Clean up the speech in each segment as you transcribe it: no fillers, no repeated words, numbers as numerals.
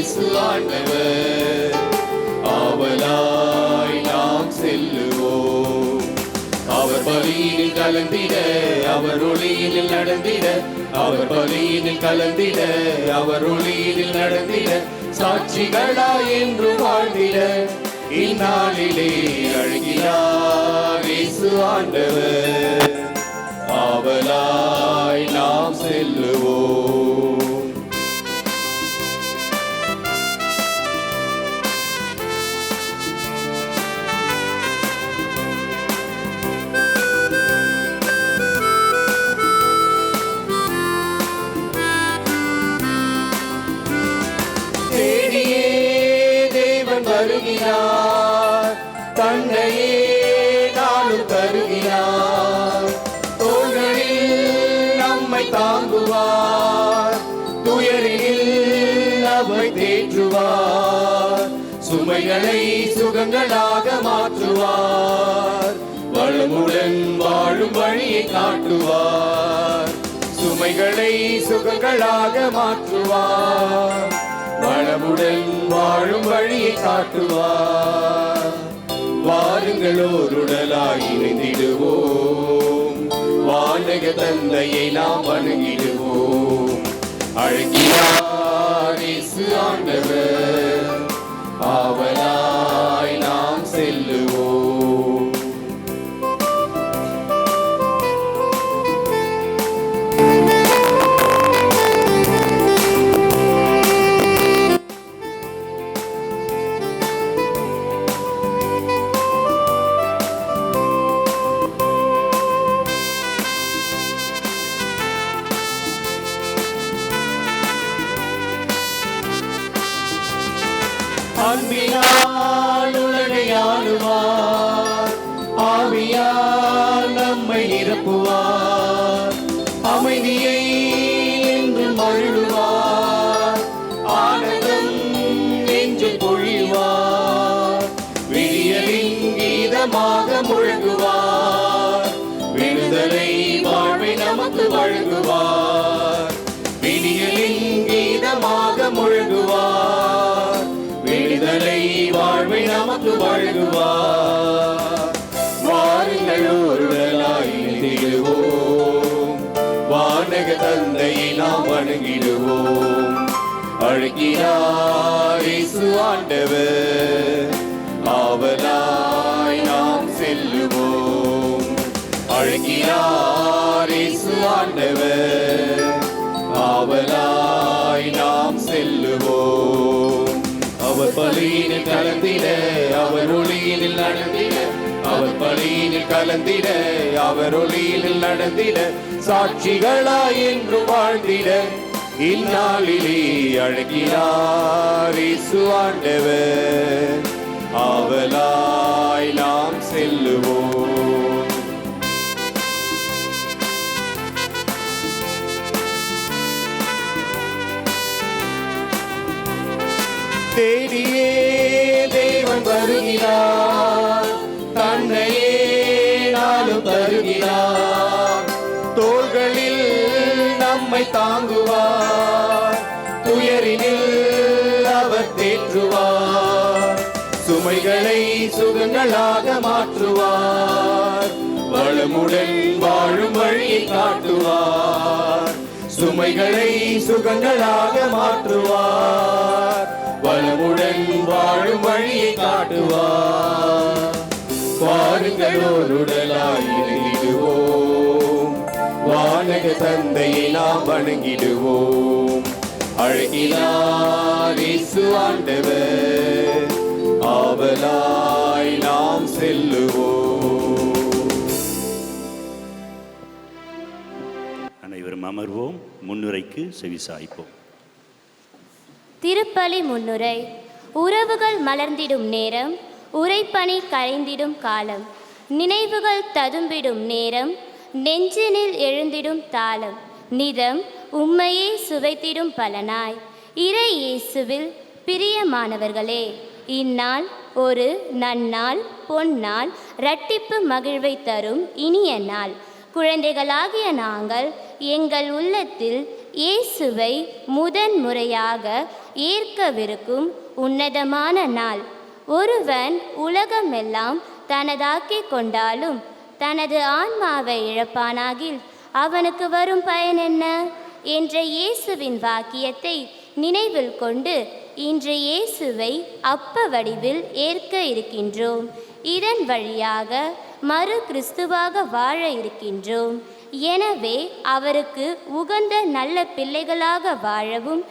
இயேசு ஆண்டவர். ஆவலாய் நாம் செல்லுவோம். அவர் பலியினில் கலந்திட, அவர் ஒளியினில் நடந்திட, அவர் பலியினில் கலந்திட, அவர் ஒளியினில் நடந்திட, சாட்சிகளாய் என்று வாழ்ந்திட இந்நாளிலே அழைக்கிறார் இயேசு ஆண்டவர். ஆவலாய் நாம் செல்லுவோம். வருகிறார், தன்னையே நாளும் தருகிறார். தோள்களில் நம்மை தாங்குவார், துயரில் நம்மை தேற்றுவார். சுமைகளை சுகங்களாக மாற்றுவார், வளமுடன் வாழும் வழியை காட்டுவார். சுமைகளை சுகங்களாக மாற்றுவார், வளமுடன் வாழும் வழியை காட்டுவார். வாருங்கள் ஓருடலாய் இணைந்திடுவோம், வானக தந்தையை நாம் வணங்கிடுவோம். அழைக்கிறார் இயேசு ஆண்டவர். ஆவலாய் நாம் செல்லுவோம். அன்பினால் உலகை ஆளுவார், ஆவியால் நம்மை நிரப்புவார். அமைதியை என்று மகிழ்வார், ஆனந்தம் என்று பொழிவார். விடியலின் கீதமாக முழங்குவார், விடுதலை வாழ்வை நமக்கு வழங்குவார். விடியலின் கீதமாக முழங்குவார், விடுதலை வாழ்வை நமக்கு வழங்குவார். வாருங்கள் ஒருவராய் இணைந்திடுவோம், வானக தந்தையை நாம் வணங்கிடுவோம். அழைக்கிறார் இயேசு ஆண்டவர். ஆவலாய் நாம் செல்லுவோம். அழைக்கிறார் இயேசு ஆண்டவர். ஆவலாய் நாம் செல்லுவோம். அவர் பலியினில் கலந்திட, அவர் ஒளியினில் நடந்திட, அவர் பலியினில் கலந்திட, அவர் ஒளியினில் நடந்திட, சாட்சிகளாய் என்று வாழ்ந்திட இந்நாளிலே அழைக்கிறார் இயேசு ஆண்டவர். ஆவலாய் நாம் செல்லுவோம். தேடியே தேவன் வருகிறார், தன்னையே நாளும் தருகிறார். தோள்களில் நம்மை தாங்குவார், துயரினில் அவர் தேற்றுவார். சுமைகளை சுகங்களாக மாற்றுவார், வளமுடன் வாழும் வழியை காட்டுவார். சுமைகளை சுகங்களாக மாற்றுவார், வளமுடன் வாழும் வழியை காட்டுவார். வாருங்கள் ஓருடலாய் இணைந்திடுவோம், வானக தந்தையை நாம் வணங்கிடுவோம். அழைக்கிறார் இயேசு ஆண்டவர். ஆவலாய் நாம் செல்லுவோம். அனைவரும் அமர்வோம், முன்னுரைக்கு செவிசாய்ப்போம். திருப்பலி முன்னுரை. உறவுகள் மலர்ந்திடும் நேரம், உரைப்பணி கரைந்திடும் காலம், நினைவுகள் ததும்பிடும் நேரம், நெஞ்சினில் எழுந்திடும் தாளம், நிதம் உம்மையே சுவைத்திடும் பலனாய். இறை இயேசுவில் பிரியமானவர்களே, இந்நாள் ஒரு நன்னாள், பொன்னாள், இரட்டிப்பு மகிழ்வை தரும் இனிய நாள். குழந்தைகளாகிய நாங்கள் எங்கள் உள்ளத்தில் இயேசுவை முதன் முறையாக ஏற்கவிருக்கும் உன்னதமான நாள். ஒருவன் உலகமெல்லாம் தனதாக்கிக் கொண்டாலும் தனது ஆன்மாவை இழப்பானாகில் அவனுக்கு வரும் பயன் என்ன என்ற இயேசுவின் வாக்கியத்தை நினைவில் கொண்டு இன்று இயேசுவை அப்ப வடிவில் ஏற்க இருக்கின்றோம். இதன் வழியாக மறு கிறிஸ்துவாக வாழ இருக்கின்றோம். எனவே அவருக்கு உகந்த நல்ல பிள்ளைகளாக வாழவும்,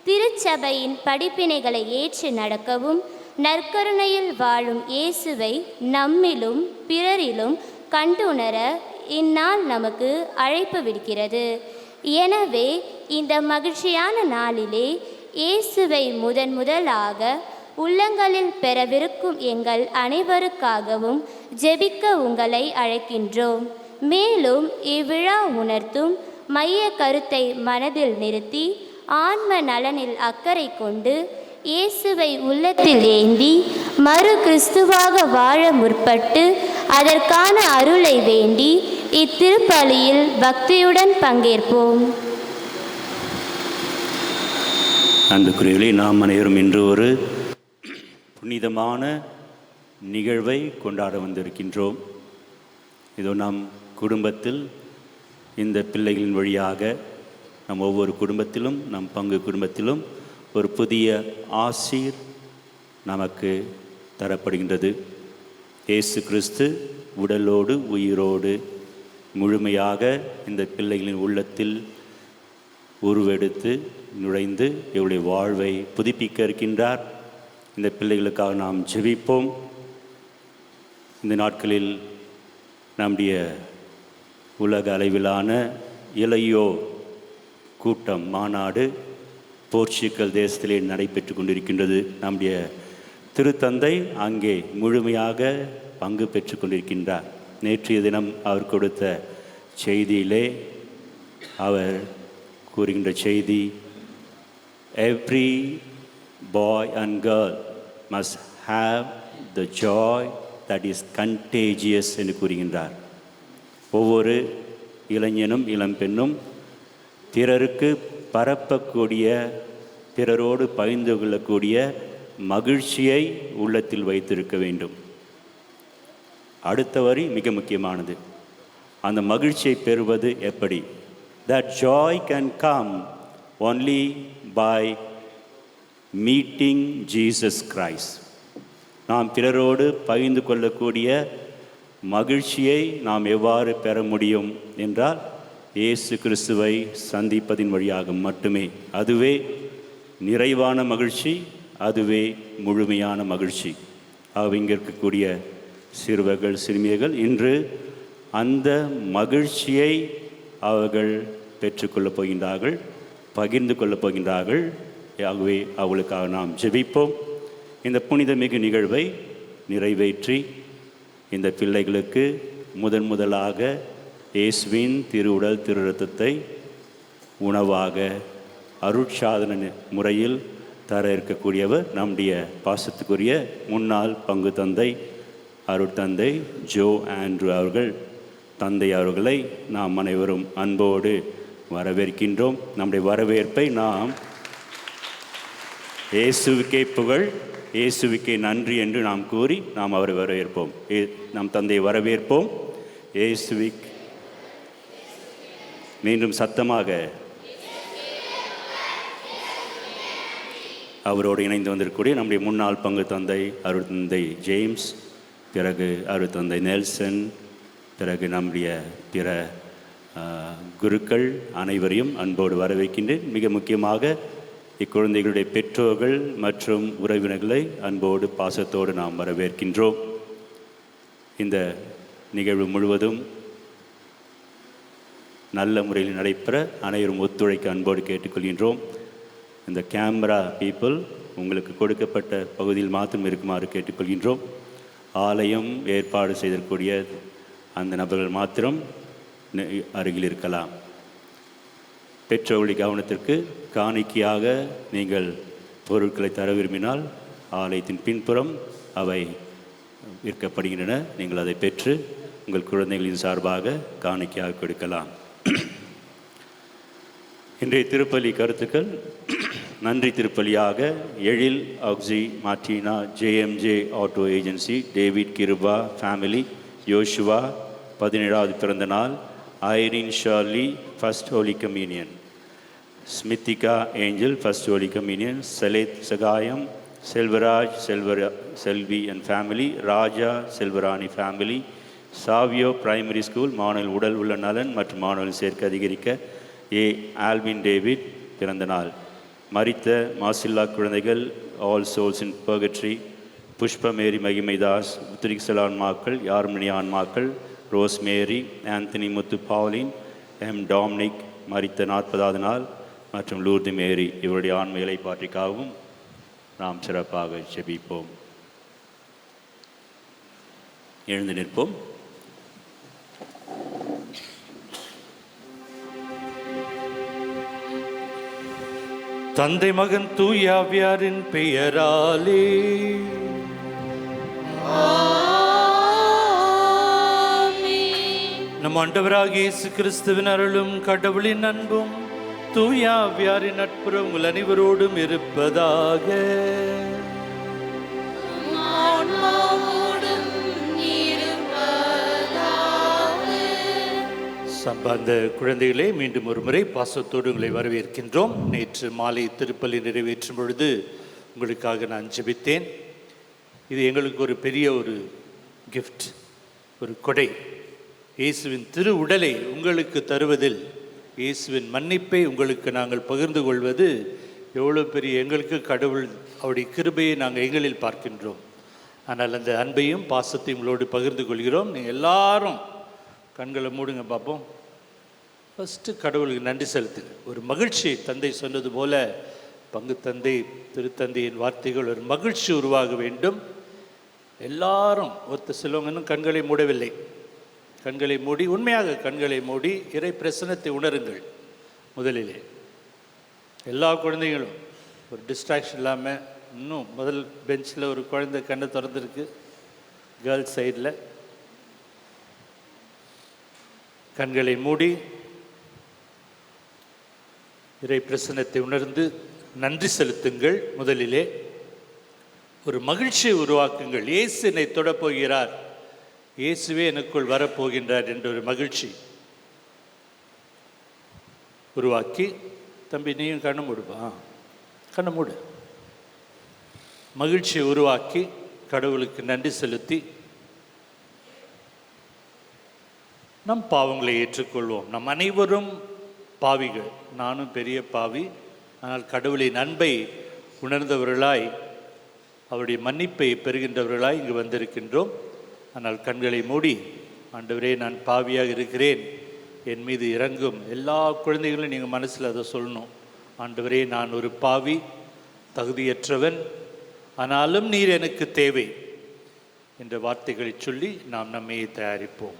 திருச்சபையின் படிப்பினைகளை ஏற்று நடக்கவும், நற்கருணையில் வாழும் இயேசுவை நம்மிலும் பிறரிலும் கண்டுணர இந்நாள் நமக்கு அழைப்பு விடுக்கிறது. எனவே இந்த மகிழ்ச்சியான நாளிலே இயேசுவை முதலாக உள்ளங்களில் பெறவிருக்கும் எங்கள் அனைவருக்காகவும் ஜெபிக்க உங்களை அழைக்கின்றோம். மேலும் இவ்விழா உணர்த்தும் மைய கருத்தை மனதில் நிறுத்தி ஆன்ம நலனில் அக்கறை கொண்டு இயேசுவை உள்ளத்தில் ஏந்தி மறு கிறிஸ்துவாக வாழ முற்பட்டு அதற்கான அருளை வேண்டி இத்திருப்பலியில் பக்தியுடன் பங்கேற்போம். அன்புக்குரியவர்களே, நாம் அனைவரும் இன்று ஒரு புனிதமான நிகழ்வை கொண்டாட வந்திருக்கின்றோம். இதோ நம் குடும்பத்தில் இந்த பிள்ளைகளின் வழியாக நம் ஒவ்வொரு குடும்பத்திலும், நம் பங்கு குடும்பத்திலும் ஒரு புதிய ஆசீர் நமக்கு தரப்படுகின்றது. இயேசு கிறிஸ்து உடலோடு உயிரோடு முழுமையாக இந்த பிள்ளைகளின் உள்ளத்தில் உருவெடுத்து நுழைந்து இவருடைய வாழ்வை புதுப்பிக்க இருக்கின்றார். இந்த பிள்ளைகளுக்காக நாம் ஜெபிப்போம். இந்த நாட்களில் நம்முடைய உலக அளவிலான இளையோ கூட்டம் மாநாடு போர்ச்சுகல் தேசத்திலே நடைபெற்று கொண்டிருக்கின்றது. நம்முடைய திருத்தந்தை அங்கே முழுமையாக பங்கு பெற்று கொண்டிருக்கின்றார். நேற்றைய தினம் அவர் கொடுத்த செய்தியிலே அவர் கூறுகின்ற செய்தி, every bye and girl must have the joy that is contagious என்று கூறுகின்றார். ஒவ்வொரு இளைஞனும் இளம்பெண்ணும் பிறருக்கு பரப்பக்கூடிய, பிறரோடு பகிர்ந்து கொள்ளக்கூடிய மகிழ்ச்சியை உள்ளத்தில் வைத்திருக்க வேண்டும். அடுத்த வரி மிக முக்கியமானது. அந்த மகிழ்ச்சியை பெறுவது எப்படி? That joy can come only by meeting Jesus Christ. நாம் பிறரோடு பகிர்ந்து கொள்ளக்கூடிய மகிழ்ச்சியை நாம் எவ்வாறு பெற முடியும் என்றால் இயேசு கிறிஸ்துவை சந்திப்பதின் வழியாக மட்டுமே. அதுவே நிறைவான மகிழ்ச்சி, அதுவே முழுமையான மகிழ்ச்சி. ஆக இங்கே இருக்கக்கூடிய சிறுவர்கள் சிறுமியர்கள் இன்று அந்த மகிழ்ச்சியை அவர்கள் பெற்றுக்கொள்ளப் போகின்றார்கள், பகிர்ந்து கொள்ளப் போகின்றார்கள். ஆகவே அவர்களுக்காக நாம் ஜெபிப்போம். இந்த புனிதமிகு நிகழ்வை நிறைவேற்றி இந்த பிள்ளைகளுக்கு முதலாக இயேசுவின் திருவுடல் திரு இரத்தத்தை உணவாக அருட்சாதன முறையில் தர இருக்கக்கூடியவர் நம்முடைய பாசத்துக்குரிய முன்னாள் பங்கு தந்தை அருட்தந்தை ஜோ ஆண்ட்ரூ அவர்கள். தந்தை அவர்களை நாம் அனைவரும் அன்போடு வரவேற்கின்றோம். நம்முடைய வரவேற்பை நாம் இயேசுவுக்கே புகழ், இயேசுவுக்கே நன்றி என்று நாம் கூறி நாம் அவரை வரவேற்போம். நம் தந்தையை வரவேற்போம். இயேசுவிக் மீண்டும் சத்தமாக அவரோடு இணைந்து வந்திருக்கக்கூடிய நம்முடைய முன்னாள் பங்கு தந்தை அருட்தந்தை ஜேம்ஸ், பிறகு அருட்தந்தை நெல்சன், பிறகு நம்முடைய பிற குருக்கள் அனைவரையும் அன்போடு வரவேற்கின்றேன். மிக முக்கியமாக இக்குழந்தைகளுடைய பெற்றோர்கள் மற்றும் உறவினர்களை அன்போடு பாசத்தோடு நாம் வரவேற்கின்றோம். இந்த நிகழ்வு முழுவதும் நல்ல முறையில் நடைபெற அனைவரும் ஒத்துழைக்க அன்போடு கேட்டுக்கொள்கின்றோம். இந்த கேமரா பீப்புள் உங்களுக்கு கொடுக்கப்பட்ட பகுதியில் மாத்திரம் இருக்குமாறு கேட்டுக்கொள்கின்றோம். ஆலயம் ஏற்பாடு செய்திருக்கக்கூடிய அந்த நபர்கள் மாத்திரம் அருகில் இருக்கலாம். பெற்றோர்களுடைய கவனத்திற்கு காணிக்கையாக நீங்கள் பொருட்களை தர விரும்பினால் ஆலயத்தின் பின்புறம் அவை விற்கப்படுகின்றன. நீங்கள் அதை பெற்று உங்கள் குழந்தைகளின் சார்பாக காணிக்கையாக கொடுக்கலாம். இன்றைய திருப்பலி கருத்துக்கள் நன்றி திருப்பலியாக எழில் ஆக்ஸி Martina JMJ auto agency David Kiruba family Yosuva 17வது பிறந்த நாள் Irene Charlie first holy communion Smithika angel first holy communion Saleth Sahayam Selvaraj Selvi and family Raja Selvarani family Savio primary school மாணவர்கள் உடல் உள்ள நலன் மற்றும் மாணவர்கள் சேர்க்கை அதிகரிக்க ஆல்வின் டேவிட் பிறந்த நாள் மரித்த மாசில்லா குழந்தைகள் ஆல் சோல்ஸ் இன் பர்கட்ரி புஷ்பமேரி மகிமைதாஸ் உத்திரிக்சல் ஆன்மாக்கள் யார்மணி ஆன்மாக்கள் ரோஸ் மேரி ஆந்தனி முத்து பாவ்லின் டாம்னிக் மரித்த 40வது நாள் மற்றும் லூர்து மேரி இவருடைய ஆன்மைகளை பாற்றிக்காகவும் நாம் சிறப்பாக ஜெபிப்போம். எழுந்து நிற்போம். தந்தை மகன் தூய ஆவியாரின் பெயராலே நம் ஆண்டவராகிய இயேசு கிறிஸ்துவின் அருளும் கடவுளின் அன்பும் தூய ஆவியாரின் நட்புறம் உங்கள் அனைவரோடும் இருப்பதாக. சம்பந்த குழந்தைகளே, மீண்டும் ஒரு முறை பாசத்தோடு உங்களை வரவேற்கின்றோம். நேற்று மாலை திருப்பலி நிறைவேற்றும் பொழுது உங்களுக்காக நான் ஜெபித்தேன். இது எங்களுக்கு ஒரு பெரிய ஒரு கிஃப்ட், ஒரு கொடை. இயேசுவின் திரு உடலை உங்களுக்கு தருவதில், இயேசுவின் மன்னிப்பை உங்களுக்கு நாங்கள் பகிர்ந்து கொள்வது எவ்வளோ பெரிய எங்களுக்கு கடவுள் அவருடைய கிருபையை நாங்கள் எங்களில் பார்க்கின்றோம். ஆனால் அந்த அன்பையும் பாசத்தையும் உங்களோடு பகிர்ந்து கொள்கிறோம். நீங்கள் எல்லாரும் கண்களை மூடுங்க பார்ப்போம். ஃபஸ்ட்டு கடவுளுக்கு நன்றி செலுத்துங்க. ஒரு மகிழ்ச்சி, தந்தை சொன்னது போல பங்கு தந்தை திருத்தந்தையின் வார்த்தைகள் ஒரு மகிழ்ச்சி உருவாக வேண்டும். எல்லாரும் சிலவங்க இன்னும் கண்களை மூடவில்லை. கண்களை மூடி, உண்மையாக கண்களை மூடி இறை பிரசன்னத்தை உணருங்கள். முதலிலே எல்லா குழந்தைகளும் ஒரு டிஸ்ட்ராக்ஷன் இல்லாமல், இன்னும் முதல் பெஞ்சில் ஒரு குழந்தை கண்ணை திறந்துருக்கு கேர்ள்ஸ் சைடில். கண்களை மூடி இறை பிரசன்னத்தை உணர்ந்து நன்றி செலுத்துங்கள். முதலிலே ஒரு மகிழ்ச்சியை உருவாக்குங்கள். இயேசு என்னை தொடப்போகிறார், இயேசுவே எனக்குள் வரப்போகின்றார் என்ற ஒரு மகிழ்ச்சி உருவாக்கி, தம்பி நீயும் கண்ணு மூடுப்பா, கண்ணு மூடு. மகிழ்ச்சியை உருவாக்கி கடவுளுக்கு நன்றி செலுத்தி நம் பாவங்களை ஏற்றுக்கொள்வோம். நம் அனைவரும் பாவிகள், நானும் பெரிய பாவி. ஆனால் கடவுளின் அன்பை உணர்ந்தவர்களாய், அவருடைய மன்னிப்பை பெறுகின்றவர்களாய் இங்கு வந்திருக்கின்றோம். ஆனால் கண்களை மூடி, ஆண்டவரே நான் பாவியாக இருக்கிறேன், என் மீது இறங்கும். எல்லா குழந்தைகளும் நீங்கள் மனசில் அதை சொல்லணும். ஆண்டவரே நான் ஒரு பாவி, தகுதியற்றவன், ஆனாலும் நீர் எனக்கு தேவை என்ற வார்த்தைகளை சொல்லி நாம் நம்மையை தயாரிப்போம்.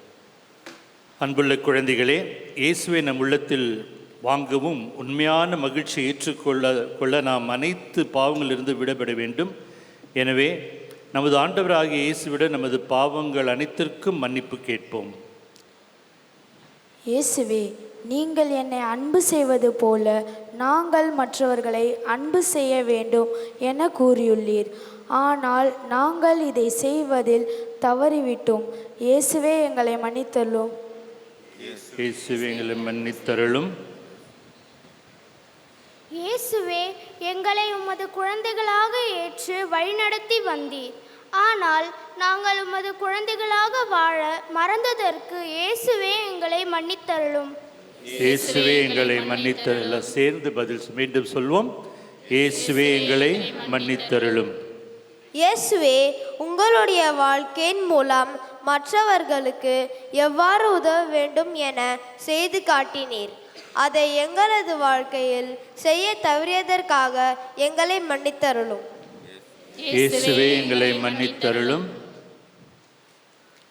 அன்புள்ள குழந்தைகளே, இயேசுவை நம் உள்ளத்தில் வாங்கவும் உண்மையான மகிழ்ச்சியை ஏற்றுக்கொள்ள நாம் அனைத்து பாவங்களிலிருந்து விடுபட வேண்டும். எனவே நமது ஆண்டவராகிய இயேசுவிட நமது பாவங்கள் அனைத்திற்கும் மன்னிப்பு கேட்போம். இயேசுவே, நீங்கள் என்னை அன்பு செய்வது போல நாங்கள் மற்றவர்களை அன்பு செய்ய வேண்டும் என கூறியுள்ளீர். ஆனால் நாங்கள் இதை செய்வதில் தவறிவிட்டோம். இயேசுவே எங்களை மன்னித்தருளும். இயேசுவே எங்களை மன்னித்தருளும். இயேசுவே, எங்களை உமது குழந்தைகளாக ஏற்று வழிநடத்தி வந்தீர். ஆனால் நாங்கள் உமது குழந்தைகளாக வாழ மறந்ததற்கு இயேசுவே எங்களை மன்னித்தருளும். இயேசுவே எங்களை மன்னித்தருள. சேர்ந்து பதில் மீண்டும் சொல்வோம். இயேசுவே எங்களை மன்னித்தருளும். இயேசுவே, உங்களுடைய வாழ்க்கையின் மூலம் மற்றவர்களுக்கு எவ்வாறு உதவ வேண்டும் என செய்து காட்டினீர். அதை எங்களது வாழ்க்கையில் செய்ய தவறியதற்காக எங்களை மன்னித்தருளும். இயேசுவே எங்களை மன்னித்தருளும்.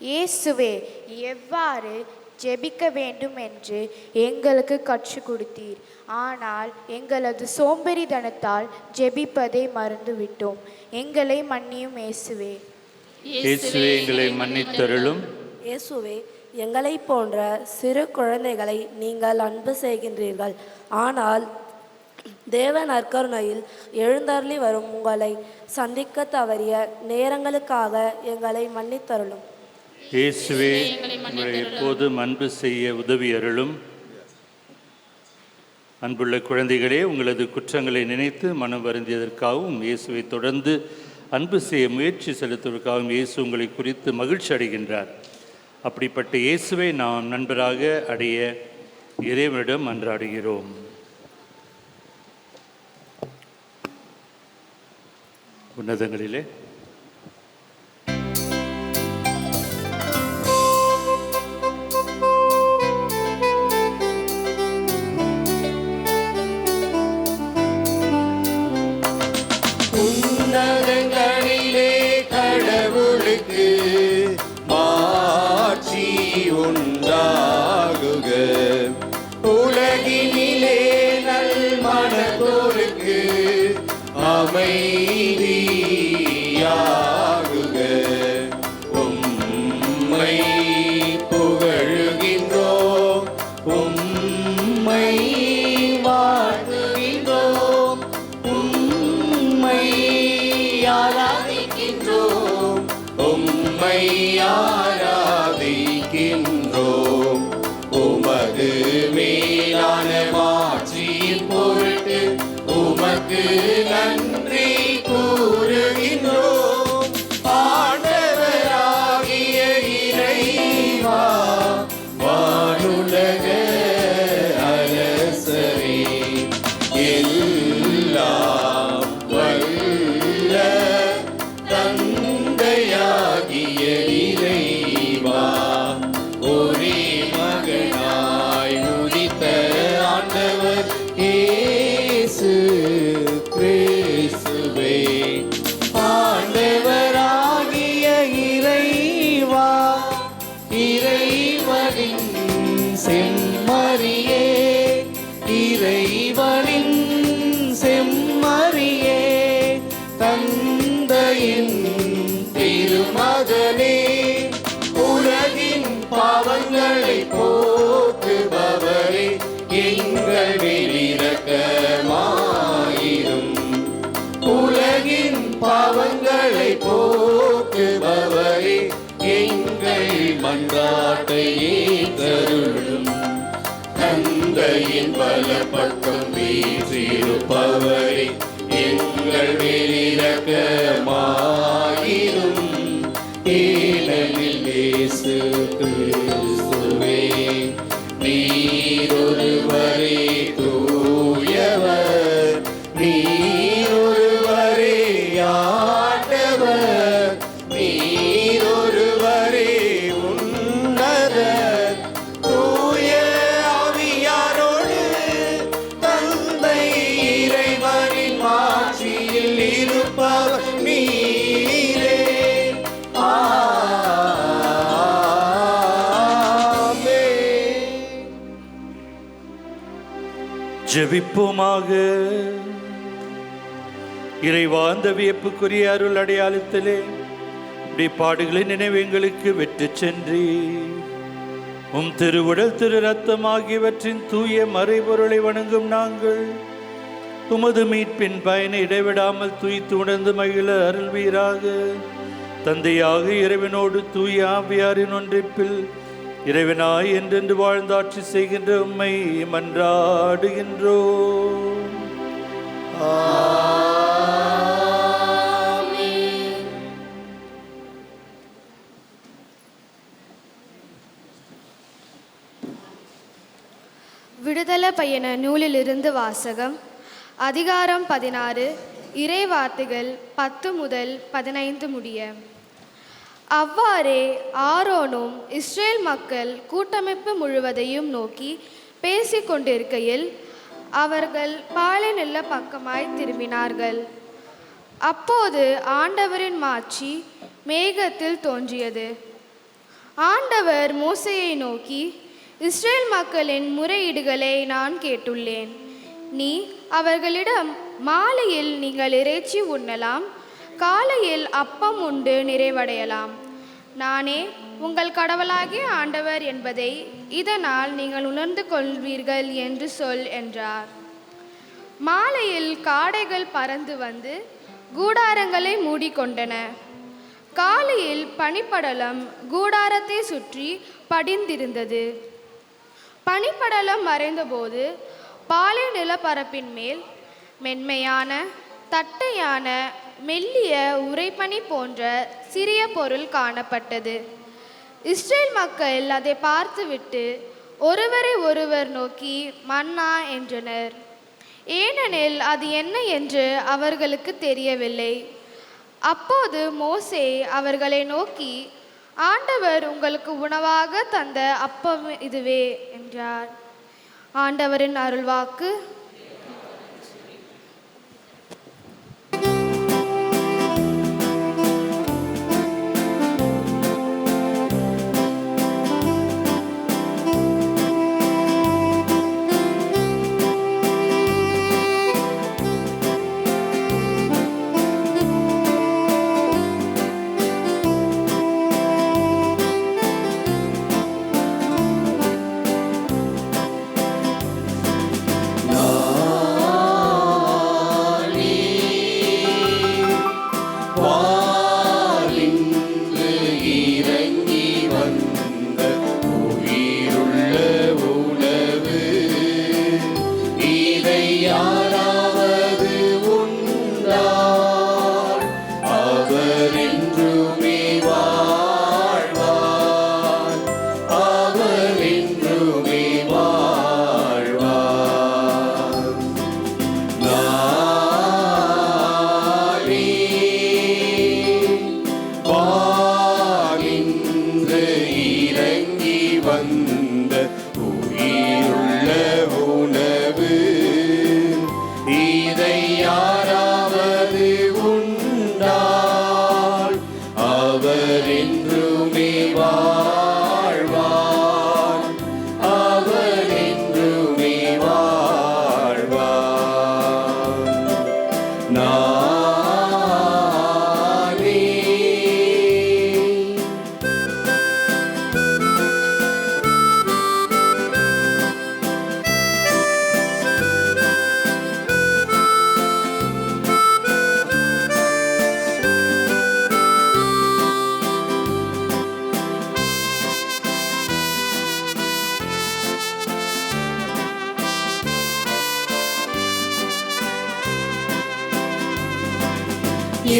இயேசுவே, எவ்வாறு ஜெபிக்க வேண்டும் என்று எங்களுக்கு கற்றுக் கொடுத்தீர். ஆனால் எங்களது சோம்பேறித்தனத்தால் ஜெபிப்பதை மறந்துவிட்டோம். எங்களை மன்னியும் இயேசுவே. இயேசுவே எங்களை மன்னித்தருளும். இயேசுவே, எங்களைப் போன்ற சிறு குழந்தைகளை நீங்கள் அன்பு செய்கின்றீர்கள். ஆனால் தேவ நற்கருணையில் எழுந்தருளி வரும் உங்களை சந்திக்க தவறிய நேரங்களுக்காக எங்களை மன்னித்தருளும். இயேசுவே, உங்களை எப்போதும் அன்பு செய்ய உதவி அருளும். அன்புள்ள குழந்தைகளே, உங்களது குற்றங்களை நினைத்து மனம் வருந்தியதற்காகவும் இயேசுவை தொடர்ந்து அன்பு செய்ய முயற்சி செலுத்துவதற்காகவும் இயேசு உங்களை குறித்து மகிழ்ச்சி அடைகின்றார். அப்படிப்பட்ட இயேசுவை நாம் நண்பராக அடைய இறைவனிடம் மன்றாடுகிறோம். உன்னதங்களிலே உன்னதங்களிலே கடவுளுக்கு மாட்சி உண்டாகுக. உலகினிலே நல் மனத்தோருக்கு அமைதியாகுக. உம்மை புகழுகின்றோம், உம்மை வாழ்த்துகின்றோம், உம்மை ஆராதிக்கின்றோம், உம்மை ஆராதிக்கின்றோம். உமது மேலான மாட்சியின் பொருட்டு உமக்கு நன்றி கூறுகின்றோம். ஆண்டவராகிய இறைவா, வானுலக அரசரே, எல்லாம் வல்ல தந்தையாகிய இறைவா, ஒரே மகனாய் உதித்த ஆண்டவர் இயேசு கிறிஸ்துவே, ஆண்டவராகிய இறைவா, இறைவனின் செம்மறியே, இறைவனின் செம்மறியே, தந்தையின் திருமகனே, உலகின் பாவங்களை போக்குபவரே, எங்கள் மேல் இரக்கமாயிரும். உலகின் பாவங்களை போக்குபவரே, எங்கள் மன்றாட்டை ஏற்றருளும். தந்தையின் வலப்பக்கம் வீற்றிருப்பவரே, எங்கள் மேல் இரக்கமாயிரும். ஏனெனில் இயேசு கிறிஸ்துவே, நீரொருவரே தூயவர், நீரொருவரே ஆண்டவர், நீரொருவரே உன்னதர். தூய ஆவியாரோடு தந்தை இறைவனின் மாட்சியில் இருப்பவர் நீரே. ஜெபிப்போமாக. இறைவா, அந்த வியப்புக்குரிய அருள் அடையாளத்திலே இப்படி பாடுகளின் நினைவு எங்களுக்கு வெற்றி சென்றி உம் திருவுடல் திரு ரத்தம் ஆகியவற்றின் தூய மறைபொருளை வணங்கும் நாங்கள் உமது மீட்பின் பயனை இடைவிடாமல் தூய்த்து உணர்ந்து மகிழ அருள்வீராக. தந்தையாக இறைவனோடு தூய ஆவியாரின் ஒன்றிப்பில் இறைவனாய் என்றென்று வாழ்ந்தாட்சி செய்கின்ற உம்மை மன்றாடுகின்றோம். விடுதலை பயண நூலிலிருந்து வாசகம். அதிகாரம் 16, இறை வார்த்தைகள் 10 முதல் 15 முடிய. அவ்வாறே ஆரோனும் இஸ்ரேல் மக்கள் கூட்டமைப்பு முழுவதையும் நோக்கி பேசிக் கொண்டிருக்கையில் அவர்கள் பாலைநில பக்கமாய் திரும்பினார்கள். அப்போது ஆண்டவரின் மாட்சி மேகத்தில் தோன்றியது. ஆண்டவர் மோசேயை நோக்கி, இஸ்ரேல் மக்களின் முறையீடுகளை நான் கேட்டுள்ளேன். நீ அவர்களிடம், மாலையில் நீங்கள் இறைச்சி உண்ணலாம், காலையில் அப்பம் உண்டு நிறைவடையலாம். நானே உங்கள் கடவுளாகிய ஆண்டவர் என்பதை இதனால் நீங்கள் உணர்ந்து கொள்வீர்கள் என்று சொல் என்றார். மாலையில் காடைகள் பறந்து வந்து கூடாரங்களை மூடிக்கொண்டன. காலையில் பனிப்படலம் கூடாரத்தை சுற்றி படிந்திருந்தது. பனிப்படலம் மறைந்தபோது பாலை நிலப்பரப்பின் மேல் மென்மையான தட்டையான மெல்லிய உறைபனி போன்ற சிறிய பொருள் காணப்பட்டது. இஸ்ரேல் மக்கள் அதை பார்த்துவிட்டு ஒருவரை ஒருவர் நோக்கி மன்னா என்றனர். ஏனெனில் அது என்ன என்று அவர்களுக்கு தெரியவில்லை. அப்போது மோசே அவர்களை நோக்கி, ஆண்டவர் உங்களுக்கு உணவாக தந்த அப்பம் இதுவே என்றார். ஆண்டவரின் அருள்வாக்கு.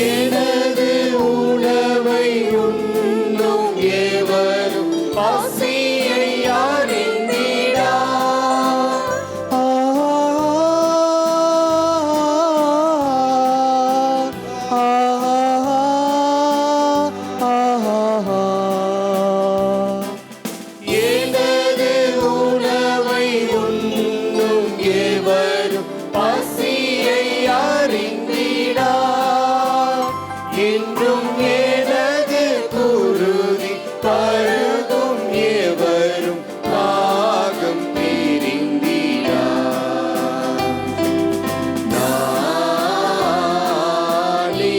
எனது உணவை உண்ணும் எவரும் பசியை அறிந்திடா. எனது உணவை உண்ணும் எவரும் பசியை அறிந்திடா. என்றும் எனது குருதி பருகும் எவரும் தாகம் தீர்ந்திடா. நானே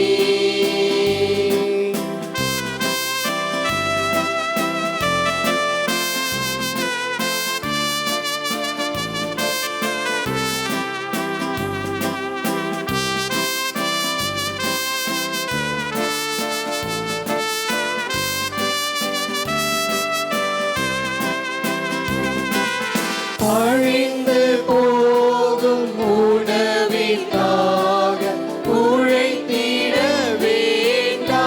அழிந்து போகும் உணவிற்காக உழைத்திட வேண்டாம்.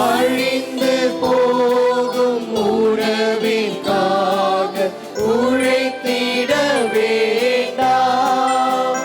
அழிந்து போகும் உணவிற்காக உழைத்திட வேண்டாம்.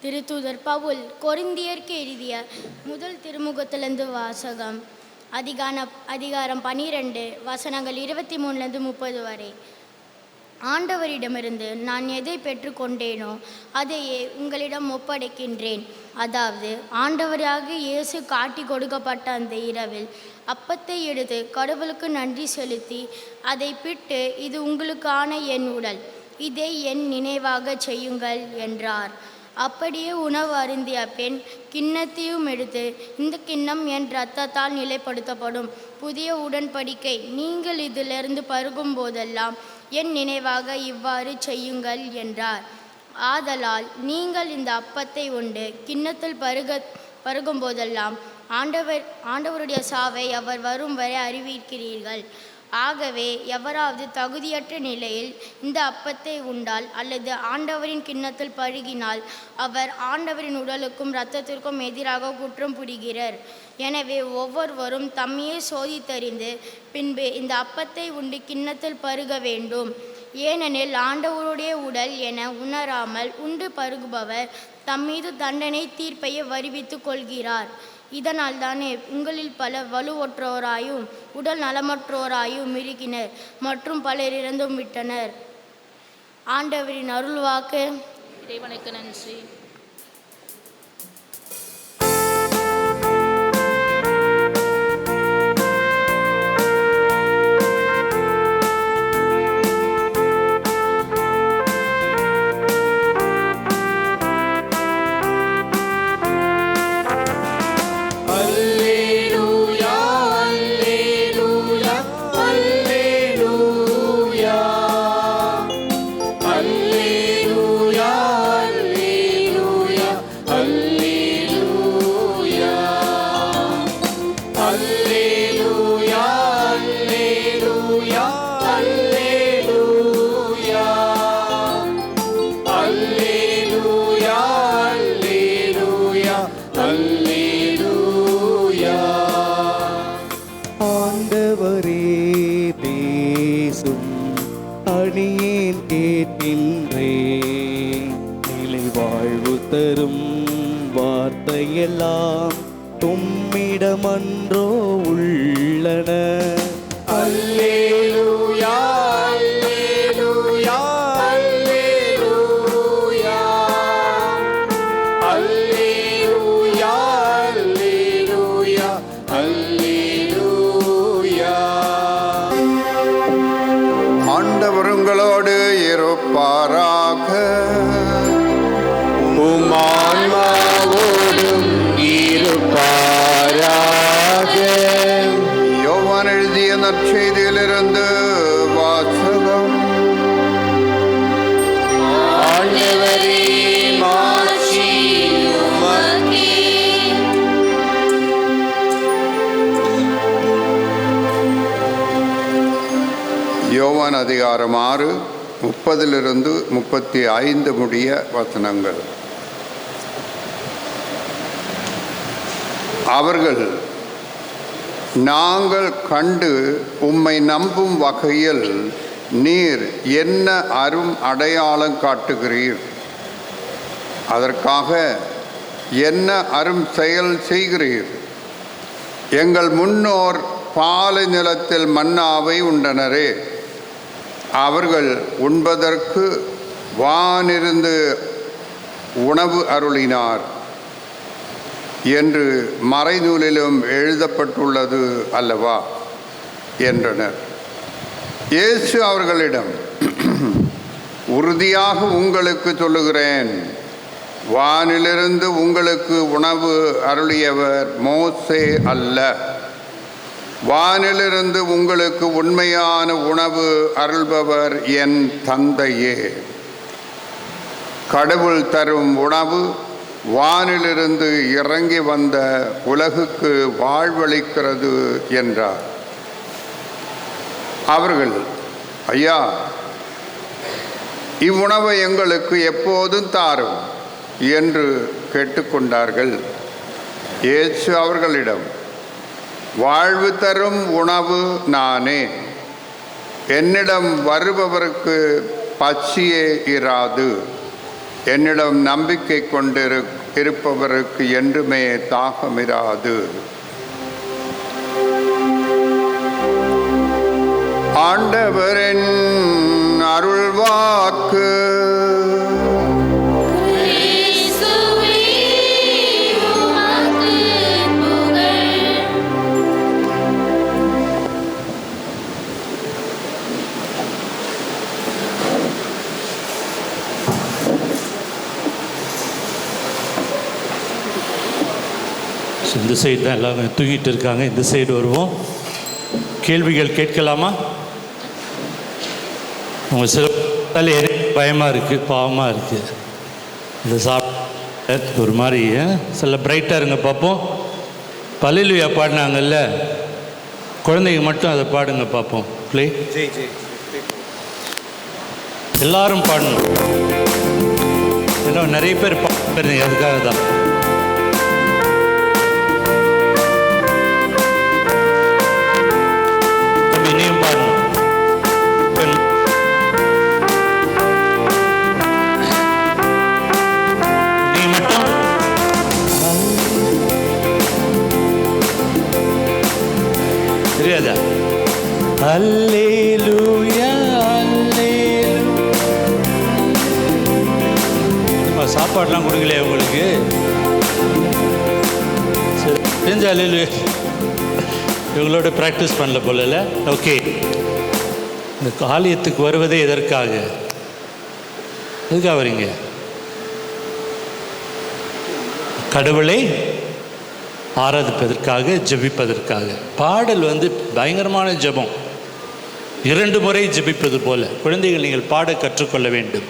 திருத்தூதர் பவுல் கொரிந்தியருக்கு எழுதிய முதல் திருமுகத்திலிருந்து வாசகம். அதிகாரம் 12 வசனங்கள் 23-30 வரை. ஆண்டவரிடமிருந்து நான் எதை பெற்றுக்கொண்டேனோ அதையே உங்களிடம் ஒப்படைக்கின்றேன். அதாவது ஆண்டவராக இயேசு காட்டி கொடுக்கப்பட்ட அந்த இரவில் அப்பத்தை எடுத்து கடவுளுக்கு நன்றி செலுத்தி அதை பிட்டு, இது உங்களுக்கான என் உடல், இதை என் நினைவாக செய்யுங்கள் என்றார். அப்படியே உணவு அருந்திய பின் கிண்ணத்தையும் எடுத்து, இந்த கிண்ணம் என் இரத்தத்தால் நிலைப்படுத்தப்படும் புதிய உடன்படிக்கை, நீங்கள் இதிலிருந்து பருகும் போதெல்லாம் என் நினைவாக இவ்வாறு செய்யுங்கள் என்றார். ஆதலால் நீங்கள் இந்த அப்பத்தை உண்டு கிண்ணத்தில் பருகும் போதெல்லாம் ஆண்டவருடைய சாவை அவர் வரும் வரை அறிவிக்கிறீர்கள். ஆகவே எவராவது தகுதியற்ற நிலையில் இந்த அப்பத்தை உண்டால் அல்லது ஆண்டவரின் கிண்ணத்தில் பருகினால் அவர் ஆண்டவரின் உடலுக்கும் இரத்தத்திற்கும் எதிராக குற்றம் புரிகிறார். எனவே ஒவ்வொருவரும் தம்மையே சோதித்தறிந்து பின்பு இந்த அப்பத்தை உண்டு கிண்ணத்தில் பருக வேண்டும். ஏனெனில் ஆண்டவருடைய உடல் என உணராமல் உண்டு பருகுபவர் தம்மீது தண்டனை தீர்ப்பையை வருவித்து கொள்கிறார். இதனால் தானே உங்களில் பல வலுவற்றோராயும் உடல் நலமற்றோராயும் இருக்கினர் மற்றும் பலர் இறந்தும் விட்டனர். ஆண்டவரின் அருள்வாக்கு. இறைவனுக்கு நன்றி. வார்த்தையெல்லாம் தும்மிடமன்றோ உள்ளன. அல்லேலூயா அல்லேலூயா அல்லேலூயா அல்லேலூயா அல்லேலூயா அல்லேலூயா. ஆண்டவர் உங்களோடு இருப்பாராக. உம்மான்மாவோடும் இருப்பாராக. யோவான் எழுதிய நற்செய்தியிலிருந்து வாசகம். ஆண்டவரே மாட்சி உமக்கே. யோவான் அதிகாரம் 6 30-35 முடிய வசனங்கள். அவர்கள், நாங்கள் கண்டு உம்மை நம்பும் வகையில் நீர் என்ன அரும் அடையாளம் காட்டுகிறீர்? அதற்காக என்ன அரும் செயல் செய்கிறீர்? எங்கள் முன்னோர் பாலை நிலத்தில் மன்னாவை உண்டனரே, அவர்கள் உண்பதற்கு வானிருந்து உணவு அருளினார் என்று மறைநூலிலும் எழுதப்பட்டுள்ளது அல்லவா என்றனர். இயேசு அவர்களிடம், உறுதியாக உங்களுக்கு சொல்லுகிறேன், வானிலிருந்து உங்களுக்கு உணவு அருளியவர் மோசே அல்ல, வானிலிருந்து உங்களுக்கு உண்மையான உணவு அருள்பவர் என் தந்தையே. கடவுள் தரும் உணவு வானிலிருந்து இறங்கி வந்த உலகுக்கு வாழ்வளிக்கிறது என்றார். அவர்கள், ஐயா, இவ்வுணவை எங்களுக்கு எப்போதும் தாரும் என்று கேட்டுக்கொண்டார்கள். இயேசு அவர்களிடம், வாழ்வு தரும் உணவு நானே, என்னிடம் வருபவருக்கு பசியே இராது, என்னிடம் நம்பிக்கை இருப்பவருக்கு என்றுமே தாகமிராது. ஆண்டவரின் அருள்வாக்கு. இந்த சைடு தான் எல்லாமே தூங்கிட்டு இருக்காங்க. இந்த சைடு வருவோம். கேள்விகள் கேட்கலாமா? உங்கள் சில பயமாக இருக்குது, பாவமாக இருக்குது. இந்த சாப்பிட்டு ஒரு மாதிரி சில பிரைட்டாக இருங்க பார்ப்போம். பல்லேலூயா பாடினாங்கல்ல, குழந்தைங்க மட்டும் அதை பாடுங்க பார்ப்போம். ப்ளே. எல்லாரும் பாடணும். ஏன்னா நிறைய பேர் பாடுறீங்க, அதுக்காக தான். இனியும் பாடணும். நீ மட்டும் தெரியாதா? அல்லேலூயா அல்லேலூயா. சாப்பாடுலாம் கொடுக்கலையா உங்களுக்கு? சரி, தெரிஞ்ச அல்லேலூயா இவங்களோட ப்ராக்டிஸ் பண்ணல போல. ஓகே, இந்த ஆலயத்துக்கு வருவதே எதற்காக? எதுக்காக வரீங்க? கடவுளை ஆராதிப்பதற்காக, ஜெபிப்பதற்காக. பாடல் பயங்கரமான ஜெபம். 2 முறை ஜெபிப்பது போல. குழந்தைகள், நீங்கள் பாட கற்றுக்கொள்ள வேண்டும்.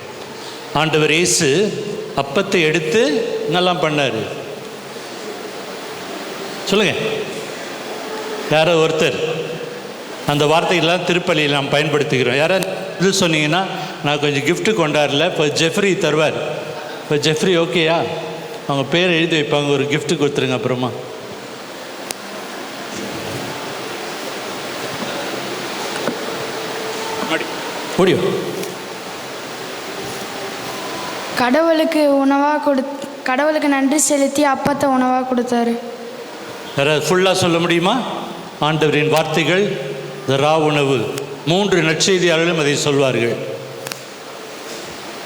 ஆண்டவர் இயேசு அப்பத்தை எடுத்து என்னெல்லாம் பண்ணார் சொல்லுங்க. யாரோ ஒருத்தர் அந்த வார்த்தைகள்லாம் திருப்பலியில் நாம் பயன்படுத்திக்கிறோம். யாராவது இது சொன்னீங்கன்னா, நான் கொஞ்சம் கிஃப்ட்டு கொண்டாடல, இப்போ ஜெஃப்ரி தருவார். இப்போ ஜெஃப்ரி ஓகேயா? அவங்க பேர் எழுதி வைப்பாங்க, ஒரு கிஃப்ட்டு கொடுத்துருங்க. அப்புறமா முடியும். கடவுளுக்கு நன்றி செலுத்தி அப்பத்தை உணவாக கொடுத்தாரு. யாராவது ஃபுல்லாக சொல்ல முடியுமா? ஆண்டவரின் வார்த்தைகள், ரா உணவு. 3 நற்செய்தியாளர்களும் அதை சொல்வார்கள்.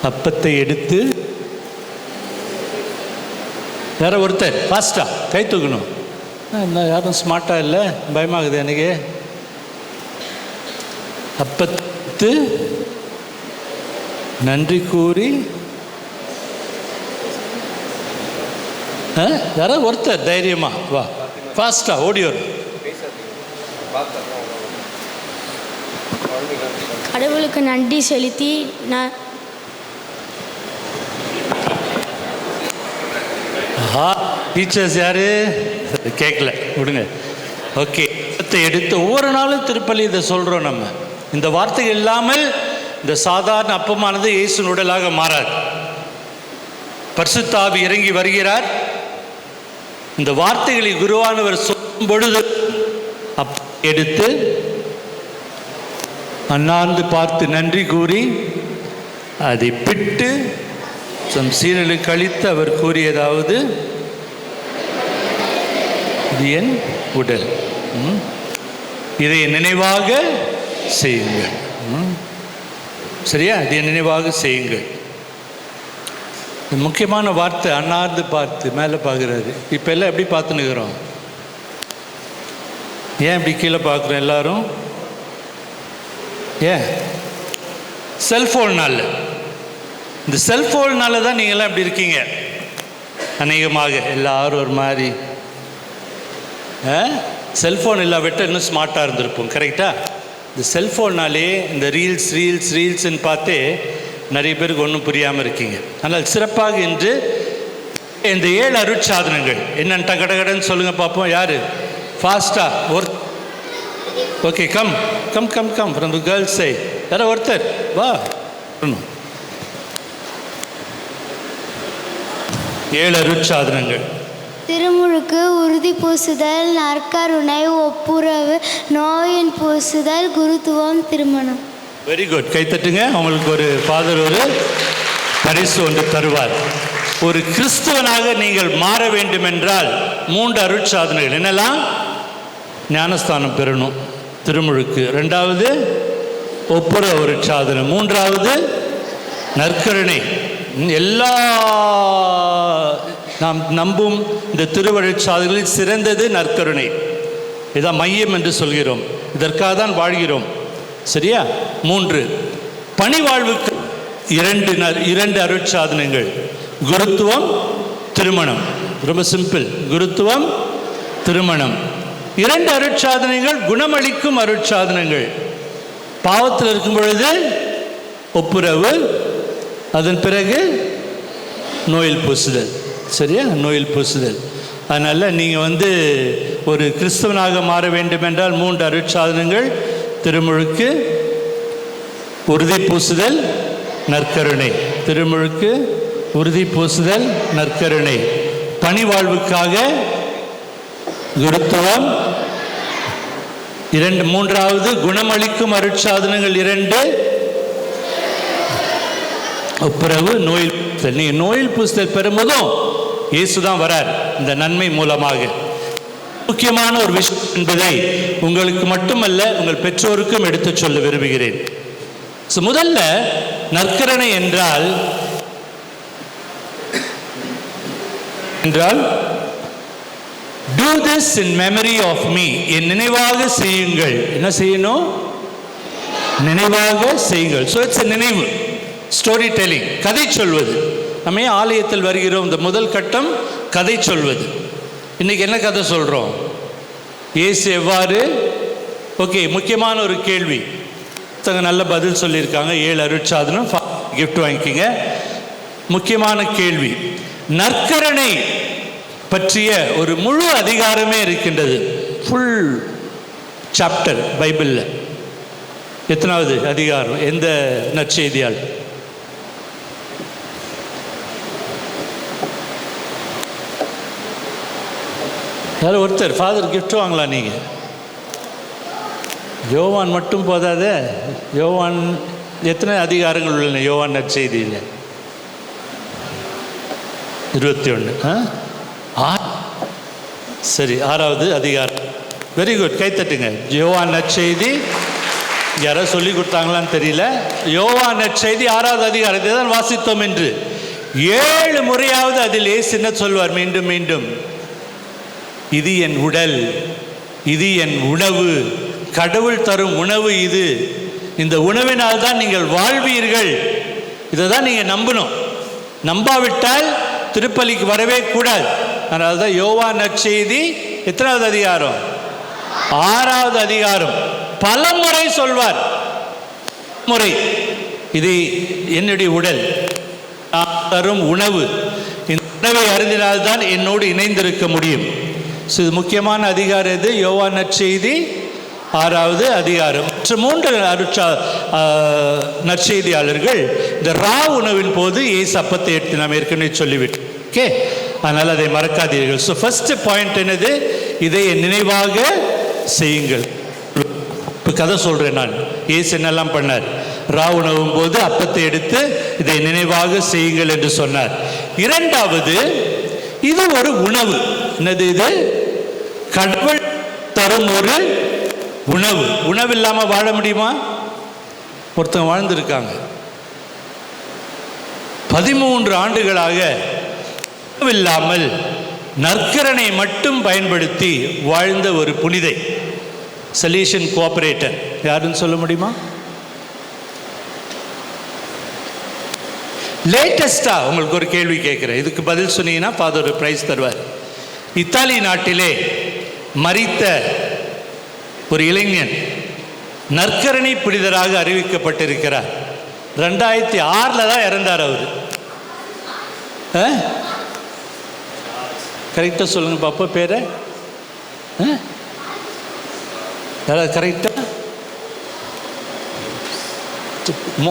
அப்பத்தை எடுத்து யாரோ ஒருத்தர் ஃபாஸ்டா கை தூக்கணும். என்ன யாரும் ஸ்மார்ட்டாக இல்லை, பயமாகுது எனக்கு. அப்பத்து நன்றி கூறி யாரோ ஒருத்தர் தைரியமா வா, ஃபாஸ்டா ஓடி வரும். கடவுளுக்கு நன்றி செலுத்தி டீச்சர்ஸ் யாரு கேட்கல, விடுங்க. ஓகே, எடுத்து ஒவ்வொரு நாளும் திருப்பலி இதை சொல்கிறோம். நம்ம இந்த வார்த்தைகள் இல்லாமல் இந்த சாதாரண அப்பமானது இயேசுவின் உடலாக மாறாது. பரிசுத்த ஆவி இறங்கி வருகிறார். இந்த வார்த்தைகளை குருவானவர் சொல்லும் பொழுது எடுத்து அண்ணாந்து பார்த்து நன்றி கூறி அதை பிட்டு தம் சீரலுக்கு கழித்து அவர் கூறியதாவது, இது என் உடல், இதை நினைவாக செய்யுங்கள். சரியா? இதை நினைவாக செய்யுங்கள். முக்கியமான வார்த்தை அண்ணாந்து பார்த்து. மேலே பார்க்குறாரு. இப்போ எல்லாம் எப்படி பார்த்துன்னுக்கிறோம்? ஏன் இப்படி கீழே பார்க்குறோம் எல்லாரும்? ஏன்? செல்ஃபோன்னால. இந்த செல்ஃபோன்னால தான் நீங்கள்லாம் இப்படி இருக்கீங்க. அநேகமாக எல்லாரும் ஒரு மாதிரி. செல்ஃபோன் இல்லாவிட்ட இன்னும் ஸ்மார்ட்டாக இருந்திருப்போம். கரெக்டாக? இந்த செல்ஃபோன்னாலே இந்த ரீல்ஸ்ன்னு பார்த்தே நிறைய பேருக்கு ஒன்றும் புரியாமல் இருக்கீங்க. ஆனால் சிறப்பாக இன்று இந்த 7 அருட்சாதனங்கள் என்னன்ட்டா கடகடன்னு சொல்லுங்கள் பார்ப்போம். யார் ஃபாஸ்ட்டாக? Okay, come come come come from the girls side. யாரோ ஒருத்தர் வா. 7 அருட்சாதனங்கள். திருமுழுக்கு, உறுதி பூசுதல், நற்கருணை, ஒப்புரவு, நோயின் பூசுதல், குருத்துவம், திருமணம். Very good. கைத்தட்டுங்க. அவங்களுக்கு ஒரு ஃபாதர் ஒரு பரிசு ஒன்று தருவார். ஒரு கிறிஸ்துவனாக நீங்கள் மாற வேண்டும் என்றால் 3 அருட்சாதனைகள் என்னெல்லாம்? ஞானஸ்தானம் பெறணும், திருமுழுக்கு. 2வது ஒப்புரவு அருட்சாதனை. 3வது நற்கருணை. எல்லா நாம் நம்பும் இந்த திருவருட்சாதனைகளில் சிறந்தது நற்கருணை. இதான் மையம் என்று சொல்கிறோம். இதற்காக தான் வாழ்கிறோம். சரியா? 3 பணிவாழ்வுக்கு 2 அருட்சாதனங்கள், குருத்துவம், திருமணம். ரொம்ப சிம்பிள். குருத்துவம், திருமணம். 2 அருட்சாதனங்கள் குணமளிக்கும் அருட்சாதனங்கள். பாவத்தில் இருக்கும் பொழுது ஒப்புரவு, அதன் பிறகு நோயில் பூசுதல். சரியா? நோயில் பூசுதல். அதனால் நீங்கள் ஒரு கிறிஸ்தவனாக மாற வேண்டும் என்றால் 3 அருட்சாதனங்கள்: திருமுழுக்கு, உறுதி பூசுதல், நற்கருணை. திருமுழுக்கு, உறுதி பூசுதல், நற்கருணை. பணிவாழ்வுக்காக குருத்துவம். 3வது குணமளிக்கும் அருட்சாதனங்கள் 2, ஒப்புரவு, நோயில் பூசுதல். நீங்கள் நோயில் பூசுதல் பெறும்போதும் இயேசுதான் வரார் இந்த நன்மை மூலமாக. முக்கியமான ஒரு விஷயம் என்பதை உங்களுக்கு மட்டுமல்ல உங்கள் பெற்றோருக்கும் எடுத்து சொல்ல விரும்புகிறேன். முதல்ல நற்கருணை என்றால் do this in memory of me, என் நினைவாக செய்யுங்கள். என்ன செய்யணும்? நினைவாக செய்யுங்கள். So it's a நினைவு, ஸ்டோரி டெல்லிங், கதை சொல்வது. நம்ம ஆலயத்தில் வருகிறோம். இந்த முதல் கட்டம் கதை சொல்வது. இன்னைக்கு என்ன கதை சொல்றோம்? இயேசு எவ்வாறு? ஓகே, முக்கியமான ஒரு கேள்வி. நல்ல பதில் சொல்லியிருக்காங்க. 7 அருட்சாதனம், கிஃப்ட் வாங்கிக்கிங்க. முக்கியமான கேள்வி. நற்கருணை பற்றிய ஒரு முழு அதிகாரமே இருக்கின்றது. ஃபுல் சாப்டர் பைபிளில். எத்தனாவது அதிகாரம்? எந்த நற்செய்தியால்? யாரும் ஒருத்தர் ஃபாதர் கிஃப்ட் வாங்கலாம். நீங்கள் யோவான் மட்டும் போதாதே. யோவான் எத்தனை அதிகாரங்கள் உள்ளன? யோவான் நற்செய்தியில் 21. சரி, 6வது அதிகாரம். வெரி குட், கைத்தட்டுங்க. யோவான் நற்செய்தி யாரோ சொல்லி கொடுத்தாங்களான்னு தெரியல. யோவான் நற்செய்தி 6வது அதிகாரத்தை தான் வாசித்தோம் என்று 7 முறையாவது அதில் இயேசு என்ன சொல்வார்? மீண்டும் மீண்டும், இது என் உடல், இது என் உணவு, கடவுள் தரும் உணவு இது, இந்த உணவினால் தான் நீங்கள் வாழ்வீர்கள். இதை தான் நீங்கள் நம்பணும். நம்பாவிட்டால் திருப்பலிக்கு வரவே கூடாது. அதனால தான் யோவான் நற்செய்தி எத்தனாவது அதிகாரம்? 6வது அதிகாரம். பல முறை சொல்வார். முறை, இது என்னுடைய உடல், தரும் உணவு, இந்த உணவை அருந்தினால்தான் என்னோடு இணைந்திருக்க முடியும். இது முக்கியமான அதிகாரம். இது யோவான் நற்செய்தி 6வது அதிகாரம். மற்ற 3 நற்செய்தியாளர்கள் இந்த உணவின் போது இயேசு அப்பத்தை எடுத்து நாம் ஏற்கனவே சொல்லிவிட்டோம். ஓகே, அதனால் அதை மறக்காதீர்கள். ஸோ ஃபர்ஸ்ட் பாயிண்ட் என்னது? இதை என் நினைவாக செய்யுங்கள். இப்போ கதை சொல்கிறேன் நான். இயேசு என்னெல்லாம் பண்ணார்? உணவும் போது அப்பத்தை எடுத்து இதை நினைவாக செய்யுங்கள் என்று சொன்னார். 2வது, இது ஒரு உணவு. என்னது இது? கடவுள் தரும் ஒரு உணவு. உணவு இல்லாமல் வாழ முடியுமா? ஒருத்தங்க வாழ்ந்திருக்காங்க. 13 ஆண்டுகளாக உணவில்லாமல் நற்கருணை மட்டும் பயன்படுத்தி வாழ்ந்த ஒரு புனிதை, சலீஷன் கோஆபரேட்டர். யாருன்னு சொல்ல முடியுமா? லேட்டஸ்டா உங்களுக்கு ஒரு கேள்வி கேட்குறேன். இதுக்கு பதில் சொன்னீங்கன்னா ஃபாதர் ஒரு பிரைஸ் தருவார். இத்தாலி நாட்டிலே மரித்த ஒரு இளைஞன் நற்கருணை புனிதராக அறிவிக்கப்பட்டிருக்கிறார். 2006 தான் இறந்தார் அவர். கரெக்டாக சொல்லுங்க பாப்பா பேரை. யாராவது கரெக்டா?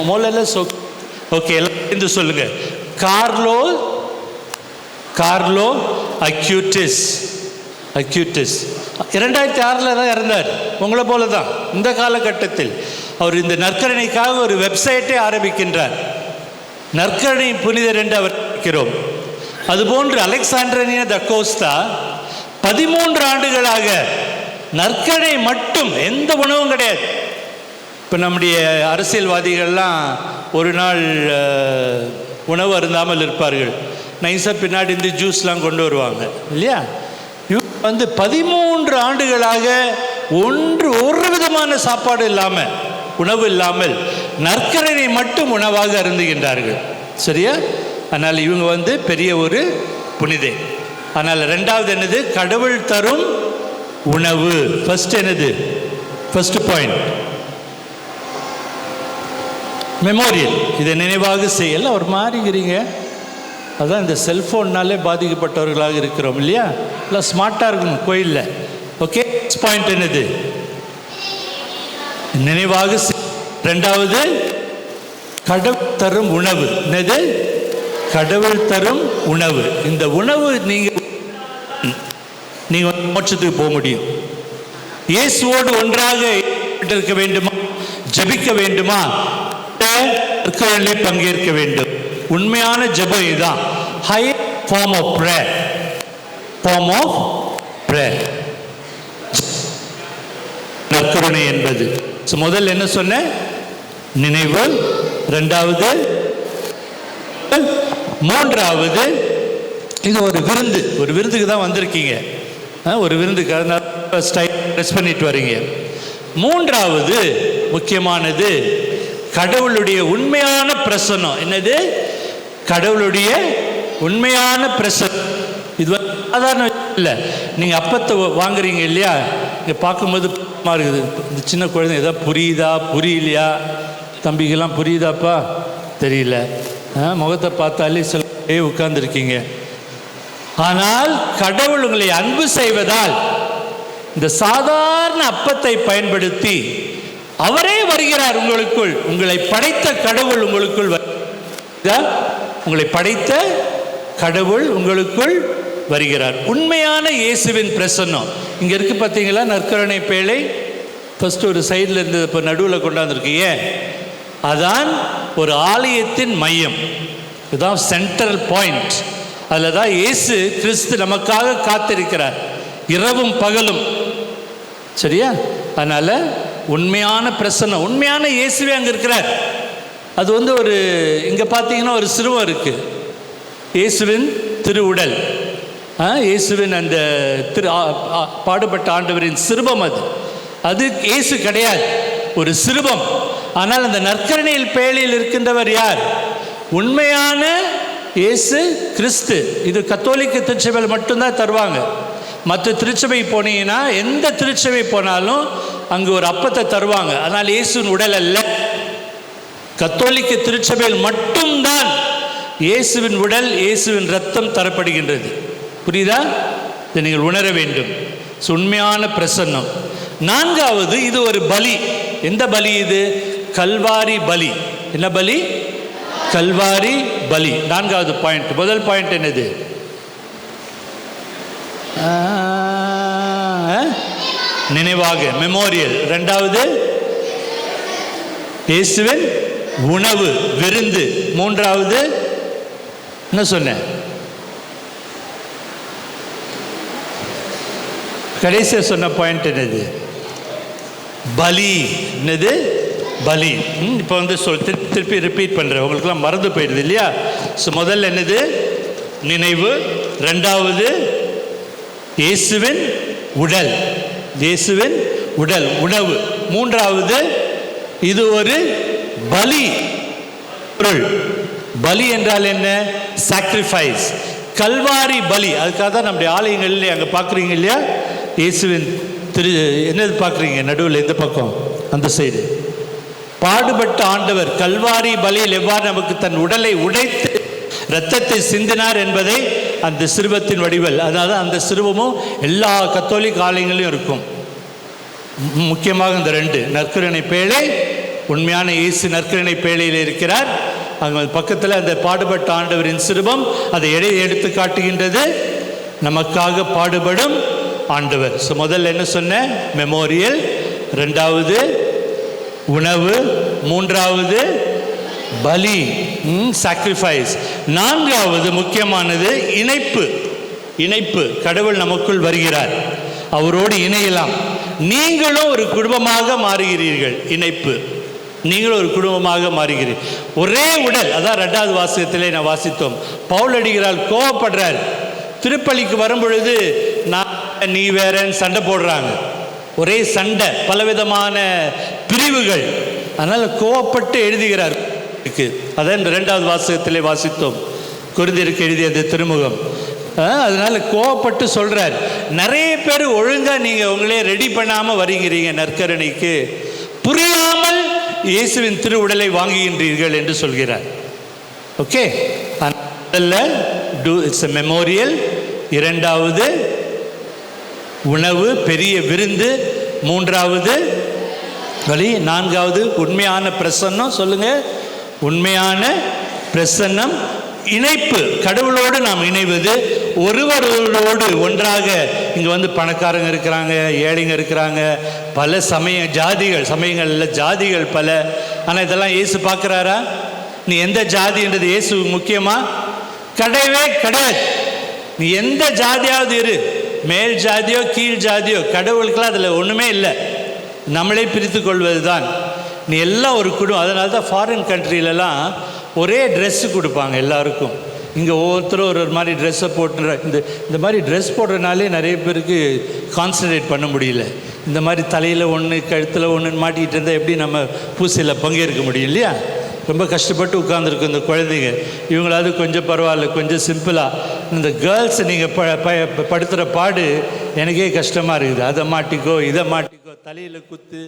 மோலல ஓகே, எல்லாம் சொல்லுங்க. Carlo Acutis. 2006 தான் இறந்தார். உங்களை போல தான் இந்த காலகட்டத்தில் அவர் இந்த நற்கரணைக்காக ஒரு வெப்சைட்டை ஆரம்பிக்கின்றார். நற்கரணை புனிதர் என்று அவர் இருக்கிறோம். அதுபோன்று அலெக்சாண்ட்ரியா த கோஸ்டா 13 ஆண்டுகளாக நற்கரணை மட்டும், எந்த உணவும் கிடையாது. இப்போ நம்முடைய அரசியல்வாதிகள்லாம் ஒரு நாள் உணவு அருந்தாமல் இருப்பார்கள். நைஸாக பின்னாடி இந்த ஜூஸ்லாம் கொண்டு வருவாங்க இல்லையா? 13 ஆண்டுகளாக ஒரு விதமான சாப்பாடு இல்லாமல், உணவு இல்லாமல் நற்கரணை மட்டும் உணவாக அருந்துகின்றார்கள். சரியா? அதனால் இவங்க பெரிய ஒரு புனிதை. ஆனால் ரெண்டாவது என்னது? கடவுள் தரும் உணவு. ஃபர்ஸ்ட் என்னது? First point memorial. இதை நினைவாக செய்யல. ஒரு மாறிங்கிறீங்க. அதுதான் இந்த செல்ஃபோன்னாலே பாதிக்கப்பட்டவர்களாக இருக்கிறோம் இல்லையா? இல்லை ஸ்மார்ட்டாக இருக்கணும் கோயிலில். ஓகே, பாயிண்ட் என்னது? நினைவாக. ரெண்டாவது கடவுள் தரும் உணவு. என்னது? கடவுள் தரும் உணவு. இந்த உணவு நீங்கள் மோட்சத்துக்கு போக முடியும். இயேசுவோடு ஒன்றாக இருக்க வேண்டுமா? ஜபிக்க வேண்டுமா? பங்கேற்க வேண்டும். உண்மையான ஜெபம் இதுதான். High form of prayer. நற்கருணை என்பது முதல்ல என்ன சொன்ன? நினைவு. ரெண்டாவது, மூன்றாவது இது ஒரு விருந்து. ஒரு விருந்துக்கு தான் வந்திருக்கீங்க. ஒரு விருந்துக்கு ட்ரெஸ் பண்ணிட்டு வரீங்க. மூன்றாவது முக்கியமானது கடவுளுடைய உண்மையான பிரசன்னம். என்னது? கடவுளுடைய உண்மையான பிரசன்னம். இது சாதாரண இல்லை. நீங்கள் அப்பத்தை வாங்குறீங்க இல்லையா? இங்கே பார்க்கும்போது இருக்குது. இந்த சின்ன குழந்தை ஏதாவது புரியுதா புரியலையா? தம்பிக்கெல்லாம் புரியுதாப்பா? தெரியல. முகத்தை பார்த்தாலே சில உட்கார்ந்துருக்கீங்க. ஆனால் கடவுள் உங்களை அன்பு செய்வதால் இந்த சாதாரண அப்பத்தை பயன்படுத்தி அவரே வருகிறார் உங்களுக்குள். உங்களை படைத்த கடவுள் உங்களுக்குள், உங்களை படைத்த கடவுள் உங்களுக்குள் வருகிறார். உண்மையான இயேசுவின் பிரசன்னம் இங்கே இருக்கு. பார்த்தீங்களா? நற்கருணை பேழை ஃபர்ஸ்ட் ஒரு சைடில் இருந்து இப்போ நடுவில் கொண்டாந்துருக்கு. ஏன்? அதான் ஒரு ஆலயத்தின் மையம். இதுதான் சென்ட்ரல் பாயிண்ட். அதில் தான் இயேசு கிறிஸ்து நமக்காக காத்திருக்கிறார் இரவும் பகலும். சரியா? அதனால் உண்மையான பிரசன்னம், உண்மையான இயேசுவே அங்கே இருக்கிறார். அது ஒரு இங்கே பார்த்தீங்கன்னா ஒரு சிறுவம் இருக்குது. இயேசுவின் திருவுடல், இயேசுவின் அந்த பாடுபட்ட ஆண்டவரின் சிறுபம். அது இயேசு கிடையாது, ஒரு சிறுபம். ஆனால் அந்த நற்கரணையில் பேழையில் இருக்கின்றவர் யார்? உண்மையான இயேசு கிறிஸ்து. இது கத்தோலிக்க திருச்சபையில் மட்டும்தான் தருவாங்க. மற்ற திருச்சபை போனீங்கன்னா, எந்த திருச்சபை போனாலும் அங்கு ஒரு அப்பத்தை தருவாங்க. ஆனால் இயேசுவின் உடல் அல்ல. கத்தோலிக்க திருச்சபையில் மட்டும்தான் இயேசுவின் உடல், இயேசுவின் இரத்தம் தரப்படுகின்றது. புரியுதா? இதை நீங்கள் உணர வேண்டும். உண்மையான பிரசன்னம். நான்காவது, இது ஒரு பலி. எந்த பலி இது? கல்வாரி பலி. என்ன பலி? கல்வாரி பலி. நான்காவது பாயிண்ட். முதல் பாயிண்ட் என்னது? நினைவாக, மெமோரியல். ரெண்டாவது இயேசுவின் உணவு, விருந்து. மூன்றாவது என்ன சொன்னேன்? கடைசியா சொன்ன பாயிண்ட் என்னது? பலி. என்னது? பலி. இப்போ திருப்பி ரிப்பீட் பண்ணுறேன், உங்களுக்குலாம் மறந்து போயிடுது இல்லையா? ஸோ முதல்ல என்னது? நினைவு. ரெண்டாவது இயேசுவின் உடல், இயேசுவின் உடல், உணவு. மூன்றாவது இது ஒரு பலி பொருள். பலி என்றால் என்ன? சாக்ரிஃபைஸ், கல்வாரி பலி. அதுக்காக தான் நம்முடைய ஆலயங்களில் அங்கே பார்க்குறீங்க இல்லையா? இயேசுவின் என்னது பார்க்குறீங்க? நடுவில் எந்த பக்கம்? அந்த சைடு. பாடுபட்ட ஆண்டவர் கல்வாரி பலியில் எவ்வாறு நமக்கு தன் உடலை உடைத்து இரத்தத்தை சிந்தினார் என்பதை அந்த சிறுவத்தின் வடிவல். அதாவது அந்த சிறுவமும் எல்லா கத்தோலிக் ஆலயங்களிலும் இருக்கும். முக்கியமாக இந்த ரெண்டு, நற்கருணை பேழை, உண்மையான இயேசு நற்கருணை பேழையில் இருக்கிறார். அங்கே பக்கத்தில் அந்த பாடுபட்ட ஆண்டவரின் சிறுபம் அதை எடுத்து காட்டுகின்றது, நமக்காக பாடுபடும் ஆண்டவர். ஸோ முதல்ல என்ன சொன்னேன்? மெமோரியல், ரெண்டாவது உணவு, மூன்றாவது பலி, சாக்ரிஃபைஸ், நான்காவது முக்கியமானது இணைப்பு. இணைப்பு, கடவுள் நமக்குள் வருகிறார், அவரோடு இணையலாம். நீங்களும் ஒரு குடும்பமாக மாறுகிறீர்கள். இணைப்பு, நீங்களும் ஒரு குடும்பமாக மாறுகிறீர்கள். ஒரே உடல், அதான் 2வது வாசகத்திலே நான் வாசித்தோம். பவுல் அடிகளார் கோவப்படுறார். திருப்பலிக்கு வரும் பொழுது நான் நீ வேறன்னு சண்டை போடுறாங்க. ஒரே சண்டை, பலவிதமான பிரிவுகள். அதனால் கோவப்பட்டு எழுதுகிறார். அதான் இந்த 2வது வாசகத்திலே வாசித்தோம், கொரிந்தியருக்கு எழுதிய அந்த திருமுகம். அதனால் கோவப்பட்டு சொல்கிறார், நிறைய பேர் ஒழுங்காக நீங்கள் உங்களே ரெடி பண்ணாமல் வருகிறீங்க நற்கரணைக்கு, புரியாமல் இயேசுவின் திருவுடலை வாங்குகின்றீர்கள் என்று சொல்கிறார். ஓகே, இட்ஸ் எ மெமோரியல், இரண்டாவது உணவு, பெரிய விருந்து, மூன்றாவது வழி, நான்காவது உண்மையான பிரசன்னம். சொல்லுங்க, உண்மையான பிரசன்னம். இணைப்பு, கடவுளோடு நாம் இணைவது, ஒருவரோடு ஒன்றாக. இங்கே வந்து பணக்காரங்க இருக்கிறாங்க, ஏழைங்க இருக்கிறாங்க, பல சமயங்களில் ஜாதிகள் பல. ஆனால் இதெல்லாம் இயேசு பார்க்குறாரா? நீ எந்த ஜாதின்றது இயேசு முக்கியமா? கிடையவே கிடையாது. நீ எந்த ஜாதியாவது இரு, மேல் ஜாதியோ கீழ் ஜாதியோ, கடவுளுக்கெல்லாம் அதில் ஒன்றுமே இல்லை. நம்மளே பிரித்து கொள்வது தான். நீ எல்லாம் ஒரு குடும்பம். அதனால தான் ஃபாரின் கண்ட்ரிலலாம் ஒரே ட்ரெஸ்ஸு கொடுப்பாங்க எல்லாருக்கும். இங்கே ஒவ்வொருத்தரும் ஒரு மாதிரி ட்ரெஸ்ஸை போட்டு, இந்த மாதிரி ட்ரெஸ் போடுறதுனாலே நிறைய பேருக்கு கான்சன்ட்ரேட் பண்ண முடியல. இந்த மாதிரி தலையில் ஒன்று கழுத்தில் ஒன்றுன்னு மாட்டிக்கிட்டு இருந்தால் எப்படி நம்ம பூசையில் பங்கேற்க முடியும் இல்லையா? ரொம்ப கஷ்டப்பட்டு உட்காந்துருக்கும் இந்த குழந்தைங்க. இவங்களாவது கொஞ்சம் பரவாயில்ல, கொஞ்சம் சிம்பிளாக. இந்த கேர்ள்ஸை நீங்கள் படுத்துகிற பாடு எனக்கே கஷ்டமாக இருக்குது. அதை மாட்டிக்கோ, இதை மாட்டிக்கோ, தலையில் குத்து,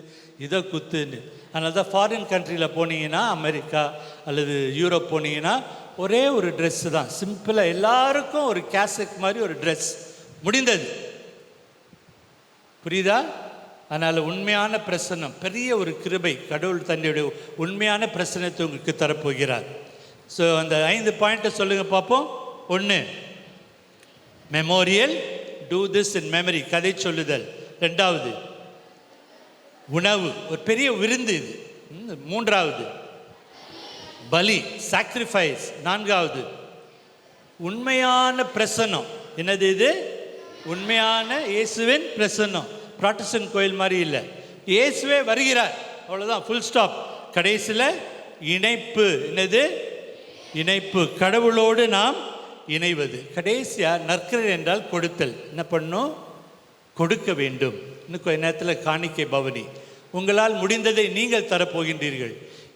இதை குத்துன்னு. அதனால தான் ஃபாரின் கண்ட்ரியில் போனீங்கன்னா, அமெரிக்கா அல்லது யூரோப் போனீங்கன்னா ஒரே ஒரு ட்ரெஸ்ஸு தான், சிம்பிளாக எல்லாருக்கும் ஒரு கேசட் மாதிரி ஒரு ட்ரெஸ், முடிந்தது. புரியுதா? அதனால் உண்மையான பிரசன்னம், பெரிய ஒரு கிருபை. கடவுள் தன்னுடைய உண்மையான பிரசன்னத்தை உங்களுக்கு தரப்போகிறார். ஸோ அந்த 5 பாயிண்ட்டை சொல்லுங்கள் பார்ப்போம். 1, memorial, do this in memory, கதை சொல்லுதல். 2வது உணவு, ஒரு பெரிய விருந்து இது. 3வது பலி, சாக்ரிஃபைஸ். 4வது உண்மையான பிரசன்னம். என்னது இது? உண்மையான இயேசுவின் பிரசன்னம். புராட்டஸ்டன்ட் கோயில் மாதிரி இல்லை, இயேசுவே வருகிறார், அவ்வளோதான், ஃபுல் ஸ்டாப். கடைசியில் இணைப்பு. என்னது? இணைப்பு, கடவுளோடு நாம் இணைவது. கடைசியாக நற்கரணை என்றால் கொடுத்தல். என்ன பண்ணும்? கொடுக்க வேண்டும். இன்னும் கொஞ்ச நேரத்தில் காணிக்கை பவனி. உங்களால் முடிந்ததை நீங்கள் தரப்போகின்றீர்கள்.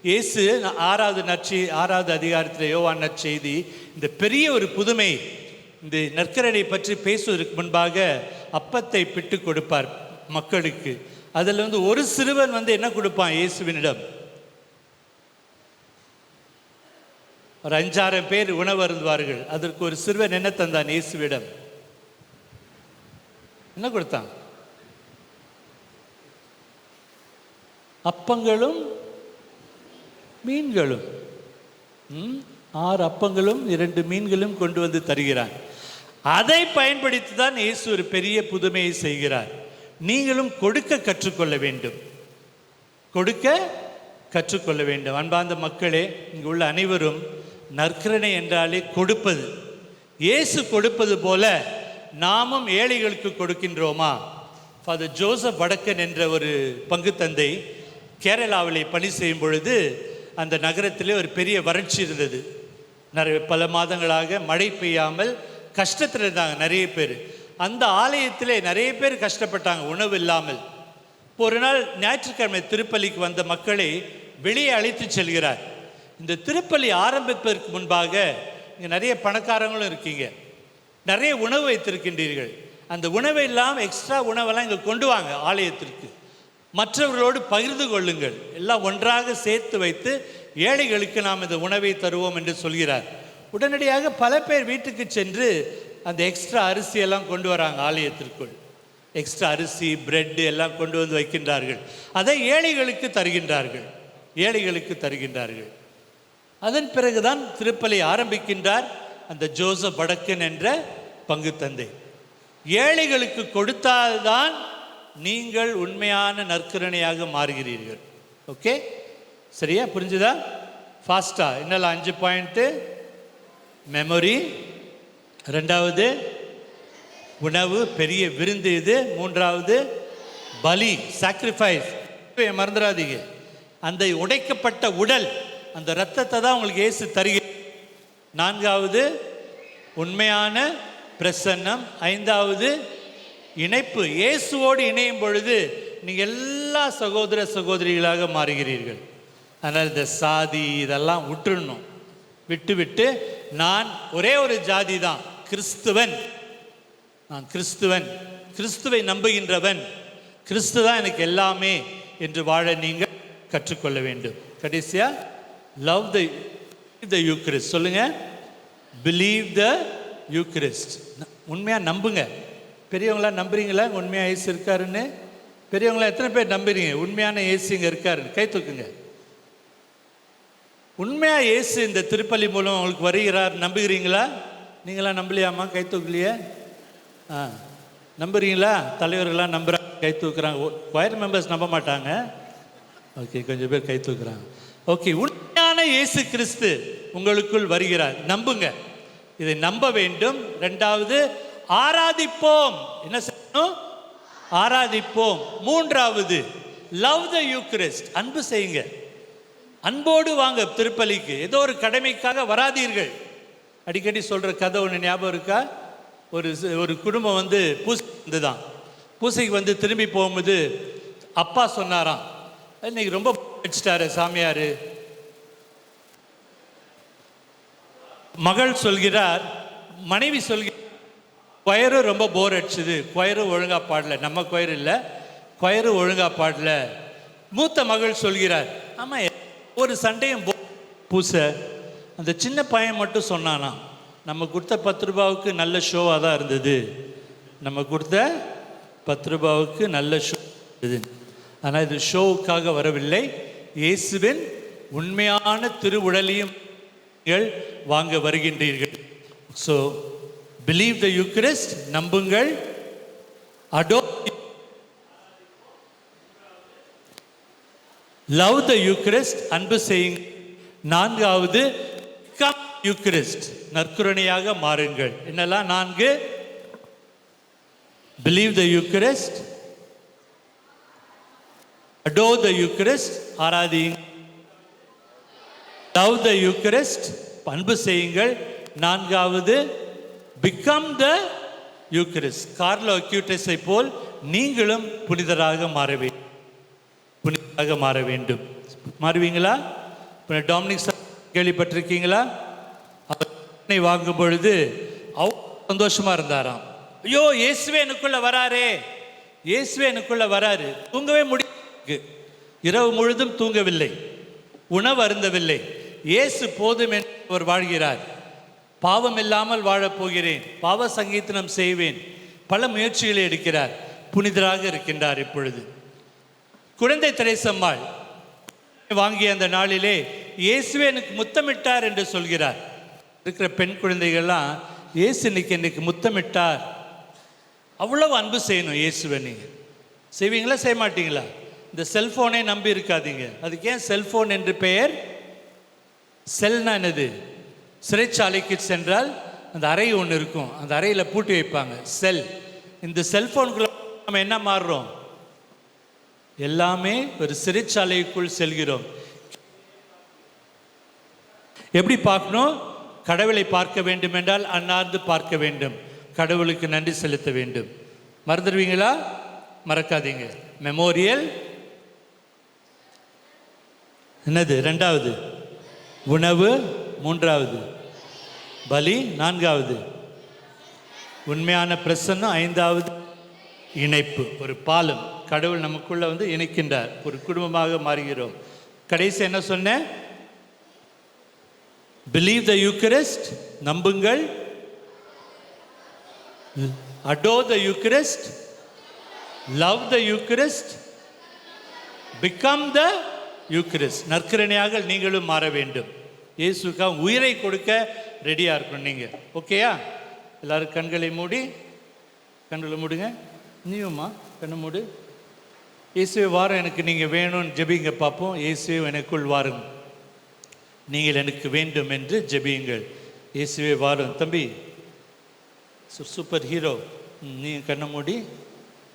இயேசு 6வது அதிகாரத்தில் யோவான் நற்செய்தி இந்த பெரிய ஒரு புதுமை, இந்த நற்கரணை பற்றி பேசுவதற்கு முன்பாக அப்பத்தை பிட்டு கொடுப்பார் மக்களுக்கு. அதில் ஒரு சிறுவன் என்ன கொடுப்பான் இயேசுவினிடம்? ஒரு 5-6 பேர் உணவு அருந்துவார்கள். அதற்கு ஒரு சிறுவன் என்ன தந்தான் இயேசுவிடம்? என்ன கொடுத்தான்? அப்பங்களும் மீன்களும். 6 அப்பங்களும் 2 மீன்களும் கொண்டு வந்து தருகிறான். அதை பயன்படுத்தி தான் இயேசு ஒரு பெரிய புதுமையை செய்கிறார். நீங்களும் கொடுக்க கற்றுக்கொள்ள வேண்டும், கொடுக்க கற்றுக்கொள்ள வேண்டும். அன்பார்ந்த மக்களே, இங்கு உள்ள அனைவரும் நற்கரணை என்றாலே கொடுப்பது. இயேசு கொடுப்பது போல நாமும் ஏழைகளுக்கு கொடுக்கின்றோமா? ஃபாதர் ஜோசப் வடக்கன் என்ற ஒரு பங்கு தந்தை கேரளாவிலே பணி செய்யும் பொழுது அந்த நகரத்திலே ஒரு பெரிய வறட்சி இருந்தது. பல மாதங்களாக மழை பெய்யாமல் கஷ்டத்தில் இருந்தாங்க நிறைய பேர். அந்த ஆலயத்திலே நிறைய பேர் கஷ்டப்பட்டாங்க உணவு இல்லாமல். ஒரு நாள் ஞாயிற்றுக்கிழமை திருப்பலிக்கு வந்த மக்களை வெளியே அழைத்து செல்கிறார். இந்த திருப்பலி ஆரம்பிப்பதற்கு முன்பாக இங்கே நிறைய பணக்காரங்களும் இருக்கீங்க, நிறைய உணவு வைத்திருக்கின்றீர்கள். அந்த உணவை இல்லாமல் எக்ஸ்ட்ரா உணவெல்லாம் இங்கே கொண்டு வாங்க ஆலயத்திற்கு, மற்றவர்களோடு பகிர்ந்து கொள்ளுங்கள், எல்லாம் ஒன்றாக சேர்த்து வைத்து ஏழைகளுக்கு நாம் இந்த உணவை தருவோம் என்று சொல்கிறார். உடனடியாக பல பேர் வீட்டுக்கு சென்று அந்த எக்ஸ்ட்ரா அரிசியெல்லாம் கொண்டு வராங்க ஆலயத்திற்குள். எக்ஸ்ட்ரா அரிசி, பிரெட் எல்லாம் கொண்டு வந்து வைக்கின்றார்கள். அதை ஏழைகளுக்கு தருகின்றார்கள், ஏழைகளுக்கு தருகின்றார்கள். அதன் பிறகுதான் திருப்பலி ஆரம்பிக்கின்றார் அந்த ஜோசப் வடக்கன் என்ற பங்கு தந்தை. ஏழைகளுக்கு கொடுத்தால்தான் நீங்கள் உண்மையான நற்கருணையாக மாறுகிறீர்கள். ஓகே, சரியா? புரிஞ்சுதா? ஃபாஸ்டா என்னெல்லாம் 5 பாயிண்ட்டு: மெமரி, ரெண்டாவது உணவு, பெரிய விருந்து இது, மூன்றாவது பலி, சாக்ரிஃபைஸ், மறந்துடாதீங்க. அந்த உடைக்கப்பட்ட உடல், அந்த இரத்தத்தை தான் உங்களுக்கு இயேசு தருகிறார். நான்காவது உண்மையான பிரசன்னம். ஐந்தாவது இணைப்பு. இயேசுவோடு இணையும் பொழுது நீங்கள் எல்லா சகோதர சகோதரிகளாக மாறுகிறீர்கள். அதனால் இந்த சாதி இதெல்லாம் விட்டுடணும். விட்டு நான் ஒரே ஒரு ஜாதி தான், கிறிஸ்துவன், நான் கிறிஸ்துவன், கிறிஸ்துவை நம்புகின்றவன், கிறிஸ்து தான் எனக்கு எல்லாமே என்று வாழ நீங்கள் கற்றுக்கொள்ள வேண்டும். கடைசியா லவ் த யூக்ரிஸ்ட். சொல்லுங்க, பிலீவ் த யூக்ரிஸ்ட். உண்மையாக நம்புங்க. பெரியவங்களாம் நம்புறீங்களா உண்மையாக இயேசு இருக்காருன்னு? பெரியவங்களாம் எத்தனை பேர் நம்புறீங்க உண்மையான இயேசு இங்கே இருக்காருன்னு? கை தூக்குங்க. உண்மையாக இயேசு இந்த திருப்பலி மூலம் உங்களுக்கு வருகிறார் நம்புகிறீங்களா? நீங்களாம் நம்பலையாமா? கை தூக்கலையே? நம்புறீங்களா? தலைவர்கள்லாம் நம்புகிறாங்க, கை தூக்குறாங்க. கொயர் மெம்பர்ஸ் நம்ப மாட்டாங்க. ஓகே, கொஞ்சம் பேர் கை தூக்குறாங்க. ஓகே, உண்மையான இயேசு கிறிஸ்து உங்களுக்குள் வருகிறார், நம்புங்க. இதை நம்ப வேண்டும். ரெண்டாவது, ஆராதிப்போம். என்ன செய்யணும்? ஆராதிப்போம். மூன்றாவது, லவ் த யூக்ரிஸ்ட். அன்பு செய்யுங்க. அன்போடு வாங்க திருப்பலிக்கு. ஏதோ ஒரு கடமைக்காக வராதீர்கள். அடிக்கடி சொல்கிற கதை ஒன்று ஞாபகம் இருக்கா? ஒரு குடும்பம் வந்து பூசை வந்துதான். பூசைக்கு வந்து திரும்பி போகும்போது அப்பா சொன்னாராம், இன்னைக்கு ரொம்ப அடிச்சிட்டாரு சாமியார். மகள் சொல்கிறார், மனைவி சொல்கிறார், கொயரும் ரொம்ப போர் அடிச்சுது, கொயரும் ஒழுங்கா பாடல. நம்ம கொயர் இல்லை, கொயரும் ஒழுங்கா பாடல. மூத்த மகள் சொல்கிறார், ஆமாம் ஒரு சண்டையும் பூசை. அந்த சின்ன பையன் மட்டும் சொன்னானா, நம்ம கொடுத்த 10 ரூபாவுக்கு நல்ல ஷோவாக தான் இருந்தது, நம்ம கொடுத்த 10 ரூபாவுக்கு நல்ல ஷோ இருந்தது. ஆனால் இது ஷோவுக்காக வரவில்லை, இயேசுவின் உண்மையான திருவுடலையும் வாங்க வருகின்றீர்கள். ஸோ பிலீவ் த யூக்ரிஸ்ட், நம்புங்கள். லவ் த யூக்ரிஸ்ட், அன்பு செய்யுங்க. நான்காவது, கம் யூக்ரிஸ்ட், நற்கருணையாக மாறுங்கள். என்னெல்லாம் 4? Believe the Eucharist, adore the Eucharist, ஆராதியுங்க. love the Eucharist, அன்பு செய்யுங்கள். நான்காவது, become the Eucharist, கார்லோ அக்யூட்டஸை போல் நீங்களும் புனிதராக மாற வேண்டும். மாறுவீங்களா? டாமினிக் கேள்விப்பட்டிருக்கீங்களா? அவர் வாங்கும் பொழுது சந்தோஷமா இருந்தாராம். ஐயோ, இயேசுவே எனக்குள்ள வராரே, இயேசுவே எனக்குள்ள வராரு. தூங்கவே முடியும், இரவு முழுதும் தூங்கவில்லை, உணவு அருந்தவில்லை. இயேசு போதும் என்று அவர் வாழ்கிறார். பாவம் இல்லாமல் வாழப்போகிறேன், பாவ சங்கீதனம் செய்வேன், பல முயற்சிகளை எடுக்கிறார், புனிதராக இருக்கின்றார். இப்பொழுது குழந்தை தெரேசம்மாள் வாங்கிய அந்த நாளிலே இயேசுவே எனக்கு முத்தமிட்டார் என்று சொல்கிறார். இருக்கிற பெண் குழந்தைகள்லாம், இயேசு இன்னைக்கு முத்தமிட்டார். அவ்வளவு அன்பு செய்யணும் இயேசுவை. நீங்கள் செய்வீங்களா, செய்ய மாட்டீங்களா? இந்த செல்ஃபோனே நம்பி இருக்காதீங்க. அதுக்கு ஏன் செல்ஃபோன் என்று பெயர்? செல்னா என்னது? சிறைச்சாலைக்கு சென்றால் அந்த அறை ஒன்று இருக்கும், அந்த அறையில் பூட்டி வைப்பாங்க, செல். இந்த செல்ஃபோனுக்குள்ள நம்ம என்ன மாறுறோம்? எல்லாமே ஒரு சிறைச்சாலைக்குள் செல்கிறோம். எப்படி பார்க்கணும்? கடவுளை பார்க்க வேண்டும் என்றால் அன்னார்ந்து பார்க்க வேண்டும், கடவுளுக்கு நன்றி செலுத்த வேண்டும். மறந்துடுவீங்களா? மறக்காதீங்க. மெமோரியல் என்னது? 2வது உணவு, 3வது பலி, 4வது உண்மையான பிரசன்னம், 5வது இணைப்பு, ஒரு பாலம். கடவுள் நமக்குள்ள வந்து இணைக்கின்றார், ஒரு குடும்பமாக மாறுகிறோம். கடைசி என்ன சொன்னேன்? பிலீவ் த யூக்கரிஸ்ட், நம்புங்கள். adore the Eucharist, love the Eucharist, become the Eucharist. நற்கருணையாக நீங்களும் மாற வேண்டும். இயேசுக்காக உயிரை கொடுக்க ரெடியாக இருக்கணும் நீங்கள். ஓகேயா? எல்லோரும் கண்களை மூடுங்க. நீயும்மா கண்ணை மூடு. இயேசுவே வாரம் எனக்கு நீங்கள் வேணும்னு ஜெபிங்க பார்ப்போம். இயேசுவே எனக்குள் வாரும், நீங்கள் எனக்கு வேண்டும் என்று ஜெபியுங்கள். இயேசுவே வாரும். தம்பி சூப்பர் ஹீரோ, நீங்கள் கண்ணை மூடி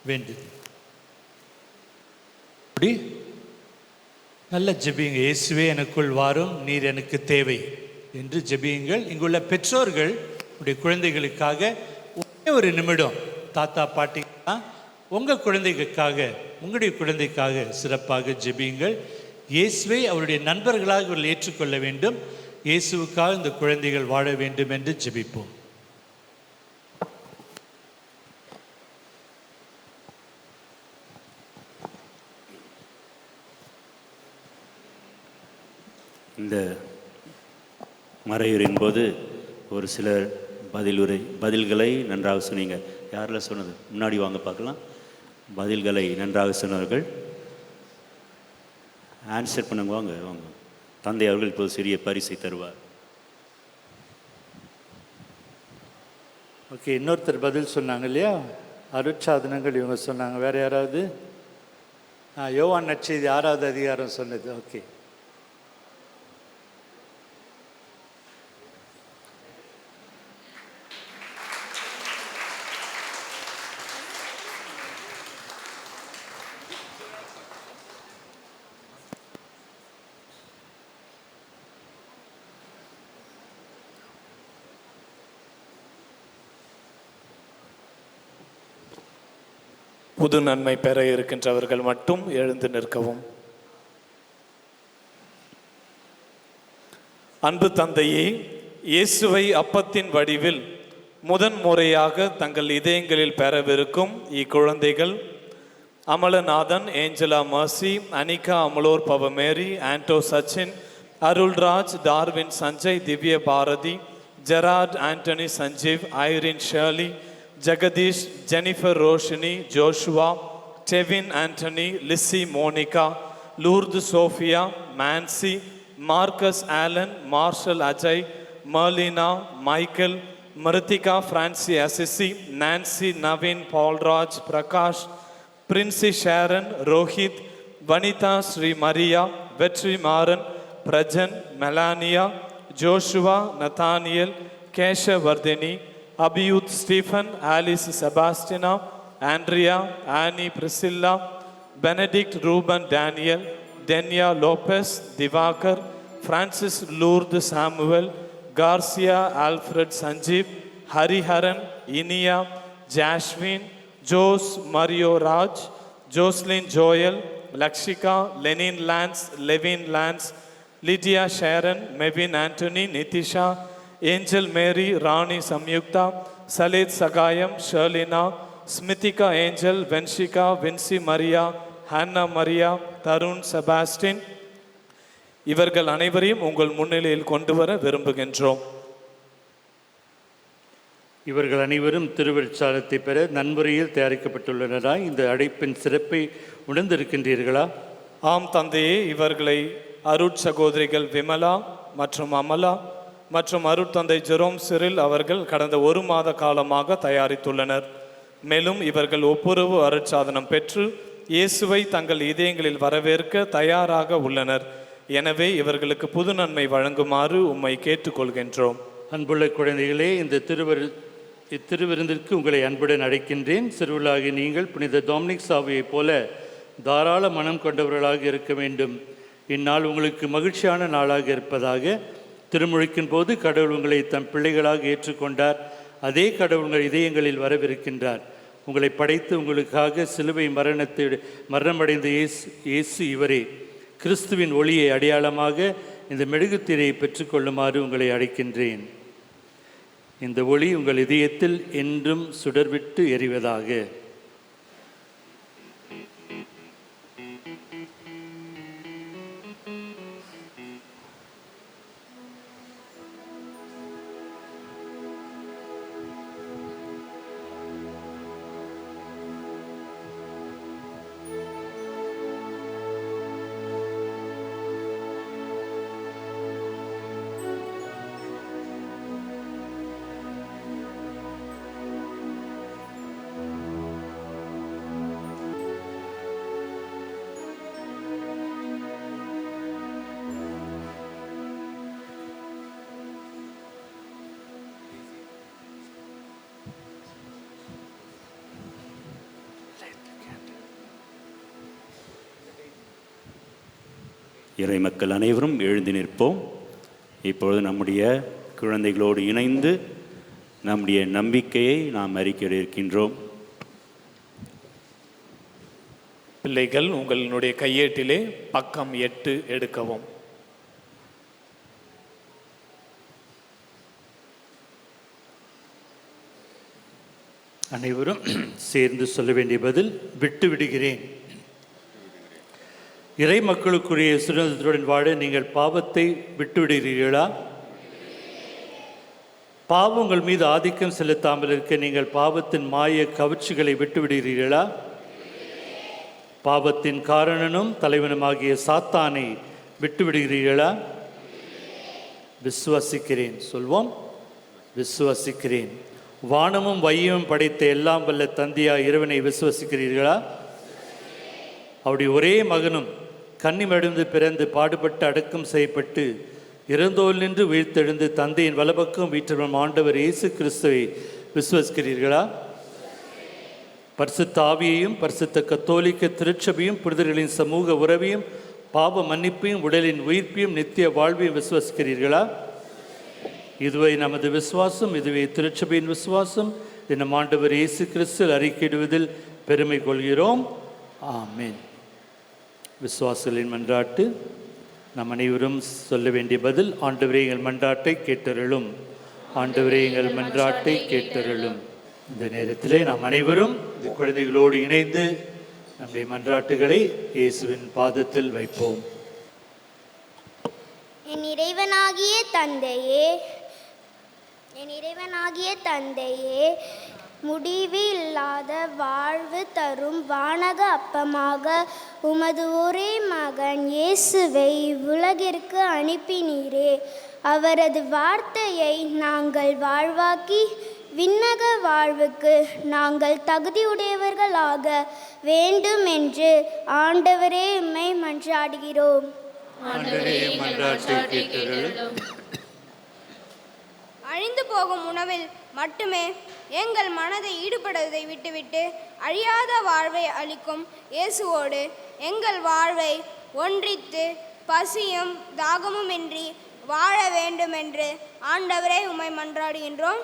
வேண்டுது அப்படி நல்ல ஜெபியுங்க. இயேசுவே எனக்குள் வாரும், நீர் எனக்கு தேவை என்று ஜெபியுங்கள். இங்குள்ள பெற்றோர்கள் உடைய குழந்தைகளுக்காக ஒரே ஒரு நிமிடம் தாத்தா பாட்டி உங்கள் குழந்தைகளுக்காக, உங்களுடைய குழந்தைக்காக சிறப்பாக ஜெபியுங்கள். இயேசுவை அவருடைய நண்பர்களாக இவர்கள் ஏற்றுக்கொள்ள வேண்டும். இயேசுவுக்காக இந்த குழந்தைகள் வாழ வேண்டும் என்று ஜெபிப்போம். இந்த மறையுரையின் போது ஒரு சிலர் பதில்களை நன்றாக சொன்னீங்க. யாரில் சொன்னது? முன்னாடி வாங்க பார்க்கலாம். பதில்களை நன்றாக சொன்னவர்கள் ஆன்சர் பண்ணுங்க. வாங்க. தந்தை அவர்கள் இப்போது சிறிய பரிசை தருவார். ஓகே, இன்னொருத்தர் பதில் சொன்னாங்க இல்லையா? அருட்சாதனங்கள் இவங்க சொன்னாங்க. வேறு யாராவது? யோவான் நற்செய்தி 6வது அதிகாரம் சொன்னது. ஓகே, புது நன்மை பெற இருக்கின்றவர்கள் மட்டும் எழுந்து நிற்கவும். அன்பு தந்தையே, இயேசுவை அப்பத்தின் வடிவில் முதன்முறையாக தங்கள் இதயங்களில் பெறவிருக்கும் இக்குழந்தைகள் Amalanathan, Angela Mercy, Anika Amalor Pavamary, Anto Sachin, Arulraj, Darwin Sanjay, Divya Bharathi, Gerard Antony Sanjeev, Irene Shirley, Jagadish, Jennifer Roshini, Joshua, Devin Antony, Lizzy Monica, Lourdu Sophia, Mansi, Marcus Alan, Marshall Ajay, Marlina, Michael, Mrithika Francy Assisi, Nancy, Naveen, Paulraj, Prakash, Princy Sharon, Rohit, Vanitha, Sri Maria, Vetri Maran, Prajan, Melania, Joshua, Nathaniel, Keshavardhini, Abiud Stephen, Alice Sebastina, Andrea, Annie, Priscilla, Benedict, Ruban, Daniel, Denya Lopez, Divakar, Francis, Lourdu Samuel, Garcia, Alfred Sanjeev, Hariharan, Iniya, Jaswin, Jose, Mario Raj, Joslin Joel, Lakshika, Lenin Lance, Levin Lance, Lydia Sharon, Mevin Antony, Nithisha, Angel Mary, Rani Samyuktha, Saleth Sahayam, Sharlina, Smithika Angel, Venshika, Vincy Maria, Hannah Maria, Tarun Sebastin, இவர்கள் அனைவரையும் உங்கள் முன்னிலையில் கொண்டு வர விரும்புகின்றோம். இவர்கள் அனைவரும் திருவருட்சாதனத்தை பெற நன்முறையில் தயாரிக்கப்பட்டுள்ளனரா? இந்த அழைப்பின் சிறப்பை உணர்ந்திருக்கின்றீர்களா? ஆம் தந்தையே, இவர்களை அருட்சகோதரிகள் விமலா மற்றும் அமலா மற்றும் அருட்தந்தை ஜெரோம் சிரில் அவர்கள் கடந்த 1 மாத காலமாக தயாரித்துள்ளனர். மேலும் இவர்கள் ஒப்புரவு அருட்சாதனம் பெற்று இயேசுவை தங்கள் இதயங்களில் வரவேற்க தயாராக உள்ளனர். எனவே இவர்களுக்கு புது நன்மை வழங்குமாறு உம்மை கேட்டுக்கொள்கின்றோம். அன்புள்ள குழந்தைகளே, இந்த இத்திருவிருந்திற்கு உங்களை அன்புடன் அழைக்கின்றேன். சிறுவர்களாகி நீங்கள் புனித டொமினிக் சாவியைப் போல தாராள மனம் கொண்டவர்களாக இருக்க வேண்டும். இந்நாள் உங்களுக்கு மகிழ்ச்சியான நாளாக இருப்பதாக. திருமுழுக்கின் போது கடவுள் உங்களை தம் பிள்ளைகளாக ஏற்றுக்கொண்டார். அதே கடவுள் உங்கள் இதயங்களில் வரவிருக்கின்றார். உங்களை படைத்து உங்களுக்காக சிலுவை மரணமடைந்த இயேசு இவரே. கிறிஸ்துவின் ஒளியை அடையாளமாக இந்த மெழுகுத்திரையை பெற்றுக்கொள்ளுமாறு உங்களை அழைக்கின்றேன். இந்த ஒளி உங்கள் இதயத்தில் என்றும் சுடர்விட்டு எரிவதாக. இறை மக்கள் அனைவரும் எழுந்து நிற்போம். இப்பொழுது நம்முடைய குழந்தைகளோடு இணைந்து நம்முடைய நம்பிக்கையை நாம் அறிக்கையிட இருக்கின்றோம். பிள்ளைகள், உங்களுடைய கையேட்டிலே பக்கம் 8 எடுக்கவும். அனைவரும் சேர்ந்து சொல்ல வேண்டிய பதில்: விட்டு விடுகிறேன். இறை மக்களுக்குரிய சுதந்திரத்துடன் வாழ நீங்கள் பாவத்தை விட்டு விடுகிறீர்களா? பாவம் உங்கள் மீது ஆதிக்கம் செலுத்தாமல் இருக்க நீங்கள் பாவத்தின் மாய கவர்ச்சிகளை விட்டு விடுகிறீர்களா? பாவத்தின் காரணனும் தலைவனுமாகிய சாத்தானை விட்டு விடுகிறீர்களா? விசுவாசிக்கிறேன். சொல்வோம், விசுவாசிக்கிறேன். வானமும் வையமும் படைத்த எல்லாம் வல்ல தந்தையாய் இறைவனை விசுவாசிக்கிறீர்களா? அவருடைய ஒரே மகனும் கன்னிமடிந்து பிறந்து பாடுபட்டு அடக்கம் செய்யப்பட்டு இறந்தோல் நின்று உயிர்த்தெழுந்து தந்தையின் வலப்பக்கம் வீற்றிருக்கும் ஆண்டவர் இயேசு கிறிஸ்துவை விசுவாசிக்கிறீர்களா? பரிசுத்த ஆவியையும் பரிசுத்த கத்தோலிக்க திருச்சபையும் புனிதர்களின் சமூக உறவையும் பாவ மன்னிப்பையும் உடலின் உயிர்ப்பையும் நித்திய வாழ்வையும் விசுவாசிக்கிறீர்களா? இதுவே நமது விசுவாசம், இதுவே திருச்சபையின் விசுவாசம். நம் ஆண்டவர் இயேசு கிறிஸ்து அறிக்கையிடுவதில் பெருமை கொள்கிறோம். ஆமென். விசுவாசிகளின் மன்றாட்டு. நம் அனைவரும் சொல்ல வேண்டிய பதில்: ஆண்டவரே எங்கள் மன்றாட்டை கேட்டருளும். ஆண்டவரே எங்கள் மன்றாட்டை கேட்டருளும். இந்த நேரத்திலே நாம் அனைவரும் குழந்தைகளோடு இணைந்து நம்முடைய மன்றாட்டுகளை இயேசுவின் பாதத்தில் வைப்போம். என் இறைவனாகிய தந்தையே, முடிவு இல்லாத வாழ்வு தரும் வானக அப்பமாக உமது ஒரே மகன் இயேசுவை உலகிற்கு அனுப்பினீரே. அவரது வார்த்தையை நாங்கள் வாழ்வாக்கி விண்ணக வாழ்வுக்கு நாங்கள் தகுதியுடையவர்களாக வேண்டும் என்று ஆண்டவரே உம்மை மன்றாடுகிறோம். அழிந்து போகும் உணவில் மட்டுமே எங்கள் மனதை ஈடுபடுவதை விட்டுவிட்டு அழியாத வாழ்வை அளிக்கும் இயேசுவோடு எங்கள் வாழ்வை ஒன்றித்து பசியும் தாகமும் இன்றி வாழ வேண்டும் என்று ஆண்டவரே உம்மை மன்றாடுகின்றோம்.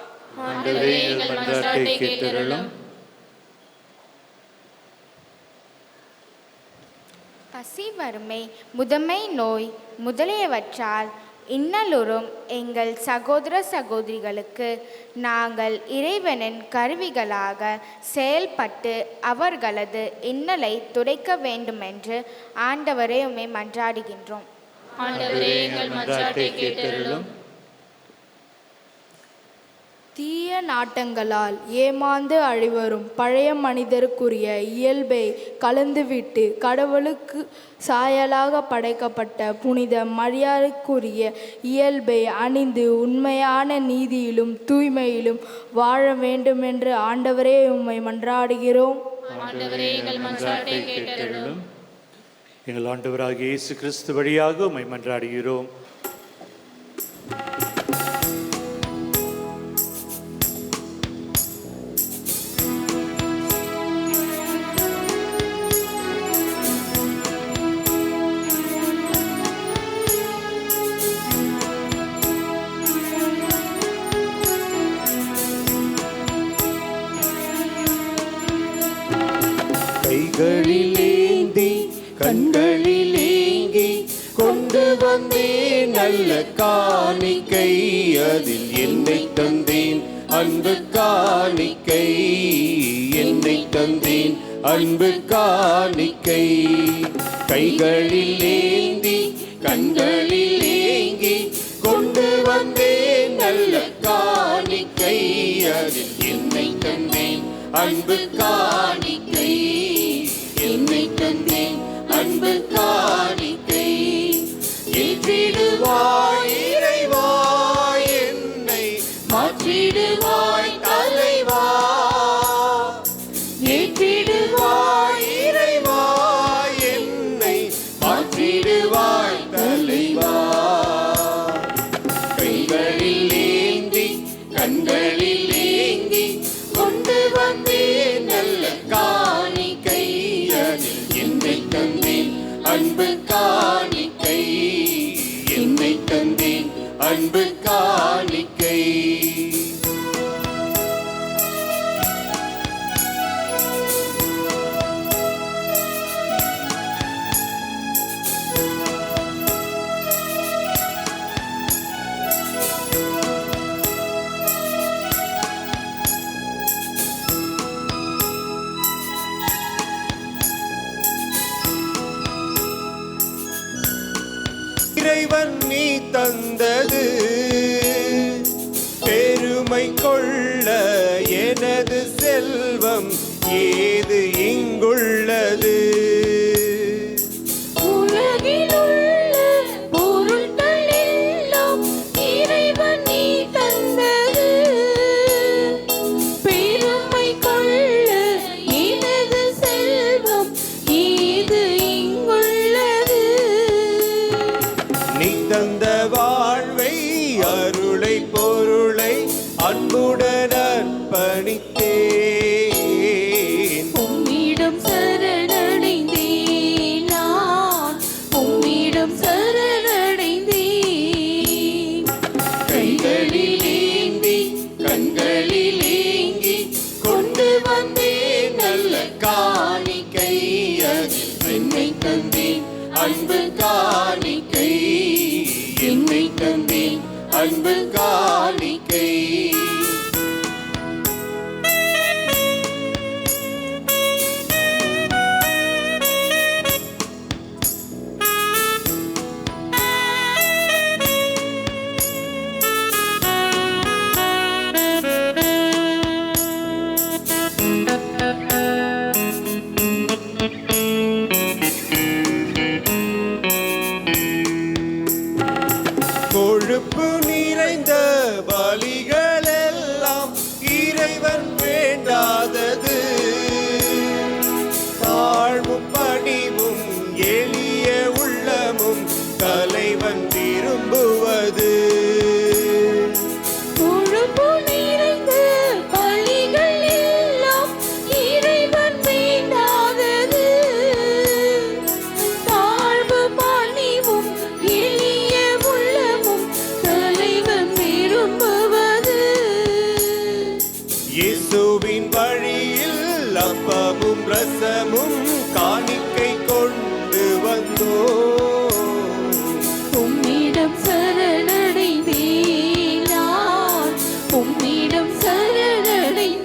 பசி, வறுமை, முதுமை நோய் முதலியவற்றால் இன்னலுறும் எங்கள் சகோதர சகோதரிகளுக்கு நாங்கள் இறைவனின் கருவிகளாக செயல்பட்டு அவர்களது இன்னலை துடைக்க வேண்டுமென்று ஆண்டவரே உம்மை மன்றாடுகின்றோம். தீய நாட்டங்களால் ஏமாந்து அழிவரும் பழைய மனிதருக்குரிய இயல்பை கலந்துவிட்டு கடவுளுக்கு சாயலாக படைக்கப்பட்ட புனித மரியாதைக்குரிய இயல்பை அணிந்து உண்மையான நீதியிலும் தூய்மையிலும் வாழ வேண்டுமென்று ஆண்டவரே உம்மை மன்றாடுகிறோம். எங்கள் ஆண்டவராகிய இயேசு கிறிஸ்து வழியாக உம்மை மன்றாடுகிறோம். கைகளிலேந்தி கண்களிலேங்கி கொண்டு வந்தேன் நல்ல காணிக்கை, அதில் என்னை தந்தேன் அன்பு காணிக்கை, என்னை தந்தேன் அன்பு காணிக்கை. கைகளிலேந்தி கண்களிலேங்கி கொண்டு வந்தேன் நல்ல காணிக்கை, அதில் என்னை தந்தேன் அன்பு காணிக்கை, என்னை தந்தேன் அன்பு காணிக்கை. ஏற்றிடுவாய் இறைவா என்னை, மாற்றிடுவாய் தலைவா. ஏற்றிடுவாய் இறைவா என்னை, மாற்றிடுவாய் தலைவா. கைகளில் ஏந்தி கண்களில் ஏங்கி கொண்டு வந்தேன் நல்ல காணிக்கை, அதில் என்னை தந்தேன் அன்பு காணிக்கை, தந்தது. பெருமை கொள்ள எனது செல்வம் ஏது இங்குள்ளது. அன்புடன் அர்ப்பணித்தேன். உம்மிடம் சரணடைந்தேன் நான், உம்மிடம் சரணடைந்தேன். கைகளில் ஏந்தி கண்களில் ஏங்கி கொண்டு வந்தேன் நல்ல காணிக்கை. அதில் என்னை தந்தேன் அன்பு காணிக்கை. என்னை தந்தேன் அன்பு காணிக்கை. கொழுப்பு நிறைந்த பலிகள் எல்லாம் இறைவன் வேண்டாதது. தாழ்வும் பணிவும் எளிய உள்ளமும் தலைவன் விரும்புவது. கொழுப்பு நிறைந்த பலிகள் எல்லாம் இறைவன் வேண்டாதது. தாழ்வு பணிவும் எளிய உள்ளமும் தலைவன் விரும்புவது. இயேசுவின் வழியில் அப்பமும் ரசமும் காணிக்கை கொண்டு வந்தோம். உம்மிடம் சரணடைந்தேன் நான், உம்மிடம் சரணடைந்தேன்.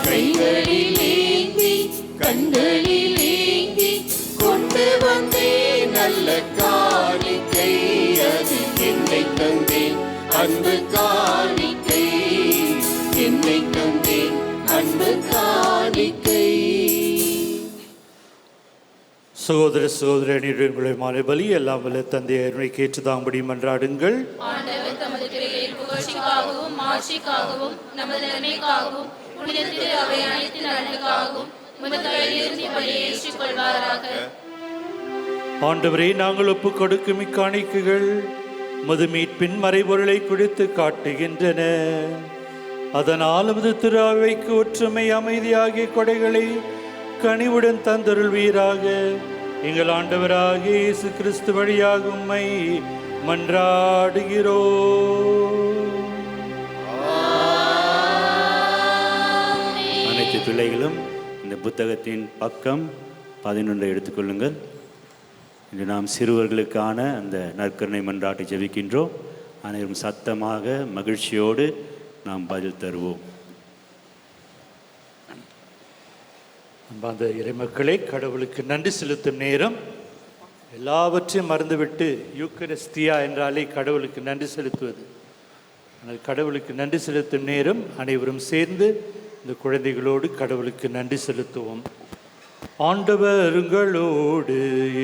கைகளில் ஏந்தி கண்களில் ஏங்கி கொண்டு வந்தேன் நல்ல காணிக்கை. அதில் என்னை தந்தேன் அன்பு காணிக்கை. என்னை தந்தேன் அன்பு காணிக்கை. சகோதர சகோதரனுடைய மாலை பலி எல்லாம் வல்ல தந்தை அருமைக்கு ஏற்றுதாம்படி மன்றாடுங்கள். ஆண்டவர் தமது கிருபையின் புகழ்ச்சிக்காகவும் மாட்சிக்காகவும் நமது நன்மைக்காகவும் புனித திரு அவை அனைத்து நலனுக்காகவும் உமது கையிலிருந்து பலியை ஏற்றுக்கொள்வாராக. ஆண்டவரே, நாங்கள் ஒப்புக் கொடுக்கும் இக்காணிக்கைகள் மது மீட்பின் மறைபொருளை குறித்து காட்டுகின்றன. அதனால் நமது திரு அவைக்கு ஒற்றுமை அமைதி ஆகிய கொடைகளை கனிவுடன் தந்தருள்வீராக. எங்கள் ஆண்டவராகிய இயேசு கிறிஸ்து வழியாக உம்மை மன்றாடுகிறோம். அனைத்து பிள்ளைகளும் இந்த புத்தகத்தின் பக்கம் 11 எடுத்துக்கொள்ளுங்கள். இன்று நாம் சிறுவர்களுக்கான அந்த நற்கருணை மன்றாட்டை ஜெபிக்கின்றோம். அனைவரும் சத்தமாக மகிழ்ச்சியோடு நாம் பதில் தருவோம். அந்த இறைமக்களே, கடவுளுக்கு நன்றி செலுத்தும் நேரம். எல்லாவற்றையும் மறந்துவிட்டு யூக்கரிஸ்தியா என்றாலே கடவுளுக்கு நன்றி செலுத்துவது. ஆனால் கடவுளுக்கு நன்றி செலுத்தும் நேரம். அனைவரும் சேர்ந்து இந்த குழந்தைகளோடு கடவுளுக்கு நன்றி செலுத்துவோம். ஆண்டவர் உங்களோடு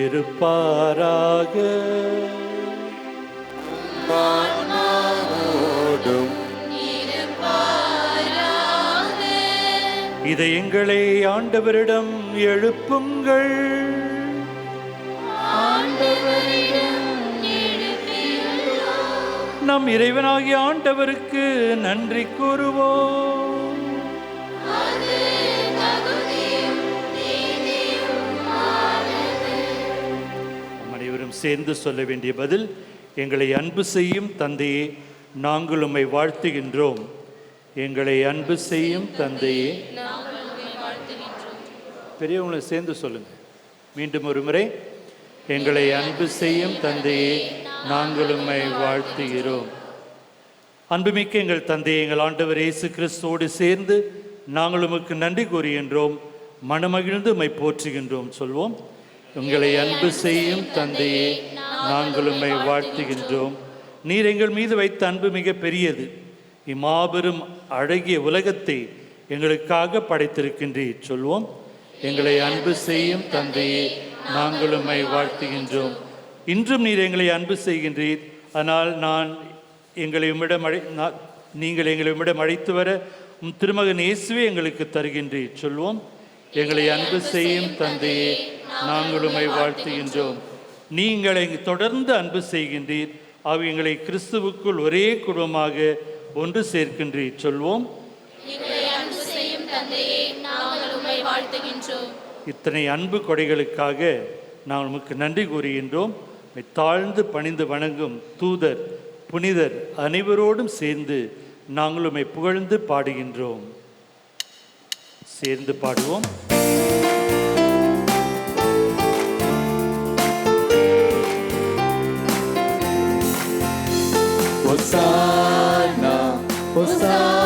இருப்பாராக. இதை எங்களை ஆண்டவரிடம் எழுப்புங்கள். நம் இறைவனாகிய ஆண்டவருக்கு நன்றி கூறுவோம். அனைவரும் சேர்ந்து சொல்ல வேண்டிய பதில்: எங்களை அன்பு செய்யும் தந்தையே, நாங்கள் உம்மை வாழ்த்துகின்றோம். எங்களை அன்பு செய்யும் தந்தையே. பெரியவங்களை சேர்ந்து சொல்லுங்க. மீண்டும் ஒரு முறை: எங்களை அன்பு செய்யும் தந்தையே, நாங்கள் உம்மை வாழ்த்துகிறோம். அன்புமிக்க எங்கள் தந்தையை, எங்கள் ஆண்டவர் இயேசு கிறிஸ்துவோடு சேர்ந்து நாங்கள் உமக்கு நன்றி கூறுகின்றோம். மனமகிழ்ந்து உம்மை போற்றுகின்றோம். சொல்வோம்: உங்களை அன்பு செய்யும் தந்தையே, நாங்கள் உம்மை வாழ்த்துகின்றோம். நீர் எங்கள் மீது வைத்த அன்பு மிக பெரியது. இம்மாபெரும் அழகிய உலகத்தை எங்களுக்காக படைத்திருக்கின்றீர். சொல்வோம். எங்களை அன்பு செய்யும் தந்தையே, நாங்கள் உம்மை வாழ்த்துகின்றோம். இன்றும் நீர் எங்களை அன்பு செய்கின்றீர். ஆனால் நீங்கள் எங்களை உம்மிடம் அழைத்து வர உம் திருமகன் இயேசுவே எங்களுக்கு தருகின்றீர். சொல்வோம். எங்களை அன்பு செய்யும் தந்தையே, நாங்கள் உம்மை வாழ்த்துகின்றோம். நீங்கள் தொடர்ந்து அன்பு செய்கின்றீர். ஆக எங்களை கிறிஸ்துவுக்குள் ஒரே குடும்பமாக ஒன்று சேர்க்கின்றீர். சொல்வோம். இத்தனை அன்பு கொடைகளுக்காக நான் உமக்கு நன்றி கூறுகின்றோம். தாழ்ந்து பணிந்து வணங்கும் தூதர் புனிதர் அனைவரோடும் சேர்ந்து நாங்கள் உம்மை புகழ்ந்து பாடுகின்றோம். சேர்ந்து பாடுவோம். Hosanna hosanna.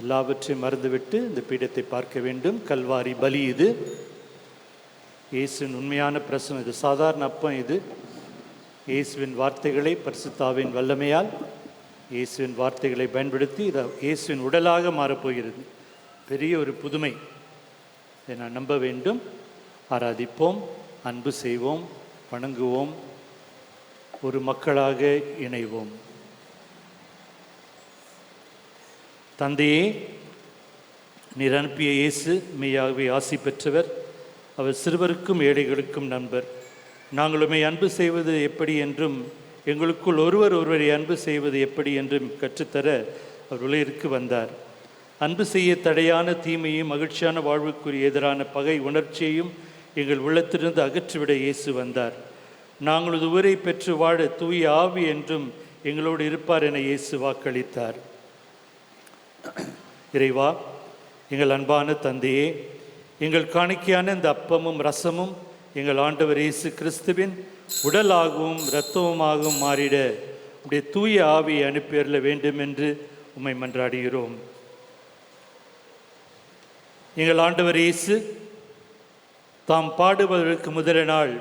எல்லாவற்றையும் மறந்துவிட்டு இந்த பீடத்தை பார்க்க வேண்டும். கல்வாரி பலி இது. இயேசுவின் உண்மையான பிரசனம் இது. சாதாரண அப்பம் இது. இயேசுவின் வார்த்தைகளை பரிசுத்தாவின் வல்லமையால் இயேசுவின் வார்த்தைகளை பயன்படுத்தி இதை இயேசுவின் உடலாக மாறப்போகிறது. பெரிய ஒரு புதுமை. இதை நான் நம்ப வேண்டும். ஆராதிப்போம், அன்பு செய்வோம், வணங்குவோம், ஒரு மக்களாக இணைவோம். தந்தையே, நீர் அனுப்பிய இயேசு மெய்யாகவே ஆசி பெற்றவர். அவர் சிறுவருக்கும் ஏழைகளுக்கும் நண்பர். நாங்களுமே அன்பு செய்வது எப்படி என்றும் எங்களுக்குள் ஒருவரை அன்பு செய்வது எப்படி என்றும் கற்றுத்தர அவர் உலகிற்கு வந்தார். அன்பு செய்ய தடையான தீமையும் மகிழ்ச்சியான வாழ்வுக்குரிய எதிரான பகை உணர்ச்சியையும் எங்கள் உள்ளத்திலிருந்து அகற்றிவிட இயேசு வந்தார். நாங்கள் உவரை பெற்று வாழ தூய ஆவி என்றும் எங்களோடு இருப்பார் என இயேசு வாக்களித்தார். இறைவா, எங்கள் அன்பான தந்தையே, எங்கள் காணிக்கையான இந்த அப்பமும் ரசமும் எங்கள் ஆண்டவர் இயேசு கிறிஸ்துவின் உடலாகவும் இரத்தமுமாகவும் மாறிட உடைய தூய ஆவியை அனுப்பியருள வேண்டும் என்று உம்மை மன்றாடுகிறோம். எங்கள் ஆண்டவர் இயேசு தாம் பாடுவதற்கு முதல் நாள்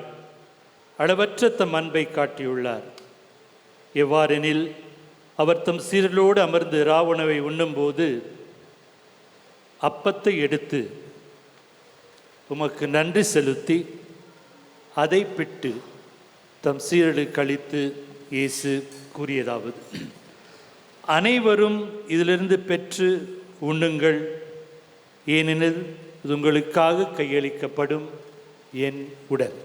அளவற்ற தம் அன்பை காட்டியுள்ளார். எவ்வாறெனில், அவர் தம் சீரலோடு அமர்ந்து ராவுணவை உண்ணும்போது அப்பத்தை எடுத்து உமக்கு நன்றி செலுத்தி அதை பிட்டு தம் சீரலுக்கு அளித்து இயேசு கூறியதாவது: அனைவரும் இதிலிருந்து பெற்று உண்ணுங்கள், ஏனெனில் இது உங்களுக்காக கையளிக்கப்படும் என் உடல்.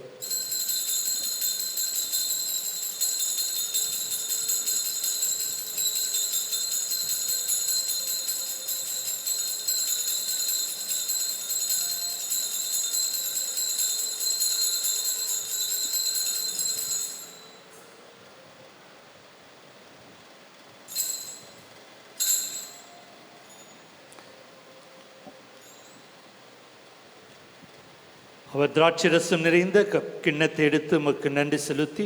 அவர் திராட்சை ரசம் நிறைந்த கிண்ணத்தை எடுத்து உமக்கு நன்றி செலுத்தி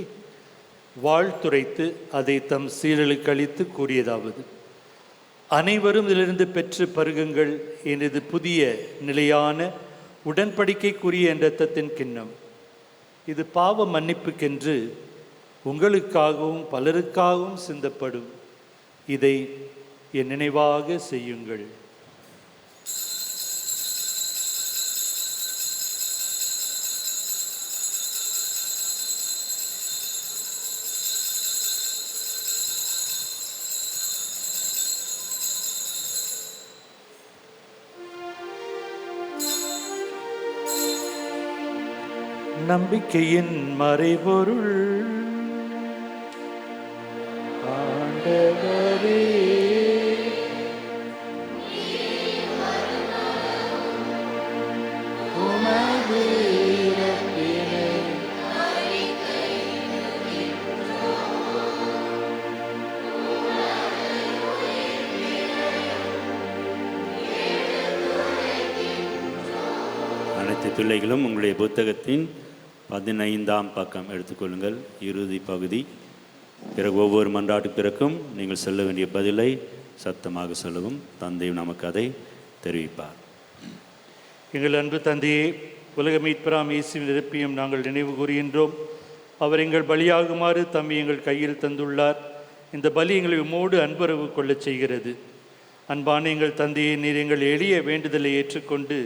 வாழ்த்துரைத்து அதை தம் சீரலுக்கு அளித்து கூறியதாவது: அனைவரும் இதிலிருந்து பெற்று பருகுங்கள், எனது புதிய நிலையான உடன்படிக்கைக்குரிய என் இரத்தத்தின் கிண்ணம். இது பாவ மன்னிப்புக்கென்று உங்களுக்காகவும் பலருக்காகவும் சிந்தப்படும். இதை என் நினைவாக செய்யுங்கள். நம்பிக்கையின் மறைபொருள் ஆண்டவரே, உமது இரத்தினை அனைத்து பிள்ளைகளும் உங்களுடைய புத்தகத்தின் 15ஆம் பக்கம் எடுத்துக்கொள்ளுங்கள், இறுதி பகுதி. பிறகு ஒவ்வொரு மன்றாட்டு பிறக்கும் நீங்கள் சொல்ல வேண்டிய பதிலை சத்தமாக சொல்லவும். தந்தையும் நமக்கு அதை தெரிவிப்பார். எங்கள் அன்பு தந்தையே, உலக மீட்பராம் இயேசுவின் இறப்பையும் நாங்கள் நினைவு கூறுகின்றோம். அவர் எங்கள் பலியாகுமாறு தம்மை எங்கள் கையில் தந்துள்ளார். இந்த பலி எங்களை உம்மோடு அன்புறவு கொள்ளச் செய்கிறது. அன்பான எங்கள் தந்தையே, நீர் எங்கள் எளிய வேண்டுதலை ஏற்றுக்கொண்டு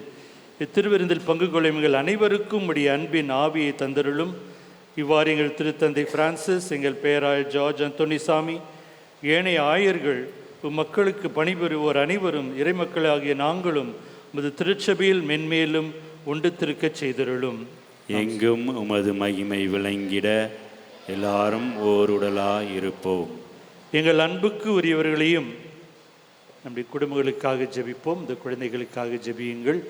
இத்திருவிருந்தில் பங்கு கொள்ளும் எங்கள் அனைவருக்கும் உடைய அன்பின் ஆவியை தந்தருளும். இவ்வாறு எங்கள் திருத்தந்தை பிரான்சிஸ், எங்கள் பேராயர் ஜார்ஜ் அந்தோனிசாமி, ஏனைய ஆயர்கள், மக்களுக்கு பணிபுரிவோர் அனைவரும், இறைமக்களாகிய நாங்களும் உமது திருச்சபையில் மென்மேலும் ஒன்று திருக்கச் செய்தருளும். எங்கும் உமது மகிமை விளங்கிட எல்லாரும் ஓருடலாய் இருப்போம். எங்கள் அன்புக்கு உரியவர்களையும் நம்முடைய குடும்பங்களுக்காக ஜெபிப்போம். இந்த குழந்தைகளுக்காக ஜெபியுங்கள்.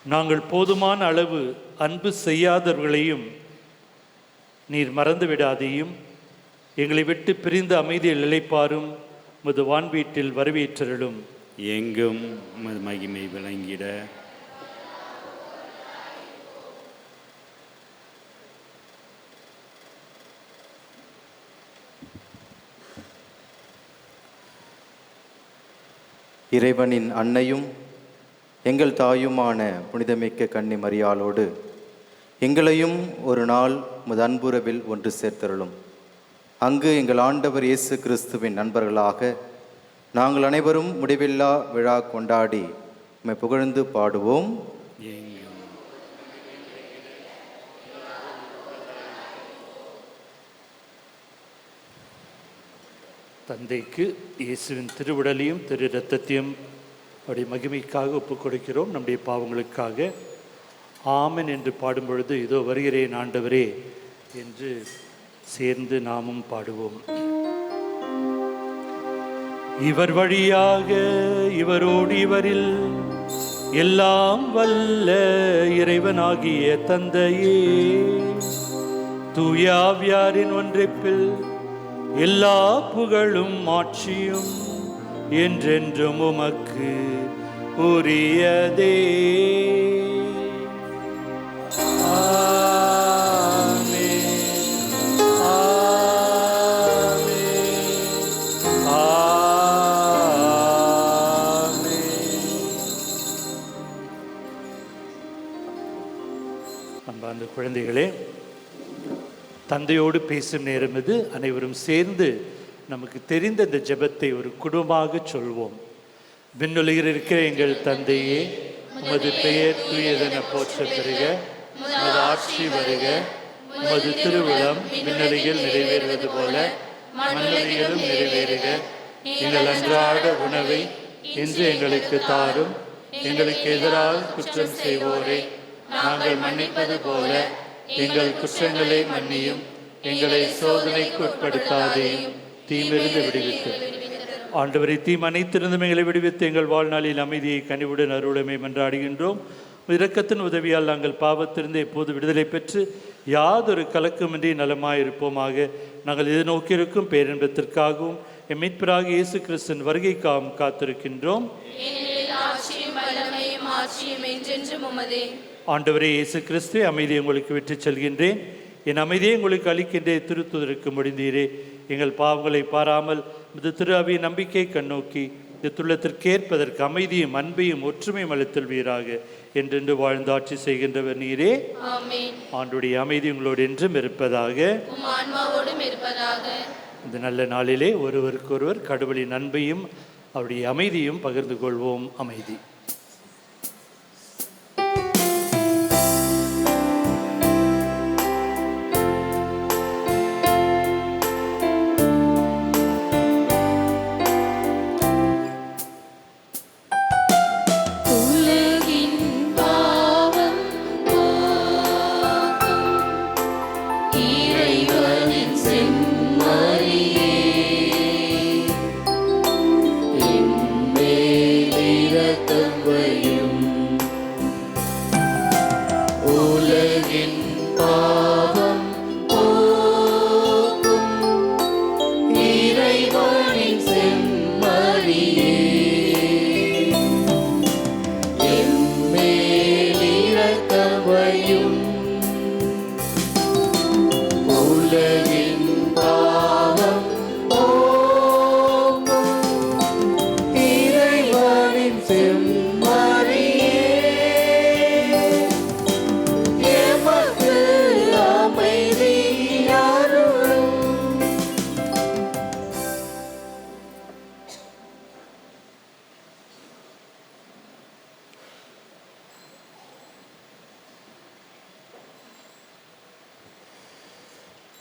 நாங்கள் போதுமான அளவு அன்பு செய்யாதவர்களையும் நீர் மறந்து விடாதையும், எங்களை விட்டு பிரிந்த அமைதியில் இளைப்பாரும் உமது வான்வீட்டில் வரவேற்றருளும். எங்கும் உமது மகிமை விளங்கிட இறைவனின் அன்னையும் எங்கள் தாயுமான புனிதமிக்க கன்னி மரியாளோடு எங்களையும் ஒரு நாள் உமது அன்புறவில் ஒன்று சேர்த்தருளும். அங்கு எங்கள் ஆண்டவர் இயேசு கிறிஸ்துவின் நண்பர்களாக நாங்கள் அனைவரும் முடிவில்லா விழா கொண்டாடி உம்மை புகழ்ந்து பாடுவோம். தந்தைக்கு இயேசுவின் திருவுடலையும் திரு இரத்தத்தையும் அவருடைய மகிமைக்காக ஒப்புக் கொடுக்கிறோம். நம்முடைய பாவங்களுக்காக ஆமென் என்று பாடும் பொழுது, இதோ வருகிறேன் ஆண்டவரே என்று சேர்ந்து நாமும் பாடுவோம். இவர் வழியாக இவரோடு இவரில் எல்லாம் வல்ல இறைவனாகிய தந்தையே, தூய ஆவியாரின் ஒன்றிப்பில் எல்லா புகழும் ஆட்சியும் என்றென்றும் உமக்கு உரியதே. அன்பார்ந்த குழந்தைகளே, தந்தையோடு பேசும் நேரம் இது. அனைவரும் சேர்ந்து நமக்கு தெரிந்த இந்த ஜெபத்தை ஒரு குடும்பமாக சொல்வோம். விண்ணுலகில் இருக்கிற எங்கள் தந்தையே, உமது பெயர் தூயதென போற்ற பெறுக, உமது ஆட்சி வருக, உமது திருவிழம் விண்ணுலகில் நிறைவேறுவது போல மண்ணுலகிலும் நிறைவேறுக. எங்கள் அன்றாட உணவை இன்று எங்களுக்கு தாரும். எங்களுக்கு எதிராக குற்றம் செய்வோரை நாங்கள் மன்னிப்பது போல எங்கள் குற்றங்களை மன்னியும். எங்களை சோதனைக்கு உட்படுத்தாதேயும், தீமிருந்து விடுவித்து. ஆண்டவரை தீம் அனைத்திருந்தும் எங்களை விடுவித்து எங்கள் வாழ்நாளில் அமைதியை கனிவுடன் அருளமை மன்றாடுகின்றோம். இரக்கத்தின் உதவியால் நாங்கள் பாவத்திலிருந்து எப்போது விடுதலை பெற்று யாதொரு கலக்கமின்றி நலமாயிருப்போமாக. நாங்கள் எதிர்நோக்கியிருக்கும் பேரின்பத்திற்காகவும் எம் மீட்பராகிய இயேசு கிறிஸ்துவின் வருகைக்காகவும் காத்திருக்கின்றோம். ஆட்சியும் என்றென்றும் உமதே. ஆண்டவரே இயேசு கிறிஸ்துவே, அமைதியை உங்களுக்கு விட்டுச் செல்கின்றேன், என் அமைதியை உங்களுக்கு அளிக்கின்றேன் திருத்துதற்கு முடிந்தீரே. எங்கள் பாவங்களை பாராமல் இது திரு அவையின் நம்பிக்கை கண்ணோக்கி துள்ளத்திற்கேற்பதற்கு அமைதியும் அன்பையும் ஒற்றுமையும் அளித்தல்வீராக. என்றென்று வாழ்ந்து ஆட்சி செய்கின்றவர் நீரே. ஆமென். ஆண்டுடைய அமைதி உங்களோடு என்றும் இருப்பதாக. உம் ஆன்மாவோடும் இருப்பதாக. இந்த நல்ல நாளிலே ஒருவருக்கொருவர் கடவுளின் அன்பையும் அவருடைய அமைதியும் பகிர்ந்து கொள்வோம். அமைதி.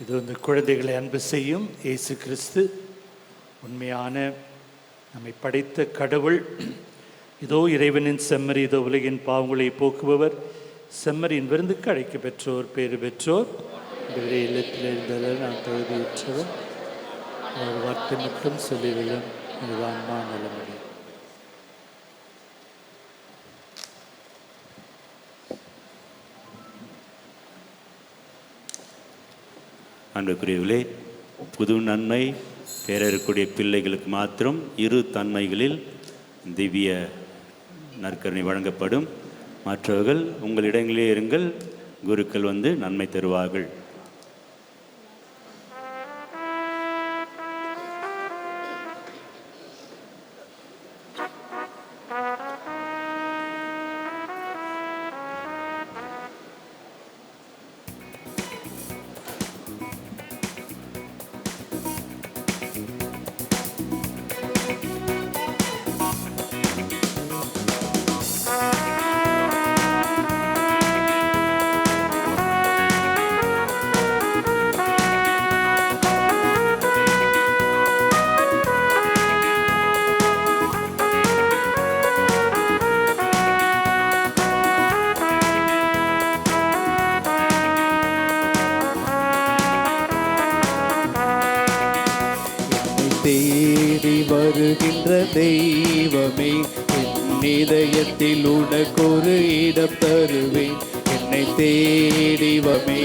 இது வந்து குழந்தைகளை அன்பு செய்யும் இயேசு கிறிஸ்து, உண்மையான நம்மை படைத்த கடவுள். இதோ இறைவனின் செம்மறி, இதோ உலகின் பாவங்களை போக்குபவர். செம்மறியின் விருந்துக்கு அழைக்க பெற்றோர் பேறு பெற்றோர். இவரே இல்லத்தில் இருந்தவர் நான் தகுதியுற்றவர். அவர் வார்த்தை மட்டும் சொல்லிவிடும் எனது ஆன்மா நலமடை. அன்புக்குரியவர்களே, புது நன்மை பேரக்கூடிய பிள்ளைகளுக்கு மாத்திரம் இரு தன்மைகளில் திவ்ய நற்கருணை வழங்கப்படும். மற்றவர்கள் உங்களிடங்களே இருங்கள், குருக்கள் வந்து நன்மை தருவார்கள். தேடி வருகின்ற தெய்வமே, என் இதயத்தில் உனக்கொரு இடம் தருவேன். என்னை தேடிவமே,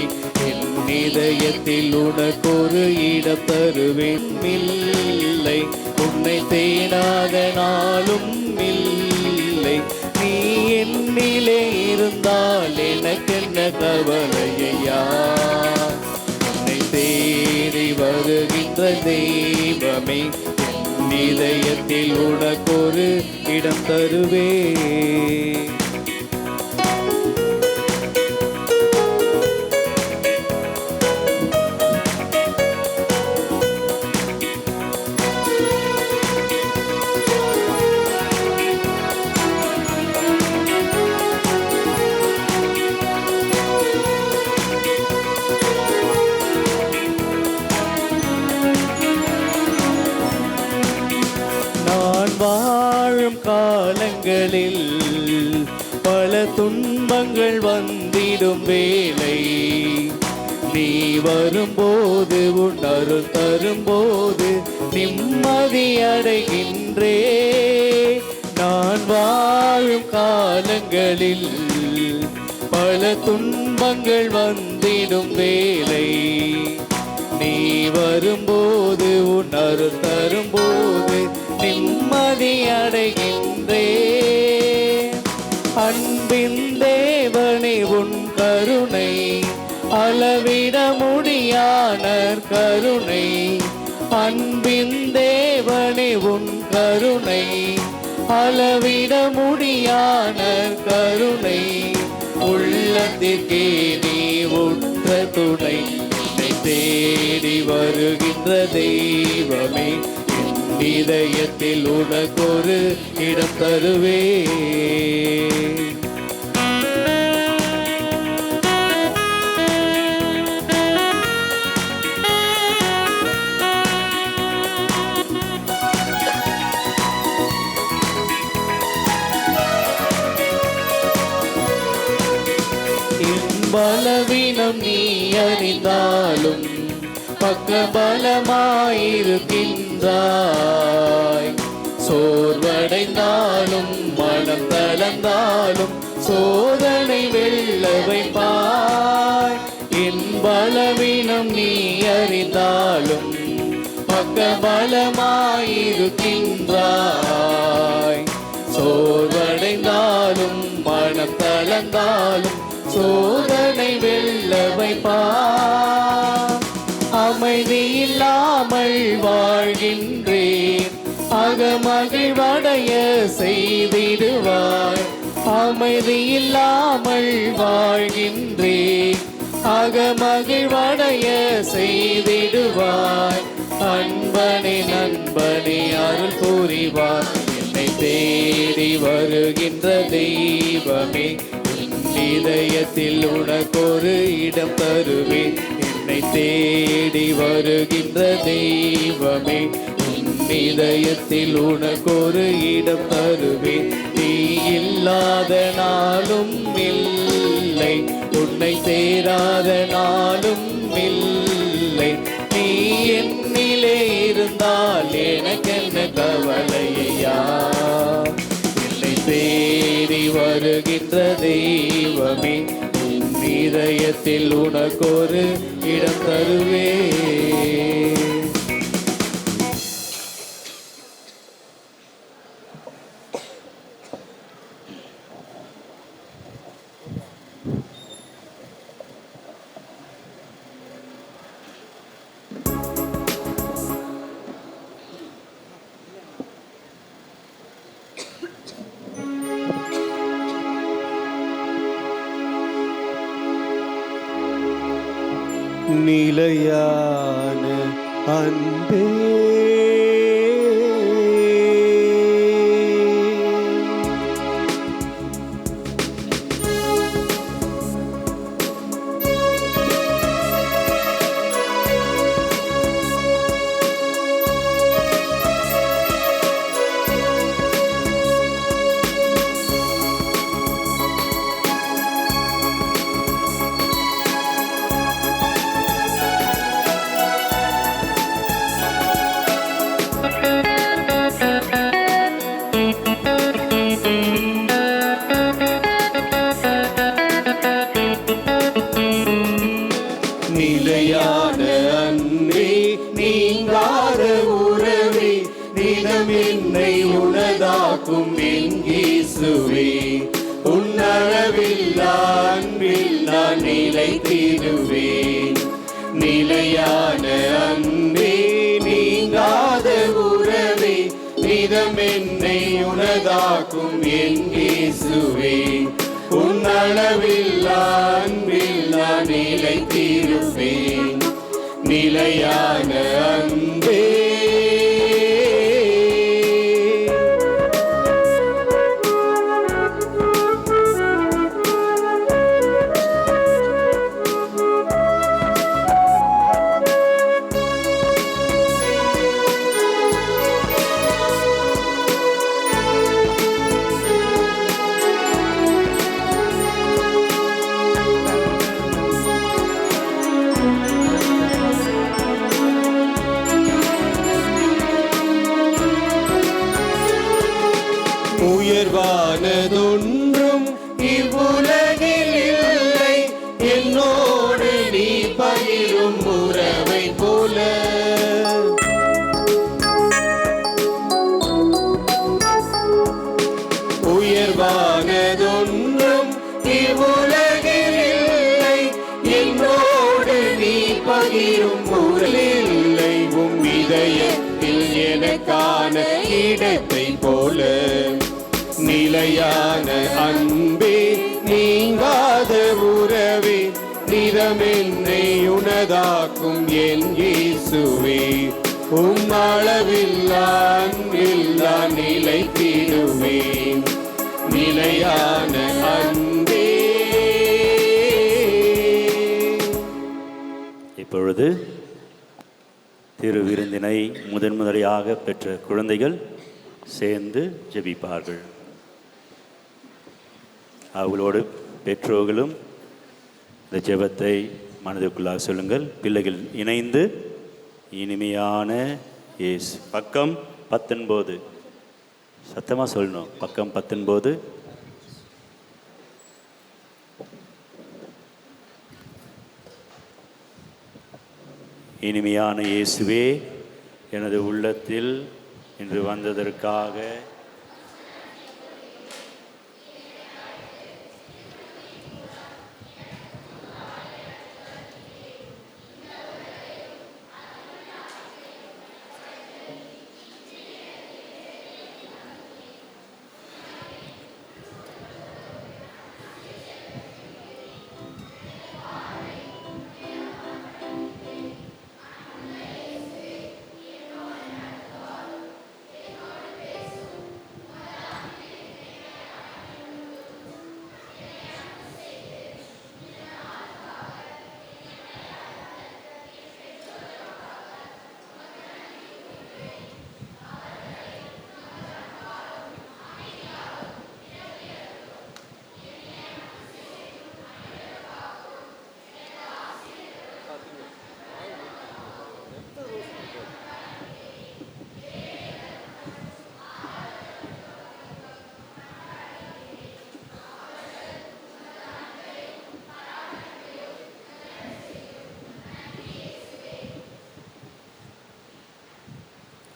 என் இதயத்தில் உனக்கொரு இடம் தருவேன். இல்லை, உன்னை தேடாத நாளும் இல்லை. நீ என்னிலே இருந்தால் எனக்கென்ன கவலையா? தேடி வருகின்ற தெய்வமே, என் இதயத்தில் உனக்கொரு இடம் தருவே. வாழும் காலங்களில் பல துன்பங்கள் வந்திடும் வேளை, நீ வரும்போது உன் அருள் தரும்போது நிம்மதி அடைகின்றே. நான் வாழும் காலங்களில் பல துன்பங்கள் வந்திடும் வேளை, நீ வரும்போது உன் அருள் தரும்போது நிம்மதி அடைகின்றே. அளவிட முடியான கருணை, அன்பின் தேவனே உன் கருணை, அளவிட முடியான கருணை, உள்ளத்திற்கே நீ உற்ற துணை, என்னை தேடி வருகின்ற தெய்வமே, என் இதயத்தில் உனக்கொரு இடம் தருவே. பலவீனம் நீ அறிந்தாலும் பக்கபலமாயிருக்கின்றாய், சோர்வடைந்தாலும் மனம் தளர்ந்தாலும் சோதனை வெல்ல வைப்பாய். என் பலவீனம் நீ அறிந்தாலும் பக்கபலமாயிருக்கின்றாய், சோர்வடைந்தாலும் மனம் தளர்ந்தாலும் சோதனை வெல்ல வைப்பார். அமைதி இல்லாமல் வாழ்கின்றேன், அகமகிழ்வடைய செய்திடுவாய். அமைதி இல்லாமல் வாழ்கின்றேன், அகமகிழ்வடைய செய்திடுவாய். அன்பனே நண்பனே அருள் புரிவார், என்னை தேடி வருகின்ற தெய்வமே, இதயத்தில் உனக்கொரு இடம் தருவேன். என்னை தேடி வருகின்ற தெய்வமே, இதயத்தில் உனக்கொரு இடம் தருவேன். நீ இல்லாத நாளும் இல்லை, உன்னை தேடாத நாளும் இல்லை. நீ என்னிலே இருந்தால் எனக்கென்ன கவலையா, தேடி வருகின்ற தெய்வமே, இதயத்தில் உனக்கொரு இடம் தருவே. நிலையான அன்பே நிலையான அன்பே, நீங்காத உறவே, தினம் என்னை உனதாக்கும் என் இயேசுவே, உன்னளவில்லா அன்பில் நான் நிலைத்திடுவேன். நிலையான அன்பே, நீங்காத உறவே, தினம் என்னை உனதாக்கும் என் இயேசுவே, உன்னளவில்லா அன்பில் நான் நிலைத்திருப்பேன். நிலையான அன்பே, உயர்வானதொன்றும் இவ்வுலகில் இல்லை, என்னோடு நீ பகிரும் உறவை போல. உயர்வானதொன்றும் இவ்வுலகில் இல்லை, என்னோடு நீ பகிரும் உறவில்லை உம் இதயத்தில் எனக்கான இடத்தை போல நிலையான அன்பே நீங்காத உறவே நிறமென்னை உனதாக்கும் என் இயேசுவே அளவில்லா அன்பில் நான் நிலைத்திடுவேன் நிலையான அன்பே. இப்பொழுது திருவிருந்தினை முதன்முறையாக பெற்ற குழந்தைகள் சேர்ந்து ஜெபிப்பார்கள். அவர்களோடு பெற்றோர்களும் இந்த ஜெபத்தை மனதுக்குள்ளாக சொல்லுங்கள். பிள்ளைகள் இணைந்து இனிமையான இயேசு. பக்கம் 19 சத்தமாக சொல்லணும். பக்கம் 19. இனிமையான இயேசுவே, எனது உள்ளத்தில் இன்று வந்ததற்காக